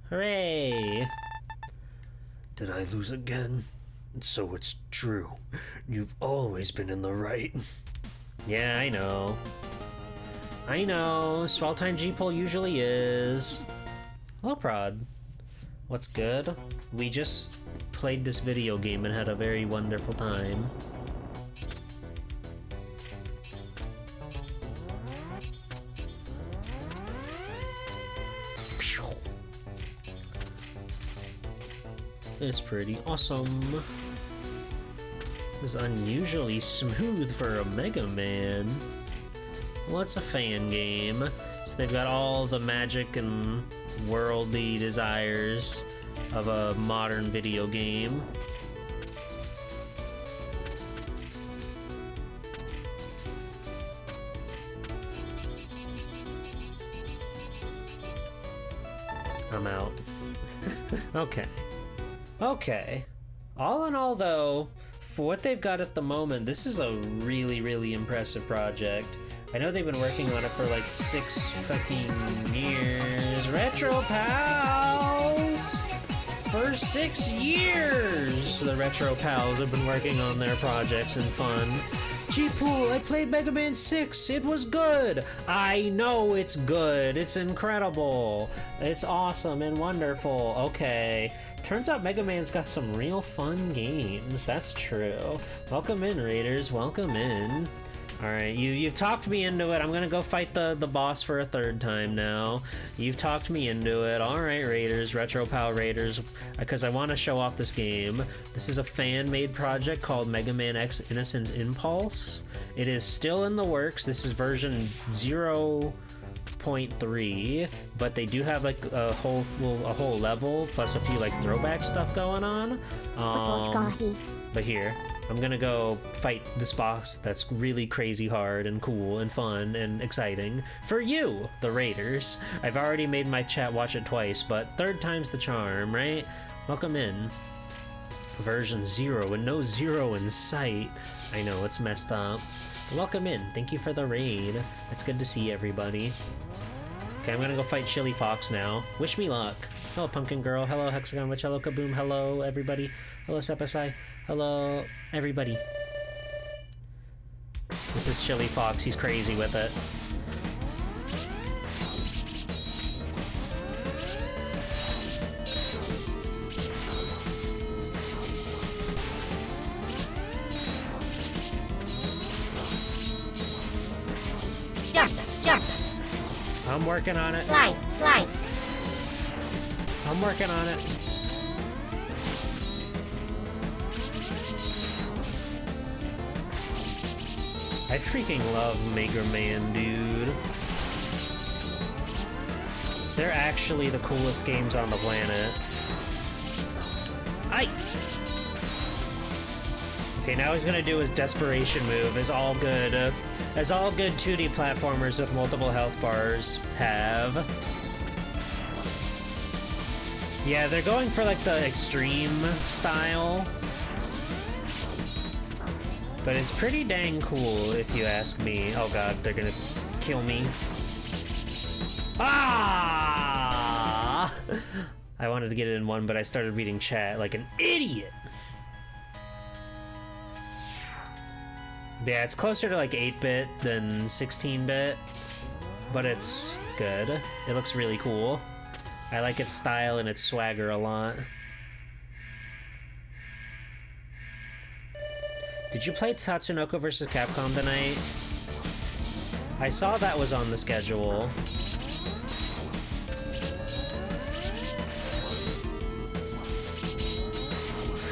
Hooray! Did I lose again? So it's true. You've always been in the right. Yeah, I know. I know. Swell Time G-Pole usually is. Hello, Prod. What's good? We just played this video game and had a very wonderful time. It's pretty awesome. This is unusually smooth for a Mega Man. Well, it's a fan game, so they've got all the magic and worldly desires of a modern video game. I'm out. Okay. Okay. All in all, though, for what they've got at the moment, this is a really, really impressive project. I know they've been working on it for like 6 fucking years. Retro Pals! For 6 years! The Retro Pals have been working on their projects and fun. G-Pool, I played Mega Man 6. It was good. I know it's good. It's incredible. It's awesome and wonderful. Okay. Turns out Mega Man's got some real fun games. That's true. Welcome in, Raiders. Welcome in. Alright, you've talked me into it. I'm gonna go fight the boss for a 3rd time now. You've talked me into it. Alright, Raiders, Retro Pal Raiders, because I want to show off this game. This is a fan-made project called Mega Man X Innocence Impulse. It is still in the works. This is version 0.3, but they do have like a whole level plus a few like throwback stuff going on. But here, I'm gonna go fight this boss that's really crazy hard and cool and fun and exciting for you, the Raiders. I've already made my chat watch it twice, but 3rd time's the charm, right? Welcome in. Version 0 and no 0 in sight. I know, it's messed up. Welcome in. Thank you for the raid. It's good to see everybody. Okay, I'm gonna go fight Chili Fox now. Wish me luck. Hello, Pumpkin Girl. Hello, Hexagon Witch. Hello, Kaboom. Hello, everybody. Hello, Sepasai. Hello, everybody. This is Chili Fox. He's crazy with it. Jump, jump. I'm working on it. Slide, slide. I'm working on it. I freaking love Mega Man, dude. They're actually the coolest games on the planet. Aye! Okay, now he's gonna do his desperation move, as all good 2D platformers with multiple health bars have. Yeah, they're going for like the extreme style. But it's pretty dang cool, if you ask me. Oh god, they're gonna kill me. Ah! I wanted to get it in one, but I started reading chat like an idiot. Yeah, it's closer to like 8-bit than 16-bit, but it's good. It looks really cool. I like its style and its swagger a lot. Did you play Tatsunoko vs. Capcom tonight? I saw that was on the schedule.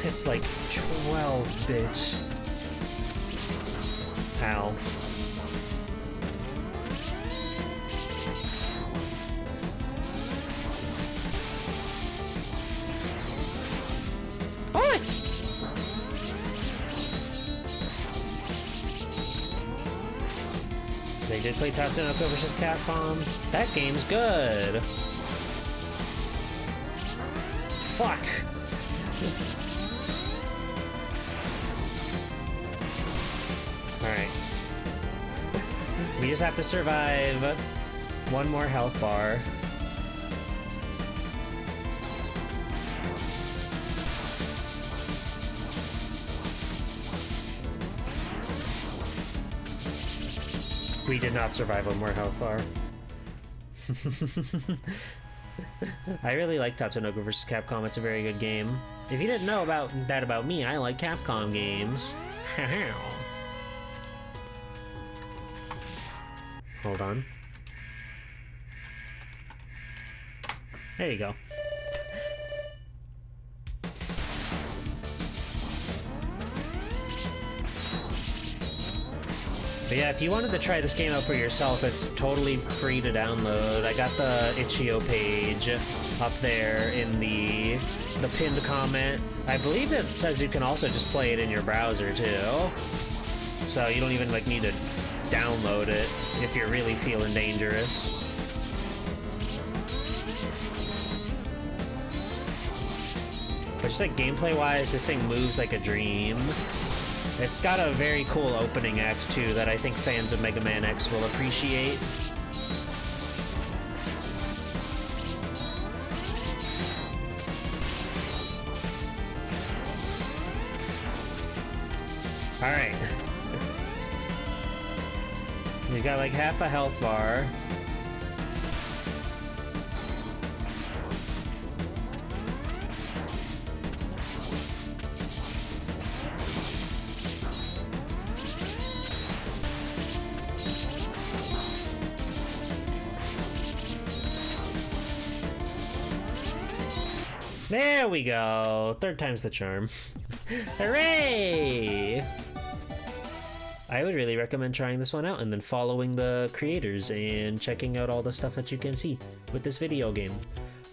It's like 12-bit. Ow. Oi! They did play Tatsunoko vs. Capcom. That game's good. Fuck. Alright. We just have to survive one more health bar. We did not survive one more health bar. I really like Tatsunoko vs. Capcom. It's a very good game. If you didn't know about me, I like Capcom games. Hold on. There you go. But yeah, if you wanted to try this game out for yourself, it's totally free to download. I got the itch.io page up there in the pinned comment. I believe it says you can also just play it in your browser too. So you don't even like need to download it if you're really feeling dangerous. But just like gameplay wise, this thing moves like a dream. It's got a very cool opening act too that I think fans of Mega Man X will appreciate. Alright. You got like half a health bar. There we go. Third time's the charm. Hooray! I would really recommend trying this one out and then following the creators and checking out all the stuff that you can see with this video game.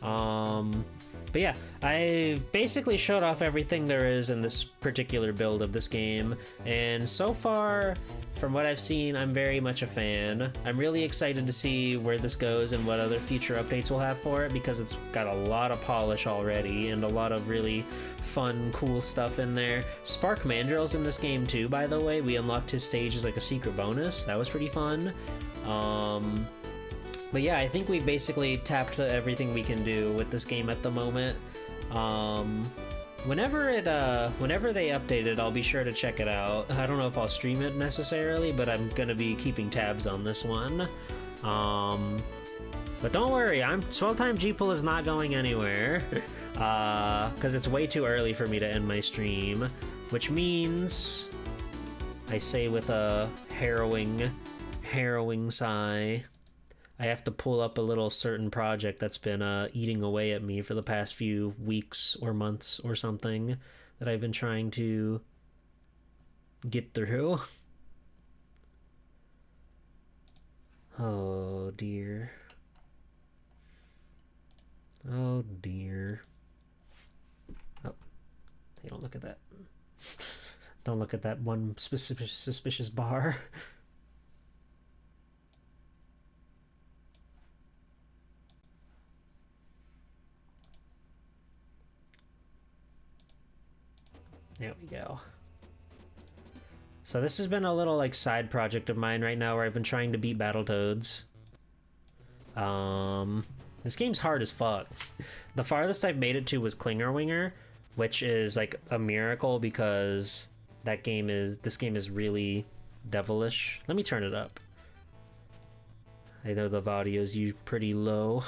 But yeah, I basically showed off everything there is in this particular build of this game, and so far, from what I've seen, I'm very much a fan. I'm really excited to see where this goes and what other future updates we'll have for it, because it's got a lot of polish already and a lot of really fun, cool stuff in there. Spark Mandrill's in this game too, by the way. We unlocked his stage as like a secret bonus. That was pretty fun. But yeah, I think we basically tapped everything we can do with this game at the moment. Whenever they update it, I'll be sure to check it out. I don't know if I'll stream it necessarily, but I'm gonna be keeping tabs on this one. But don't worry, 12-time G-Pull is not going anywhere. Because it's way too early for me to end my stream. Which means, I say with a harrowing sigh, I have to pull up a little certain project that's been eating away at me for the past few weeks or months or something that I've been trying to get through. Oh dear. Oh dear. Oh, hey, don't look at that. Don't look at that one specific suspicious bar. There we go. So this has been a little like side project of mine right now where I've been trying to beat Battletoads. This game's hard as fuck. The farthest I've made it to was Klinger Winger, which is like a miracle because this game is really devilish. Let me turn it up. I know the VOD is usually pretty low.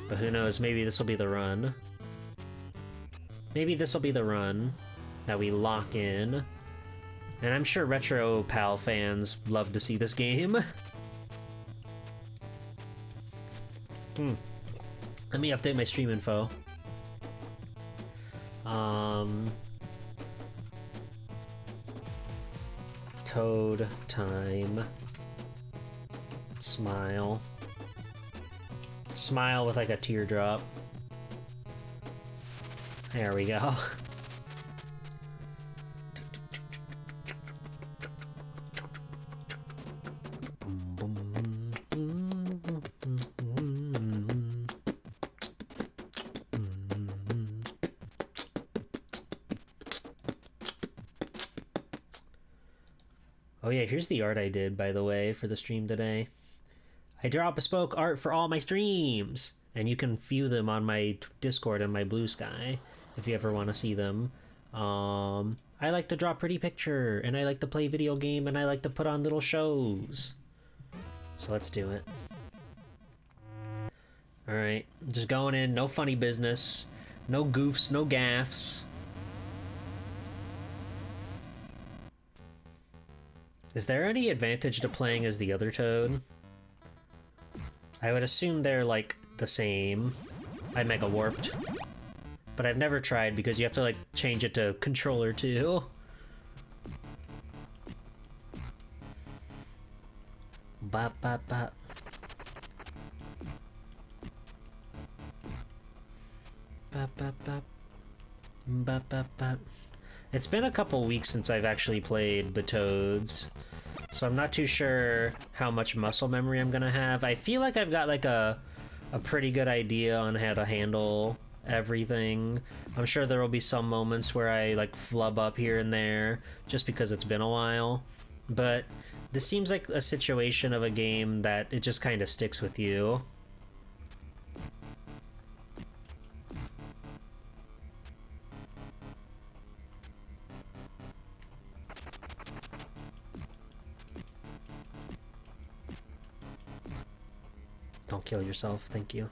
But who knows, maybe this will be the run. Maybe this will be the run that we lock in. And I'm sure Retro Pal fans love to see this game. Let me update my stream info. Toad time. Smile. Smile with like a teardrop. There we go. Oh yeah, here's the art I did, by the way, for the stream today. I draw bespoke art for all my streams, and you can view them on my Discord and my Blue Sky if you ever want to see them. I like to draw pretty picture, and I like to play video game, and I like to put on little shows. So let's do it. Alright, just going in, no funny business, no goofs, no gaffs. Is there any advantage to playing as the other Toad? I would assume they're, like, the same. I Mega Warped. But I've never tried because you have to, like, change it to Controller 2. Bop, bop, bop. Bop, bop, bop. Bop, bop, bop. It's been a couple weeks since I've actually played Battoads, so I'm not too sure how much muscle memory I'm gonna have. I feel like I've got like a pretty good idea on how to handle everything. I'm sure there will be some moments where I like flub up here and there just because it's been a while, but this seems like a situation of a game that it just kind of sticks with you. Don't kill yourself, thank you.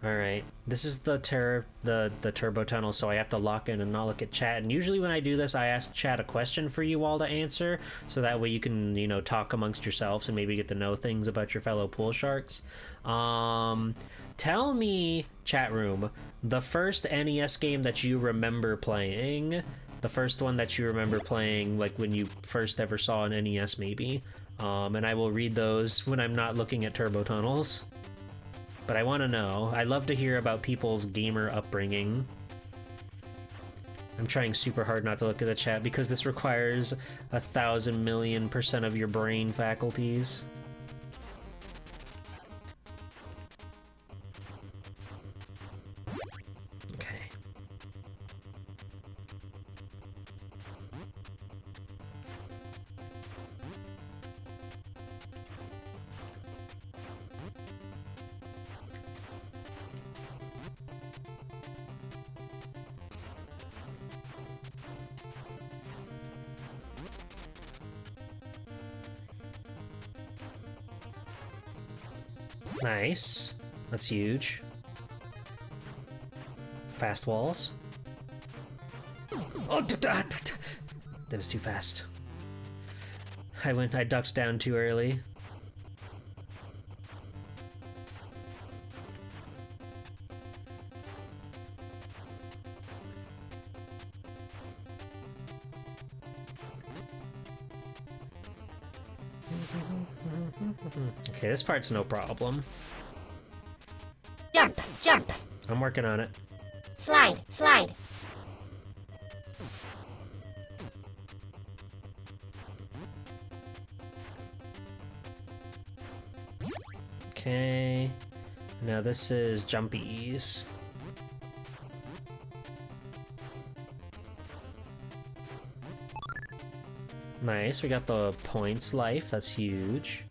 Alright, this is the turbo tunnel, so I have to lock in and not look at chat. And usually when I do this, I ask chat a question for you all to answer, so that way you can, you know, talk amongst yourselves and maybe get to know things about your fellow pool sharks. Tell me, chat room, the first NES game that you remember playing, the first one that you remember playing, like when you first ever saw an NES maybe. And I will read those when I'm not looking at turbo tunnels. But I want to know. I love to hear about people's gamer upbringing. I'm trying super hard not to look at the chat because this requires 1,000,000,000% of your brain faculties. Okay. Nice. That's huge. Fast walls. Oh, that was too fast. I ducked down too early. Okay, this part's no problem. Jump, jump. I'm working on it. Slide, slide. Okay. Now this is jumpies. Nice, we got the points life, that's huge.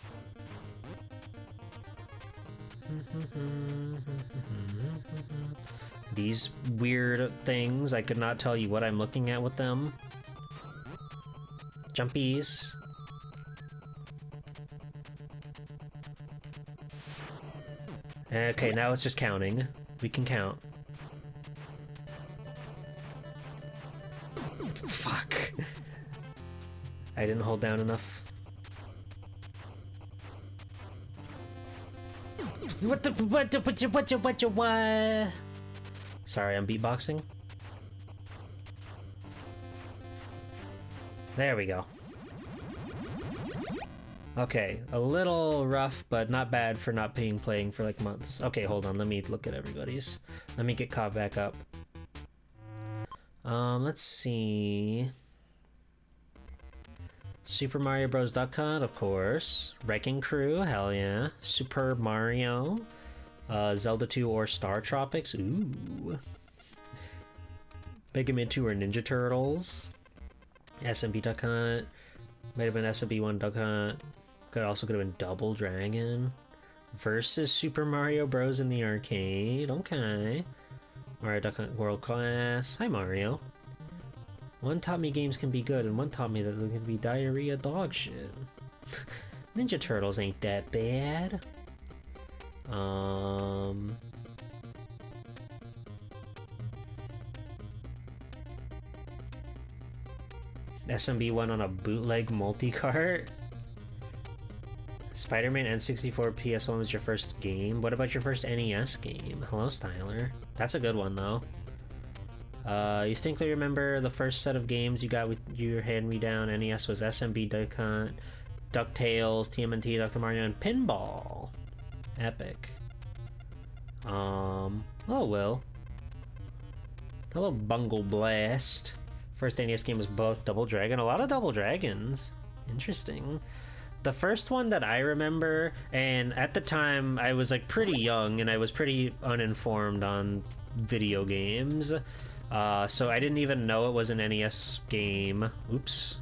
These weird things, I could not tell you what I'm looking at with them. Jumpies. Okay, now it's just counting. We can count. Fuck. I didn't hold down enough. What? Sorry, I'm beatboxing. There we go. Okay, a little rough, but not bad for not being playing for like months. Okay, hold on, let me look at everybody's. Let me get caught back up. Let's see. Super Mario Bros. Duck Hunt, of course. Wrecking Crew, hell yeah. Super Mario. Zelda 2 or Star Tropics, ooh. Mega Man 2 or Ninja Turtles. SMB Duck Hunt. Might have been SMB 1 Duck Hunt. Could have been Double Dragon. Versus Super Mario Bros. In the arcade, okay. Mario Duck Hunt World Class. Hi, Mario. One taught me games can be good, and one taught me that they can be diarrhea dog shit. Ninja Turtles ain't that bad. SMB went on a bootleg multi-cart. Spider-Man N64 PS1 was your first game. What about your first NES game? Hello, Styler. That's a good one, though. You distinctly remember the first set of games you got with your hand-me-down NES was SMB Duck Hunt, DuckTales, TMNT, Dr. Mario, and Pinball. Epic. Hello, Will. Hello, Bungle Blast. First NES game was both Double Dragon. A lot of Double Dragons. Interesting. The first one that I remember, and at the time I was like pretty young and I was pretty uninformed on video games, so I didn't even know it was an NES game. Oops.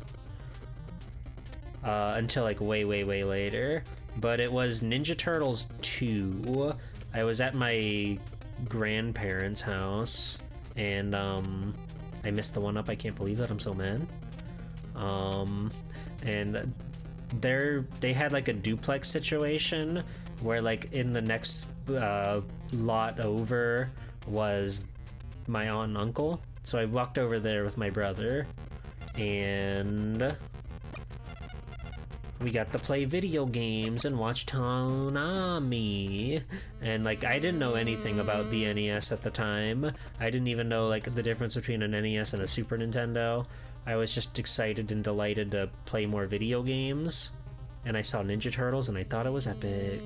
Until like way later. But it was Ninja Turtles 2. I was at my grandparents' house, and I missed the one up. I can't believe that. I'm so mad. And they had like a duplex situation where like in the next lot over was my aunt and uncle. So I walked over there with my brother, and we got to play video games and watch Toonami. And like, I didn't know anything about the NES at the time. I didn't even know like the difference between an NES and a Super Nintendo. I was just excited and delighted to play more video games. And I saw Ninja Turtles and I thought it was epic.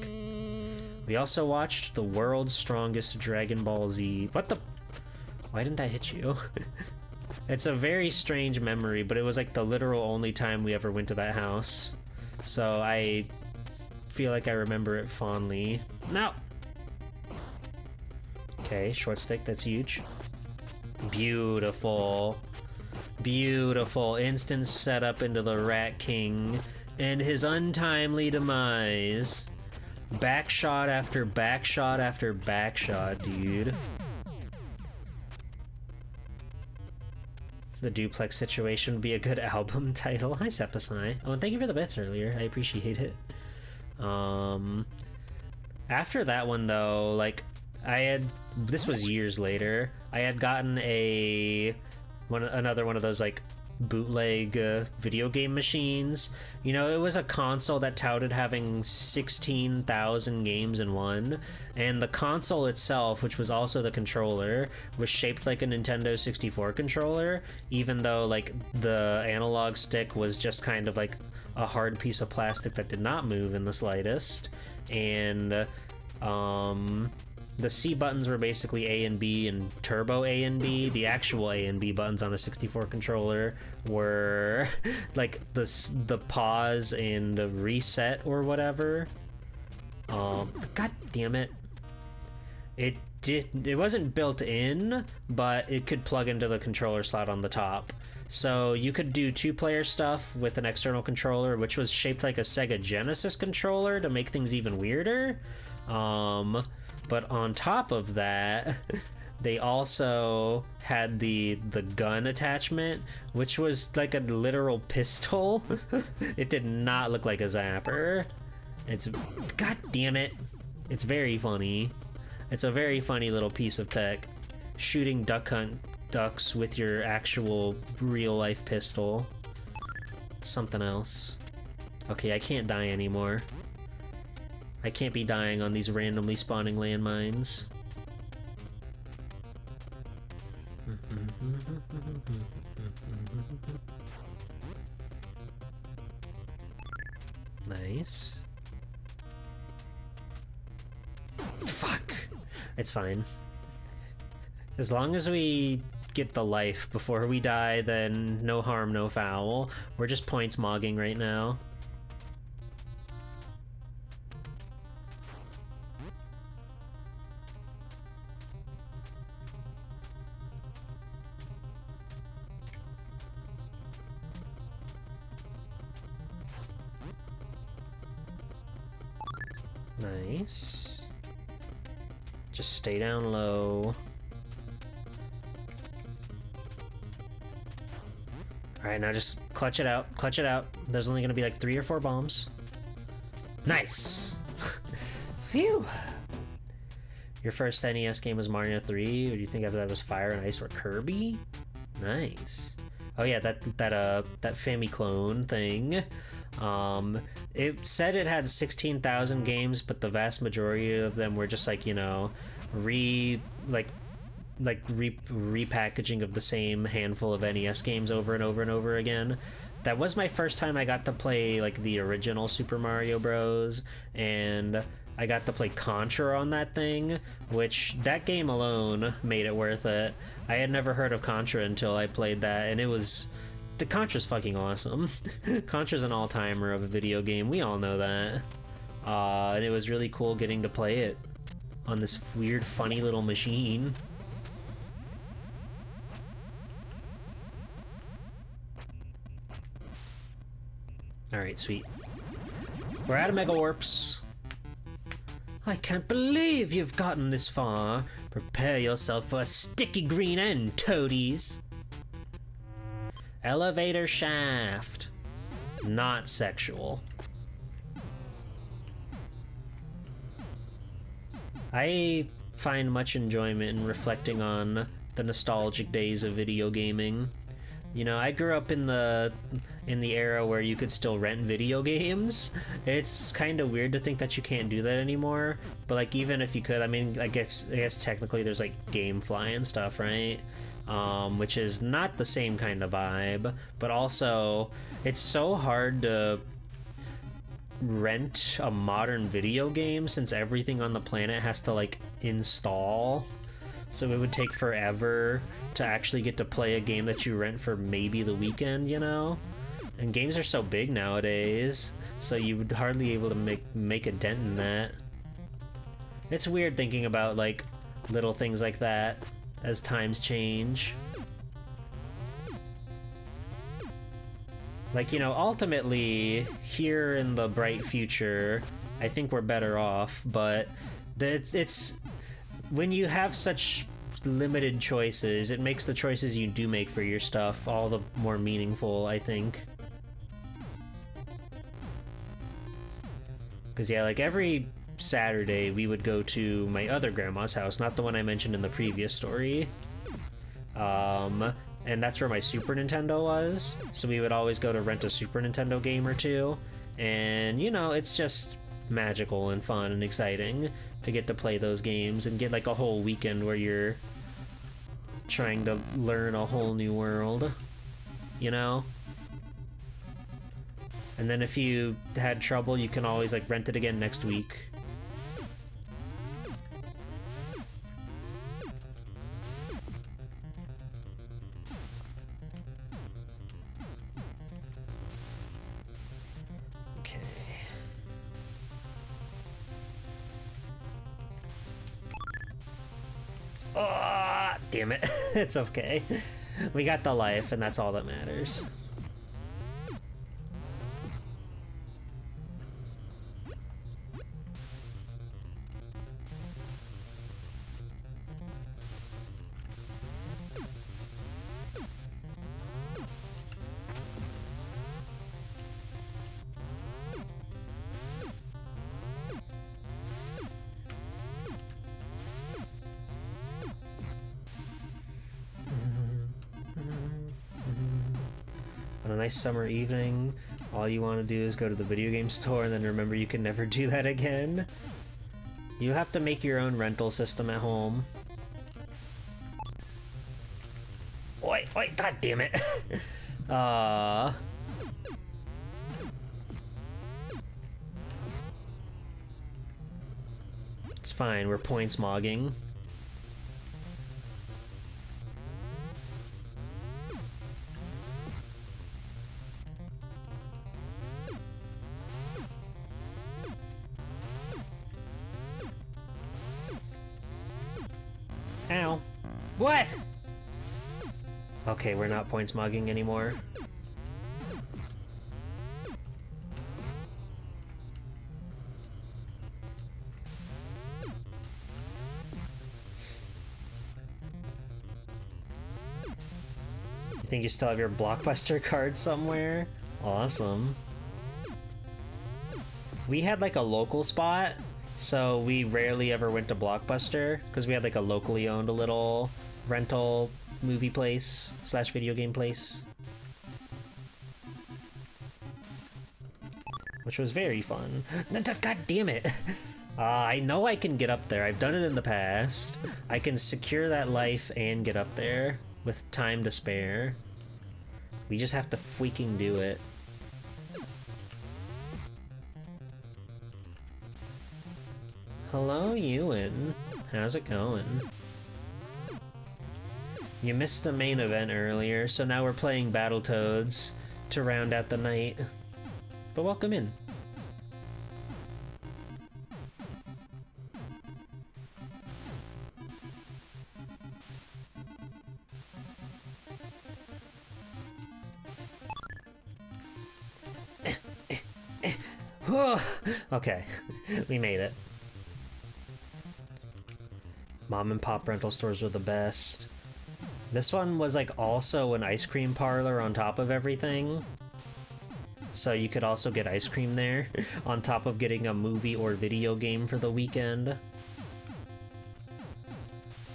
We also watched the world's strongest Dragon Ball Z. What the? Why didn't that hit you? It's a very strange memory, but it was like the literal only time we ever went to that house. So I feel like I remember it fondly. No! Okay, short stick, that's huge. Beautiful. Beautiful. Instant setup into the Rat King and his untimely demise. Backshot after backshot after backshot, dude. The duplex situation would be a good album title. Hi, Sepasai. Oh, and thank you for the bits earlier. I appreciate it. After that one, though, like, this was years later, I had gotten another one of those, like, bootleg video game machines. You know, it was a console that touted having 16,000 games in one, and the console itself, which was also the controller, was shaped like a Nintendo 64 controller, even though like the analog stick was just kind of like a hard piece of plastic that did not move in the slightest. And the C buttons were basically A and B and turbo A and B. The actual A and B buttons on a 64 controller were like the pause and the reset or whatever. God damn it. It wasn't built in, but it could plug into the controller slot on the top. So you could do 2-player stuff with an external controller, which was shaped like a Sega Genesis controller to make things even weirder. But on top of that, they also had the gun attachment, which was like a literal pistol. It did not look like a zapper. It's, god damn it. It's very funny. It's a very funny little piece of tech. Shooting duck hunt ducks with your actual real life pistol. Something else. Okay, I can't die anymore. I can't be dying on these randomly spawning landmines. Nice. Fuck. It's fine. As long as we get the life before we die, then no harm, no foul. We're just points mogging right now. Nice. Just stay down low. Alright, now just clutch it out. Clutch it out. There's only gonna be like 3 or 4 bombs. Nice! Phew! Your first NES game was Mario 3, or do you think after that was Fire and Ice or Kirby? Nice. Oh yeah, that Famiclone thing. It said it had 16,000 games, but the vast majority of them were just like, you know, repackaging of the same handful of NES games over and over and over again. That was my first time I got to play like the original Super Mario Bros. And I got to play Contra on that thing, which that game alone made it worth it. I had never heard of Contra until I played that, and it was... The Contra's fucking awesome. Contra's an all-timer of a video game, we all know that. And it was really cool getting to play it on this weird, funny little machine. Alright, sweet. We're out of Mega Warps. I can't believe you've gotten this far. Prepare yourself for a sticky green end, toadies. Elevator shaft. Not sexual. I find much enjoyment in reflecting on the nostalgic days of video gaming. You know, I grew up in the era where you could still rent video games. It's kind of weird to think that you can't do that anymore, but like even if you could, I mean, I guess technically there's like GameFly and stuff, right? Which is not the same kind of vibe, but also it's so hard to rent a modern video game since everything on the planet has to like install. So it would take forever to actually get to play a game that you rent for maybe the weekend, you know? And games are so big nowadays, so you would hardly able to make a dent in that. It's weird thinking about like little things like that as times change. Like, you know, ultimately, here in the bright future, I think we're better off, but it's when you have such limited choices, it makes the choices you do make for your stuff all the more meaningful, I think. Because, yeah, like every Saturday we would go to my other grandma's house, not the one I mentioned in the previous story. And that's where my Super Nintendo was, so we would always go to rent a Super Nintendo game or two, and, you know, it's just magical and fun and exciting to get to play those games and get like a whole weekend where you're trying to learn a whole new world, you know? And then if you had trouble, you can always like rent it again next week. Okay. Oh, damn it. It's okay. We got the life, and that's all that matters. On a nice summer evening, all you want to do is go to the video game store and then remember you can never do that again. You have to make your own rental system at home. Oi, oi, god damn it. It's fine, we're points mogging. Ow. What? Okay, we're not points mugging anymore. You think you still have your Blockbuster card somewhere? Awesome. We had like a local spot, so we rarely ever went to Blockbuster because we had like a locally owned little rental movie place slash video game place, which was very fun. God damn it. I know I can get up there. I've done it in the past. I can secure that life and get up there with time to spare. We just have to freaking do it. Hello, Ewan. How's it going? You missed the main event earlier, so now we're playing Battletoads to round out the night. But welcome in. Okay, we made it. Mom and pop rental stores were the best. This one was like also an ice cream parlor on top of everything. So you could also get ice cream there on top of getting a movie or video game for the weekend.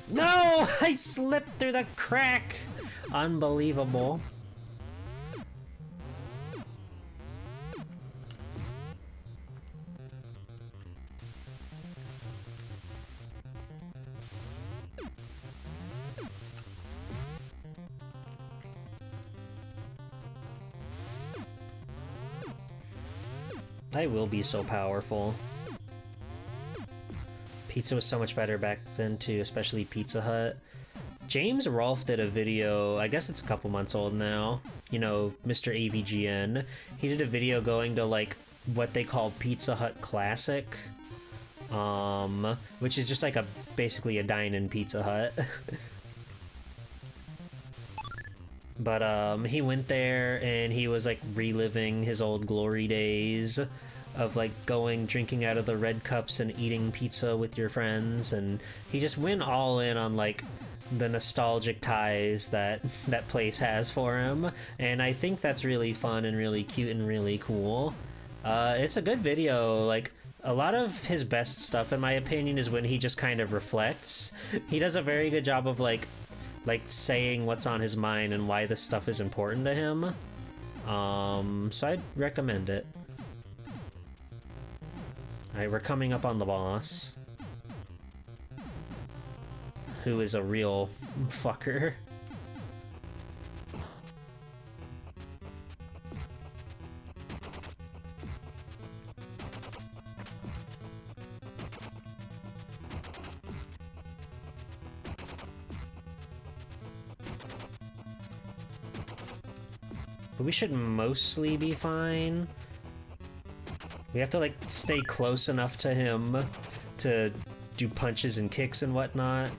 No! I slipped through the crack! Unbelievable. I will be so powerful. Pizza was so much better back then too, especially Pizza Hut. James Rolfe did a video, I guess it's a couple months old now, you know, Mr. AVGN. He did a video going to like what they call Pizza Hut Classic, which is just like basically a dine-in Pizza Hut. But he went there and he was like reliving his old glory days of like drinking out of the red cups and eating pizza with your friends, and he just went all in on like the nostalgic ties that that place has for him, and I think that's really fun and really cute and really cool. It's a good video. Like, a lot of his best stuff in my opinion is when he just kind of reflects. He does a very good job of like saying what's on his mind and why this stuff is important to him. So I'd recommend it. Alright, we're coming up on the boss, who is a real fucker. But we should mostly be fine. We have to like stay close enough to him to do punches and kicks and whatnot.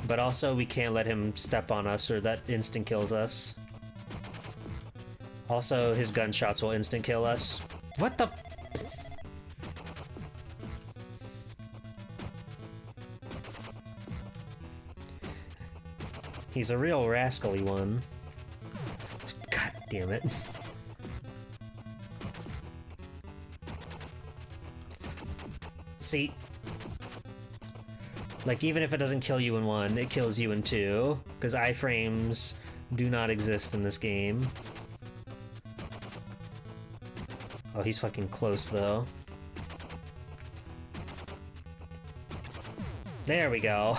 But also, we can't let him step on us or that instant kills us. Also, his gunshots will instant kill us. What the? He's a real rascally one. God damn it. See? Like, even if it doesn't kill you in one, it kills you in two. Because iframes do not exist in this game. Oh, he's fucking close, though. There we go.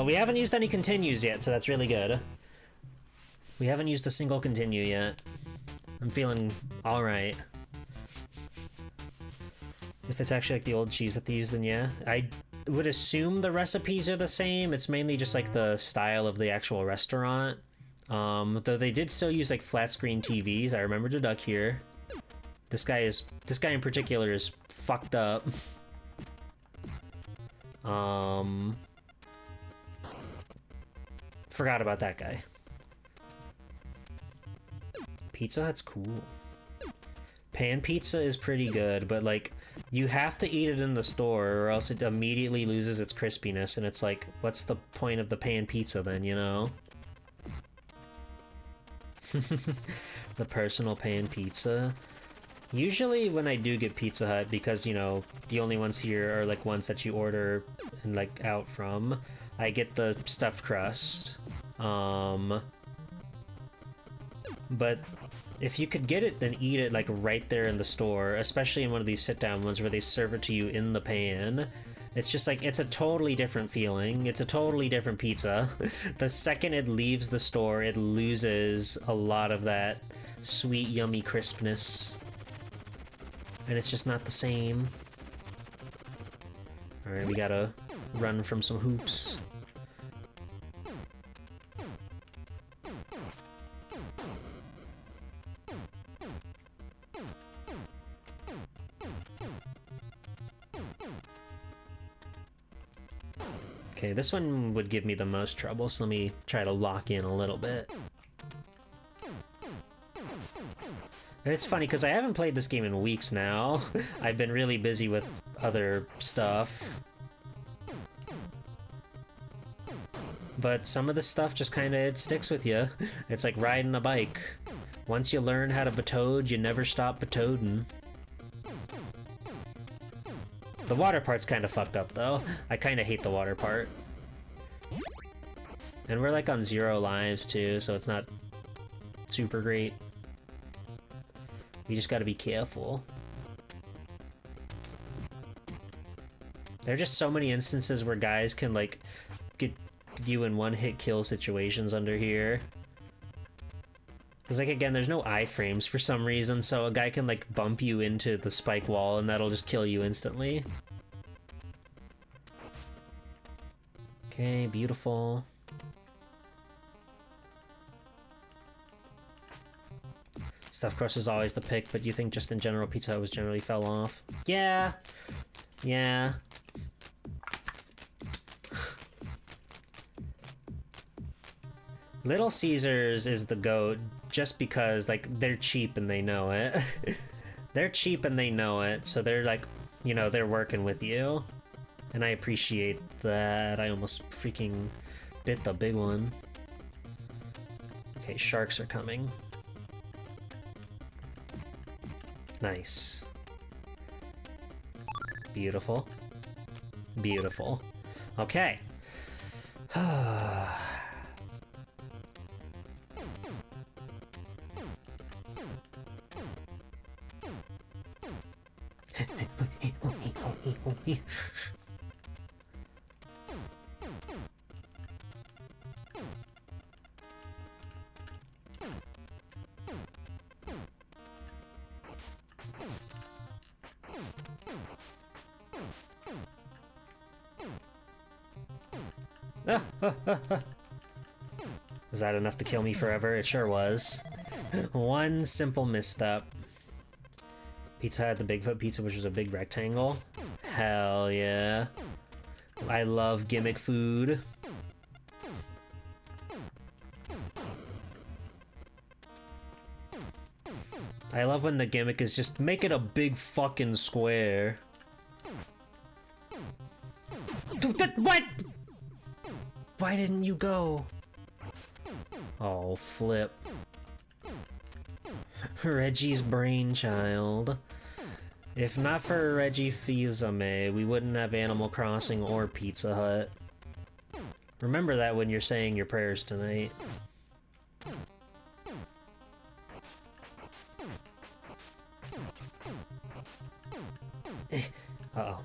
We haven't used any continues yet, so that's really good. We haven't used a single continue yet. I'm feeling alright. If it's actually like the old cheese that they use, then yeah. I would assume the recipes are the same. It's mainly just like the style of the actual restaurant. Though they did still use like flat screen TVs. I remember the duck here. This guy in particular is fucked up. Forgot about that guy. Pizza Hut's cool. Pan pizza is pretty good, but like, you have to eat it in the store or else it immediately loses its crispiness, and it's like, what's the point of the pan pizza then, you know? The personal pan pizza. Usually when I do get Pizza Hut, because, you know, the only ones here are like ones that you order and like out from, I get the stuffed crust. But if you could get it, then eat it like right there in the store, especially in one of these sit-down ones where they serve it to you in the pan. It's just like, it's a totally different feeling. It's a totally different pizza. The second it leaves the store, it loses a lot of that sweet, yummy crispness. And it's just not the same. Alright, we gotta run from some hoops. Okay, this one would give me the most trouble, so let me try to lock in a little bit. And it's funny, because I haven't played this game in weeks now. I've been really busy with other stuff. But some of this stuff just kinda, it sticks with you. It's like riding a bike. Once you learn how to batode, you never stop batoding. The water part's kinda fucked up, though. I kinda hate the water part. And we're like on 0 lives, too, so it's not super great. We just gotta be careful. There are just so many instances where guys can, like, get you in one-hit kill situations under here. Because, like, again, there's no iframes for some reason, so a guy can, like, bump you into the spike wall and that'll just kill you instantly. Okay, beautiful. Stuffed crust is always the pick, but you think just in general Pizza Hut was generally fell off? Yeah. Yeah. Little Caesars is the GOAT just because, like, they're cheap and they know it. They're cheap and they know it, so they're like, you know, they're working with you. And I appreciate that. I almost freaking bit the big one. Okay, sharks are coming. Nice. Beautiful. Beautiful. Okay. Was that enough to kill me forever? It sure was. One simple misstep. Pizza Hut had the Bigfoot pizza, which was a big rectangle. Hell yeah. I love gimmick food. I love when the gimmick is just make it a big fucking square. What? Why didn't you go? Oh, flip. Reggie's brainchild. If not for Reggie Fils-Aimé, we wouldn't have Animal Crossing or Pizza Hut. Remember that when you're saying your prayers tonight. Uh-oh.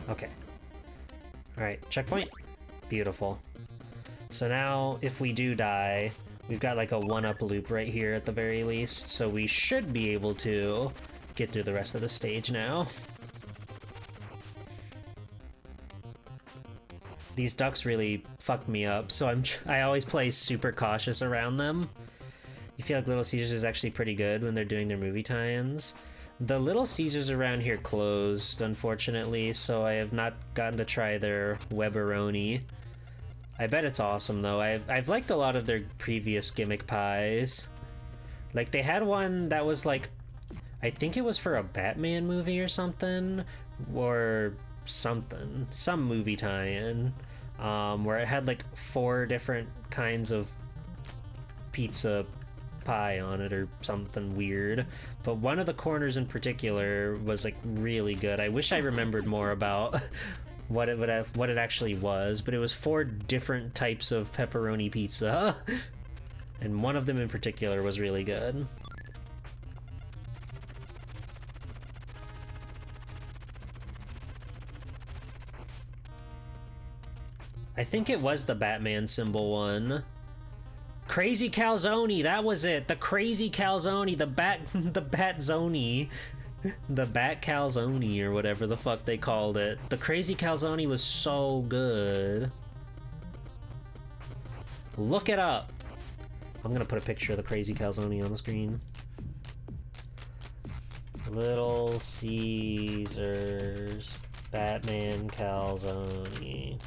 Okay. Alright, checkpoint. Beautiful. So now, if we do die, we've got like a one-up loop right here at the very least, so we should be able to get through the rest of the stage now. These ducks really fucked me up, so I always play super cautious around them. You feel like Little Caesars is actually pretty good when they're doing their movie tie-ins. The Little Caesars around here closed, unfortunately, so I have not gotten to try their Webberoni. I bet it's awesome, though. I've liked a lot of their previous gimmick pies. Like, they had one that was like, I think it was for a Batman movie or something, or something, some movie tie-in, where it had like 4 different kinds of pizza pie on it or something weird, but one of the corners in particular was like really good. I wish I remembered more about what it actually was, but it was 4 different types of pepperoni pizza, and one of them in particular was really good. I think it was the Batman symbol one. Crazy Calzone, that was it. The Crazy Calzone, the Batzoni. The Bat Calzone, or whatever the fuck they called it. The Crazy Calzone was so good. Look it up. I'm gonna put a picture of the Crazy Calzone on the screen. Little Caesars Batman Calzone.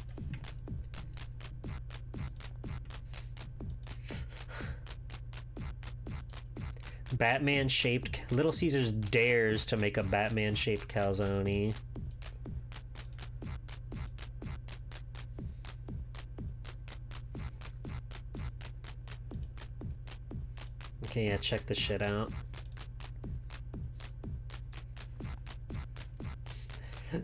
Batman-shaped... Little Caesars dares to make a Batman-shaped calzone. Okay, yeah, check this shit out.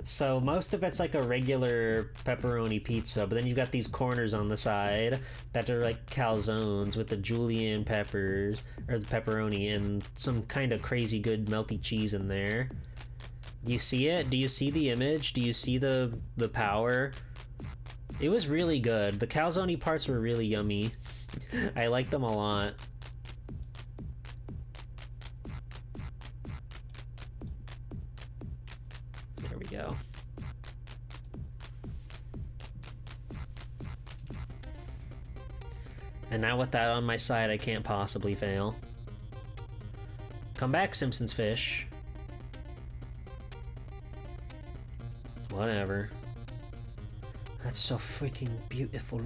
So most of it's like a regular pepperoni pizza, but then you've got these corners on the side that are like calzones with the julienne peppers, or the pepperoni, and some kind of crazy good melty cheese in there. Do you see it? Do you see the image? Do you see the power? It was really good. The calzone parts were really yummy. I liked them a lot. There we go. And now with that on my side, I can't possibly fail. Come back, Simpsons fish. Whatever. That's so freaking beautiful.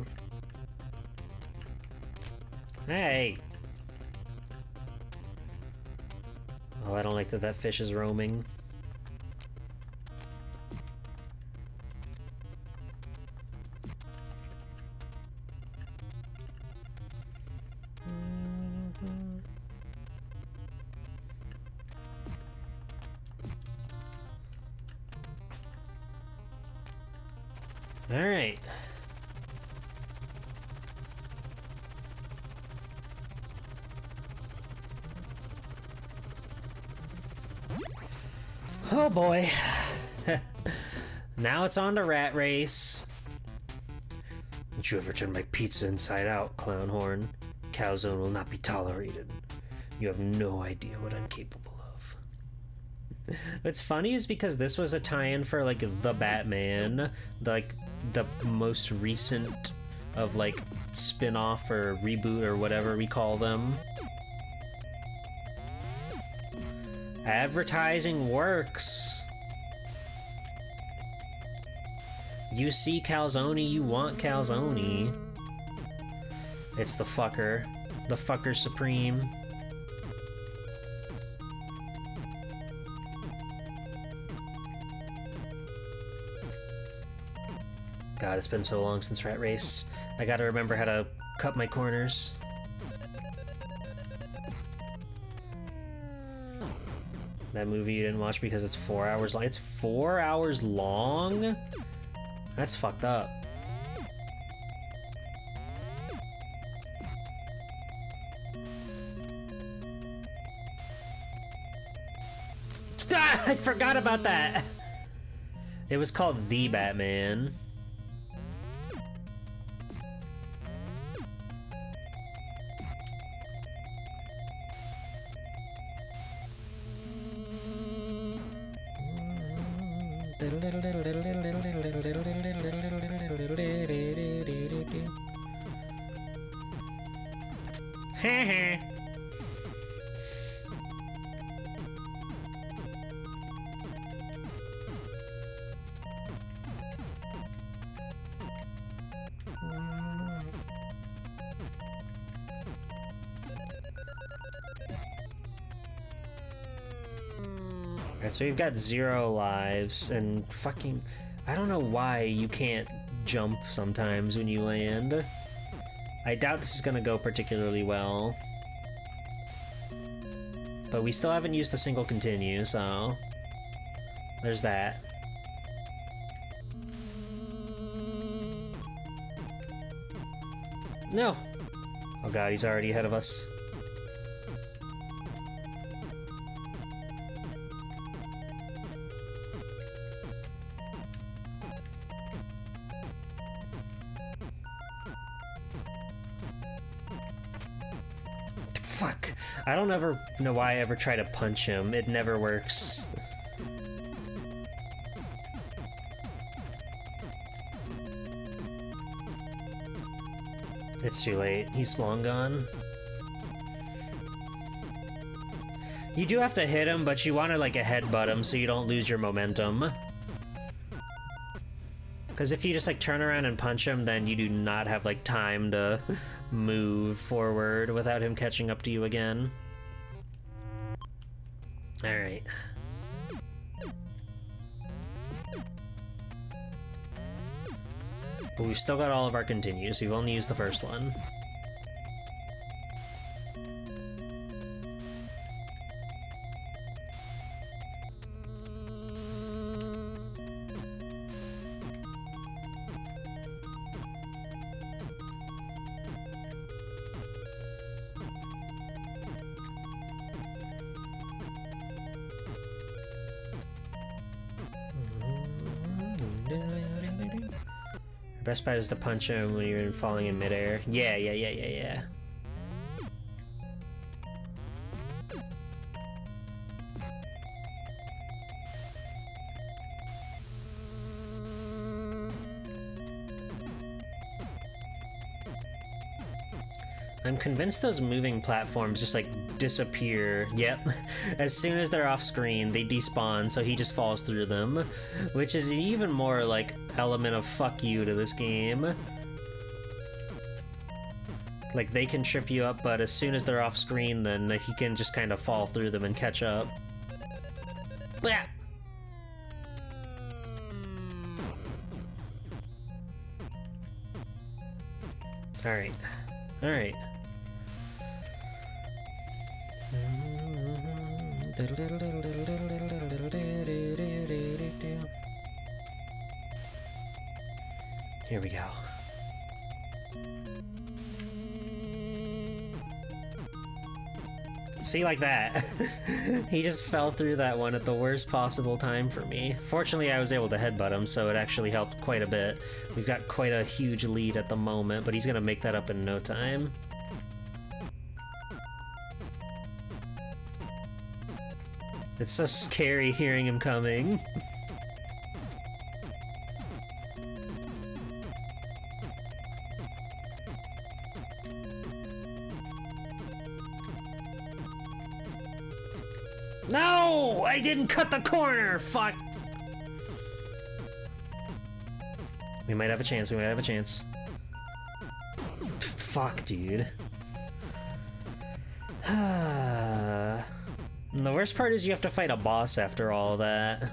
Hey! Oh, I don't like that that fish is roaming. All right. Oh boy. Now it's on to Rat Race. Don't you ever turn my pizza inside out, Clownhorn. Calzone will not be tolerated. You have no idea what I'm capable of. What's funny is because this was a tie-in for like the Batman, the most recent of like spin-off or reboot or whatever we call them. Advertising works. You see calzone, you want calzone. It's the fucker. The fucker supreme. God, it's been so long since Rat Race. I gotta remember how to cut my corners. That movie you didn't watch because it's 4 hours long. It's 4 hours long? That's fucked up. Ah, I forgot about that! It was called The Batman. Alright, so you've got 0 lives, and fucking... I don't know why you can't jump sometimes when you land. I doubt this is gonna go particularly well. But we still haven't used a single continue, so... there's that. No! Oh god, he's already ahead of us. Fuck. I don't ever know why I ever try to punch him. It never works. It's too late. He's long gone. You do have to hit him, but you want to like a headbutt him so you don't lose your momentum. Because if you just like turn around and punch him, then you do not have like time to move forward without him catching up to you again. Alright. But we've still got all of our continues. We've only used the first one. Best bet is to punch him when you're falling in midair. Yeah. I'm convinced those moving platforms just like disappear. Yep. As soon as they're off screen, they despawn, so he just falls through them. Which is an even more like element of fuck you to this game. Like they can trip you up, but as soon as they're off screen, then he can just kind of fall through them and catch up. Blah! Alright. Alright. Here we go. See, like that. He just fell through that one at the worst possible time for me. Fortunately, I was able to headbutt him, so it actually helped quite a bit. We've got quite a huge lead at the moment, but he's gonna make that up in no time. It's so scary hearing him coming. No! I didn't cut the corner! Fuck! We might have a chance, we might have a chance. Fuck, dude. And the worst part is you have to fight a boss after all that.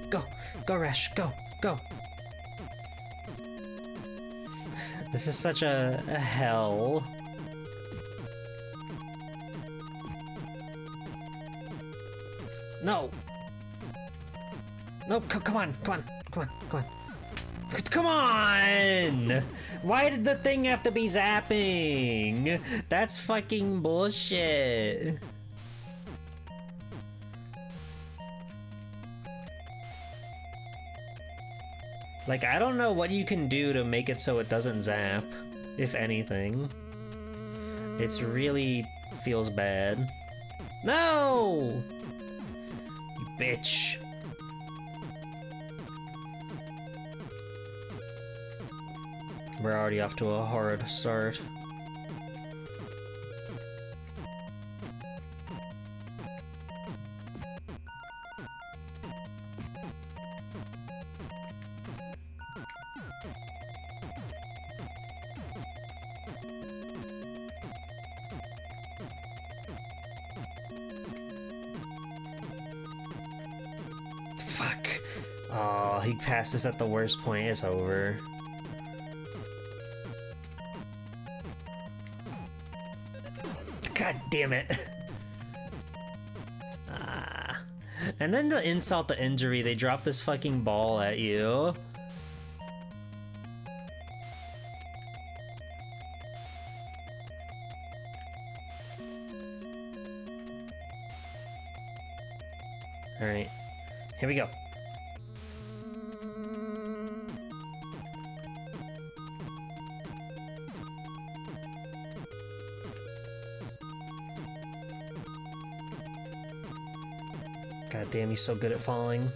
Go, go, Rash, go, go. This is such a hell. No. No, come on, come on, come on, come on. Come on! Why did the thing have to be zapping? That's fucking bullshit. Like, I don't know what you can do to make it so it doesn't zap, if anything. It's really feels bad. No! You bitch. We're already off to a horrid start. Fuck. Oh, he passed us at the worst point. It's over. God damn it. And then to insult the injury, they drop this fucking ball at you. Alright, here we go. God damn, he's so good at falling.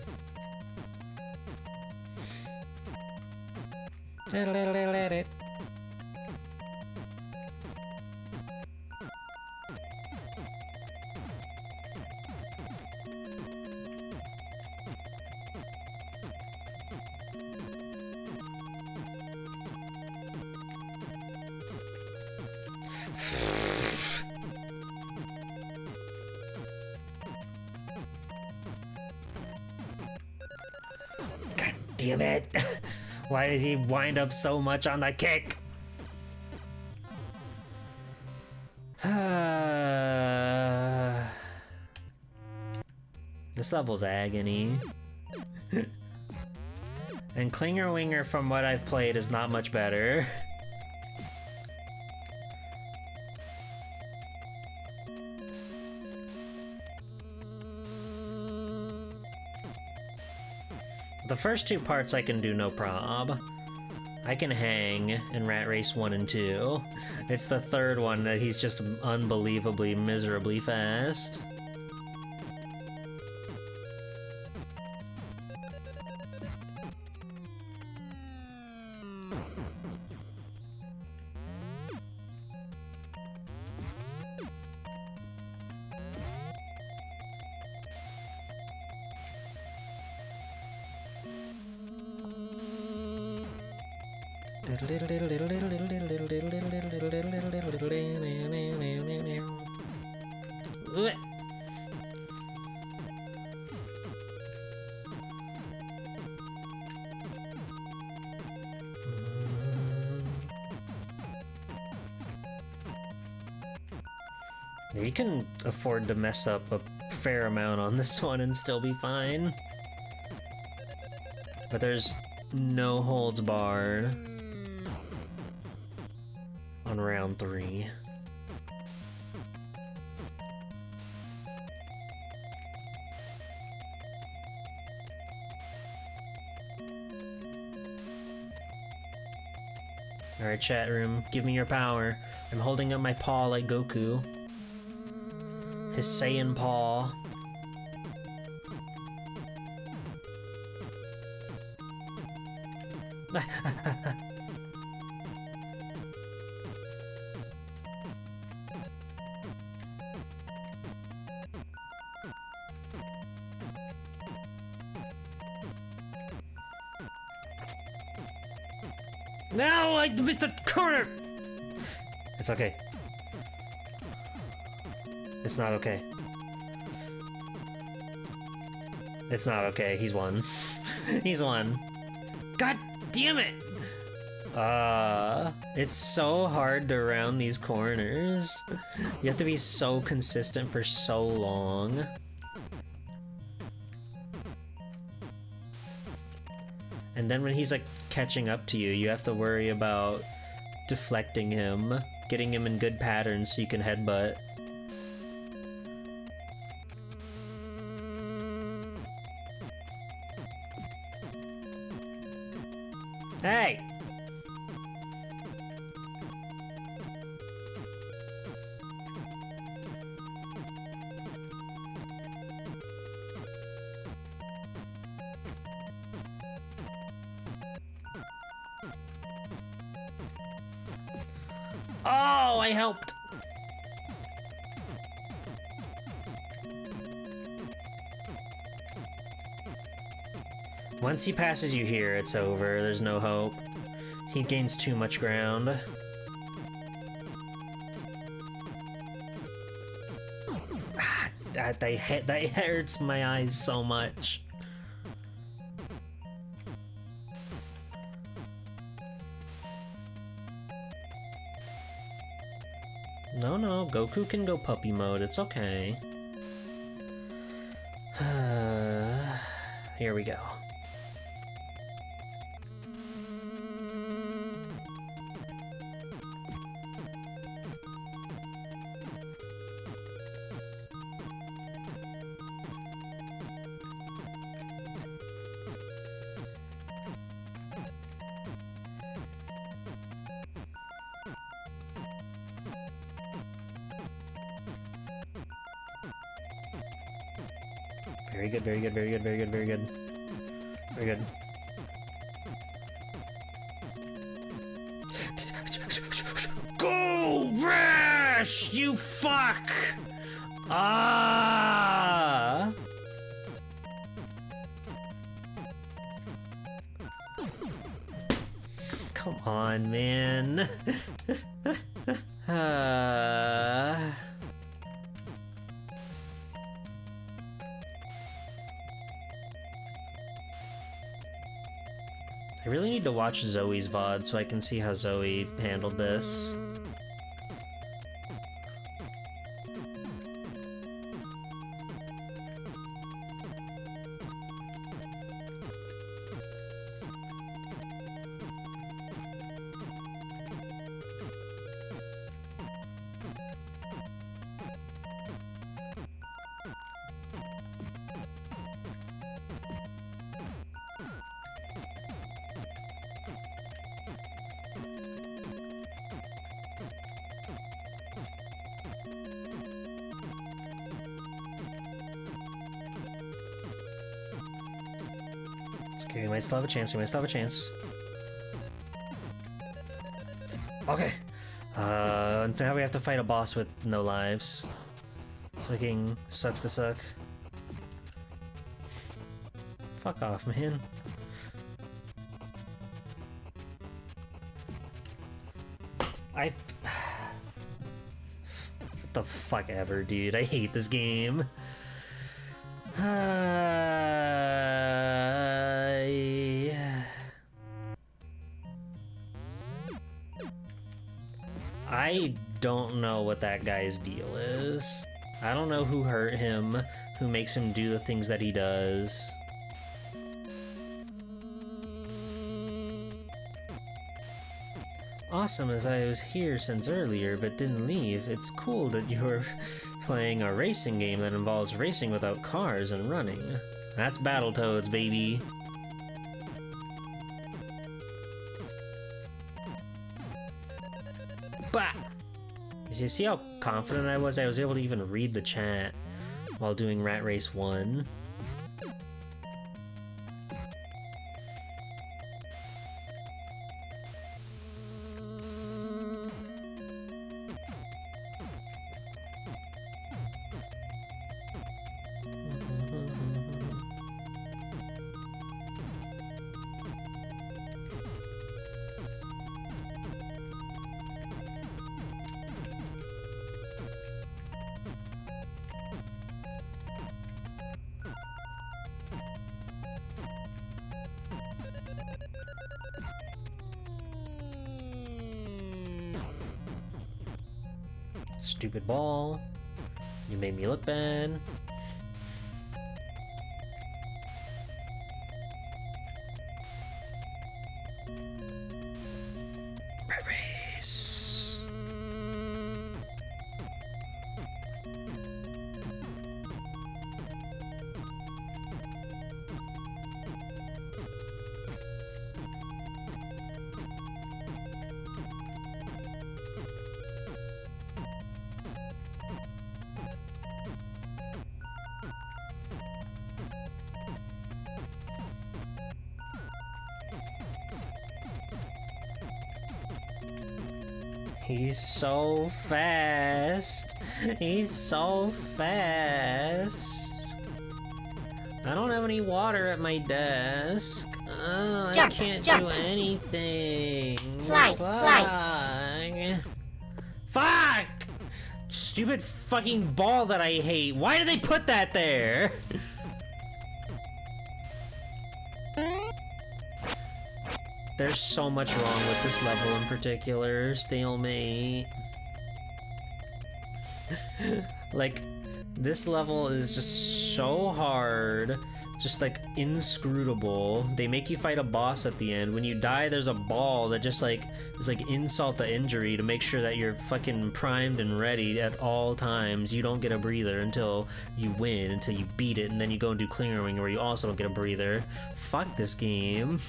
Damn it! Why does he wind up so much on the kick? This level's agony. And Klinger Winger, from what I've played, is not much better. The first two parts I can do no prob. I can hang in Rat Race 1 and 2. It's the third one that he's just unbelievably, miserably fast. You can afford to mess up a fair amount on this one and still be fine. But there's no holds barred on round 3. Alright, chat room, give me your power. I'm holding up my paw like Goku. His Saiyan paw. No, I missed the corner! It's okay. It's not okay. It's not okay, he's won. He's won. God damn it! It's so hard to round these corners. You have to be so consistent for so long. And then when he's like catching up to you, you have to worry about deflecting him, getting him in good patterns so you can headbutt. Hey! Oh, I helped! Once he passes you here, it's over. There's no hope. He gains too much ground. That hurts my eyes so much. No, Goku can go puppy mode, it's okay. Here we go. Very good, very good, very good, very good, very good. Very good. Go, Rash! You fuck! Ah! Come on, man. I really need to watch Zoe's VOD so I can see how Zoe handled this. Okay, we might still have a chance, we might still have a chance. Okay. Now we have to fight a boss with no lives. Fucking sucks to suck. Fuck off, man. What the fuck ever, dude. I hate this game. I don't know what that guy's deal is. I don't know who hurt him, who makes him do the things that he does. Awesome as I was here since earlier but didn't leave, it's cool that you're playing a racing game that involves racing without cars and running. That's Battletoads, baby. Bah! You see how confident I was? I was able to even read the chat while doing Rat Race 1. Stupid ball. You made me look bad. Red race. He's so fast. He's so fast. I don't have any water at my desk. I Jump, can't jump. do anything. Slide, slide. Fuck! Stupid fucking ball that I hate. Why did they put that there? There's so much wrong with this level in particular. Stalemate. Like, this level is just so hard. Just like inscrutable. They make you fight a boss at the end. When you die, there's a ball that just like is like insult to injury to make sure that you're fucking primed and ready at all times. You don't get a breather until you win, until you beat it, and then you go and do clearing where you also don't get a breather. Fuck this game.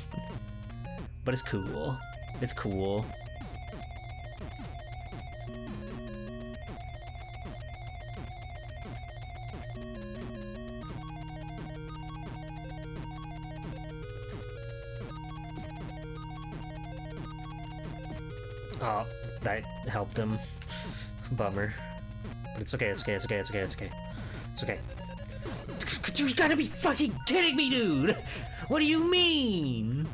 But it's cool. It's cool. Oh, that helped him. Bummer. But it's okay, it's okay, it's okay, it's okay, it's okay. It's okay. You gotta be fucking kidding me, dude! What do you mean?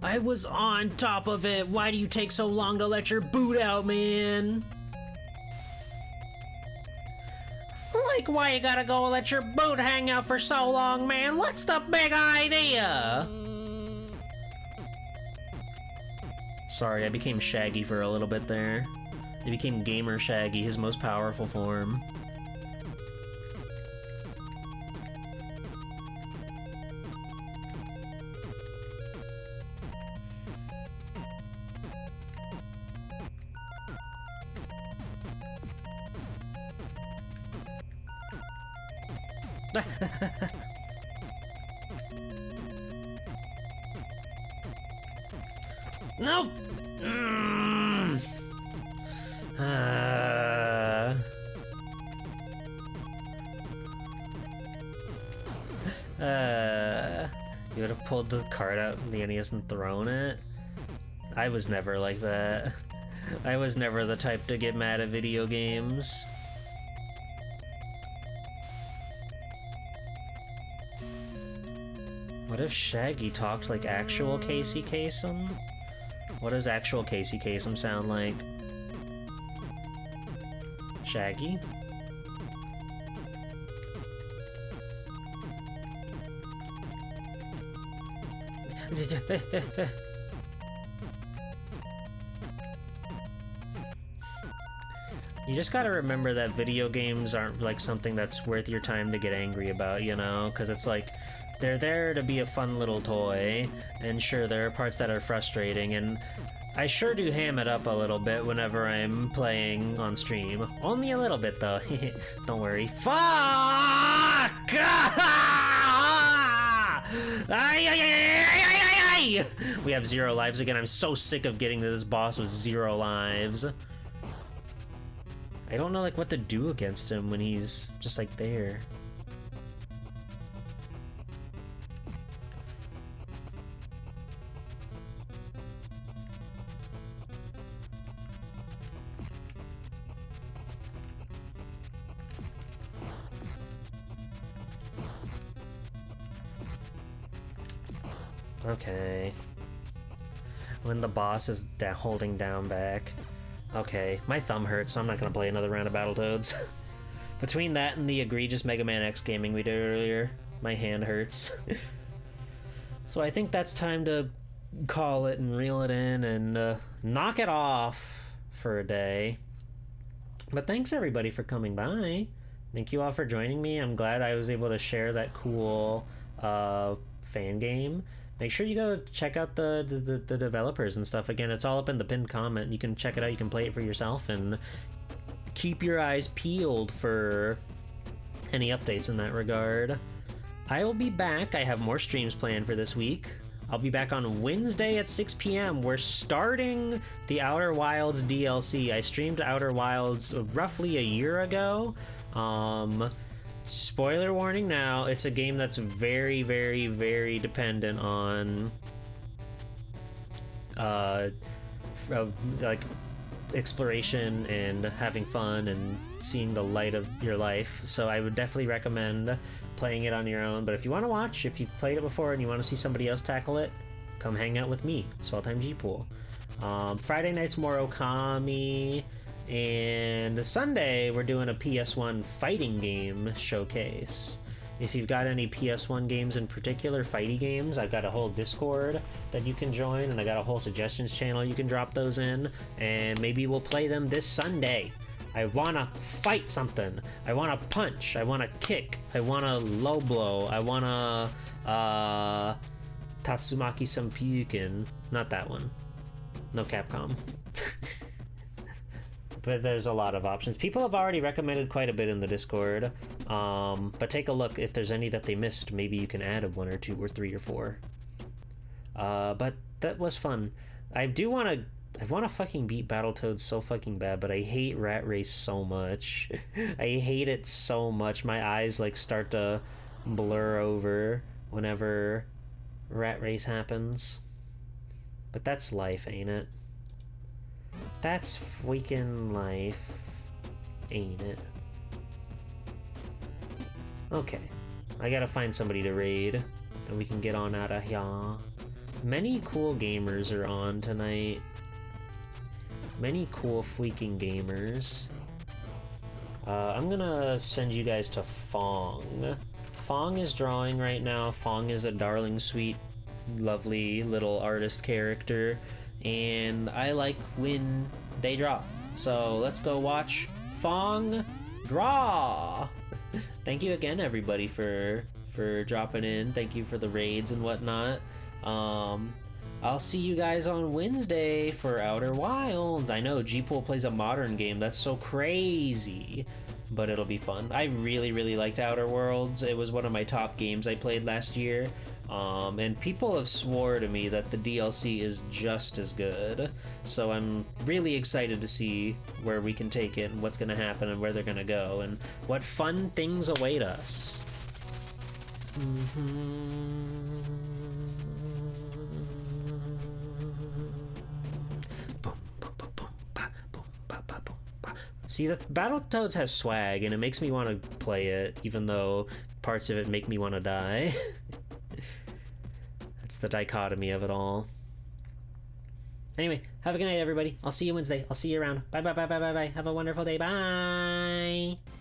I was on top of it. Why do you take so long to let your boot out, man? Like, why you gotta go let your boot hang out for so long, man? What's the big idea? Sorry, I became Shaggy for a little bit there. I became Gamer Shaggy, his most powerful form. Nope. You would have pulled the card out and the NES and thrown it? I was never like that. I was never the type to get mad at video games. What if Shaggy talked like actual Casey Kasem? What does actual Casey Kasem sound like? Shaggy? You just gotta remember that video games aren't like something that's worth your time to get angry about, you know? Because it's like, they're there to be a fun little toy, and sure, there are parts that are frustrating, and I sure do ham it up a little bit whenever I'm playing on stream. Only a little bit, though. Don't worry. Fuck! We have 0 lives again. I'm so sick of getting to this boss with 0 lives. I don't know, like, what to do against him when he's just, like, there. Okay. When the boss is holding down back. Okay, my thumb hurts, so I'm not gonna play another round of Battletoads. Between that and the egregious Mega Man X gaming we did earlier, my hand hurts. So I think that's time to call it and reel it in and knock it off for a day. But thanks everybody for coming by. Thank you all for joining me. I'm glad I was able to share that cool fan game. Make sure you go check out the developers and stuff. Again, it's all up in the pinned comment. You can check it out, you can play it for yourself, and keep your eyes peeled for any updates in that regard. I will be back. I have more streams planned for this week. I'll be back on Wednesday at 6 p.m. We're starting the Outer Wilds DLC. I streamed Outer Wilds roughly a year ago. Spoiler warning now, it's a game that's very, very, very dependent on like exploration and having fun and seeing the light of your life. So I would definitely recommend playing it on your own. But if you want to watch, if you've played it before and you want to see somebody else tackle it, come hang out with me, Swell Time G-Pool. Friday night's more Okami. And Sunday, we're doing a PS1 fighting game showcase. If you've got any PS1 games in particular, fighty games, I've got a whole Discord that you can join, and I got a whole suggestions channel you can drop those in, and maybe we'll play them this Sunday. I wanna fight something. I wanna punch. I wanna kick. I wanna low blow. I wanna, Tatsumaki Senpyuken. Not that one. No Capcom. But there's a lot of options. People have already recommended quite a bit in the Discord, but take a look. If there's any that they missed, maybe you can add a 1 or 2 or 3 or 4. But that was fun. I want to fucking beat Battletoads so fucking bad, but I hate Rat Race so much. I hate it so much. My eyes like start to blur over whenever Rat Race happens. But that's life, ain't it? That's freaking life, ain't it? Okay, I gotta find somebody to raid, and we can get on out of here. Many cool gamers are on tonight. Many cool freaking gamers. I'm gonna send you guys to Fong. Fong is drawing right now. Fong is a darling, sweet, lovely little artist character. And I like when they draw. So let's go watch Fong draw. Thank you again, everybody, for dropping in. Thank you for the raids and whatnot. I'll see you guys on Wednesday for Outer Wilds. I know G-Pool plays a modern game. That's so crazy. But it'll be fun. I really, really liked Outer Worlds. It was one of my top games I played last year. And people have swore to me that the DLC is just as good. So I'm really excited to see where we can take it and what's going to happen and where they're going to go and what fun things await us. See, the Battletoads has swag, and it makes me want to play it, even though parts of it make me want to die. That's the dichotomy of it all. Anyway, have a good night, everybody. I'll see you Wednesday. I'll see you around. Bye, bye, bye, bye, bye, bye. Have a wonderful day. Bye!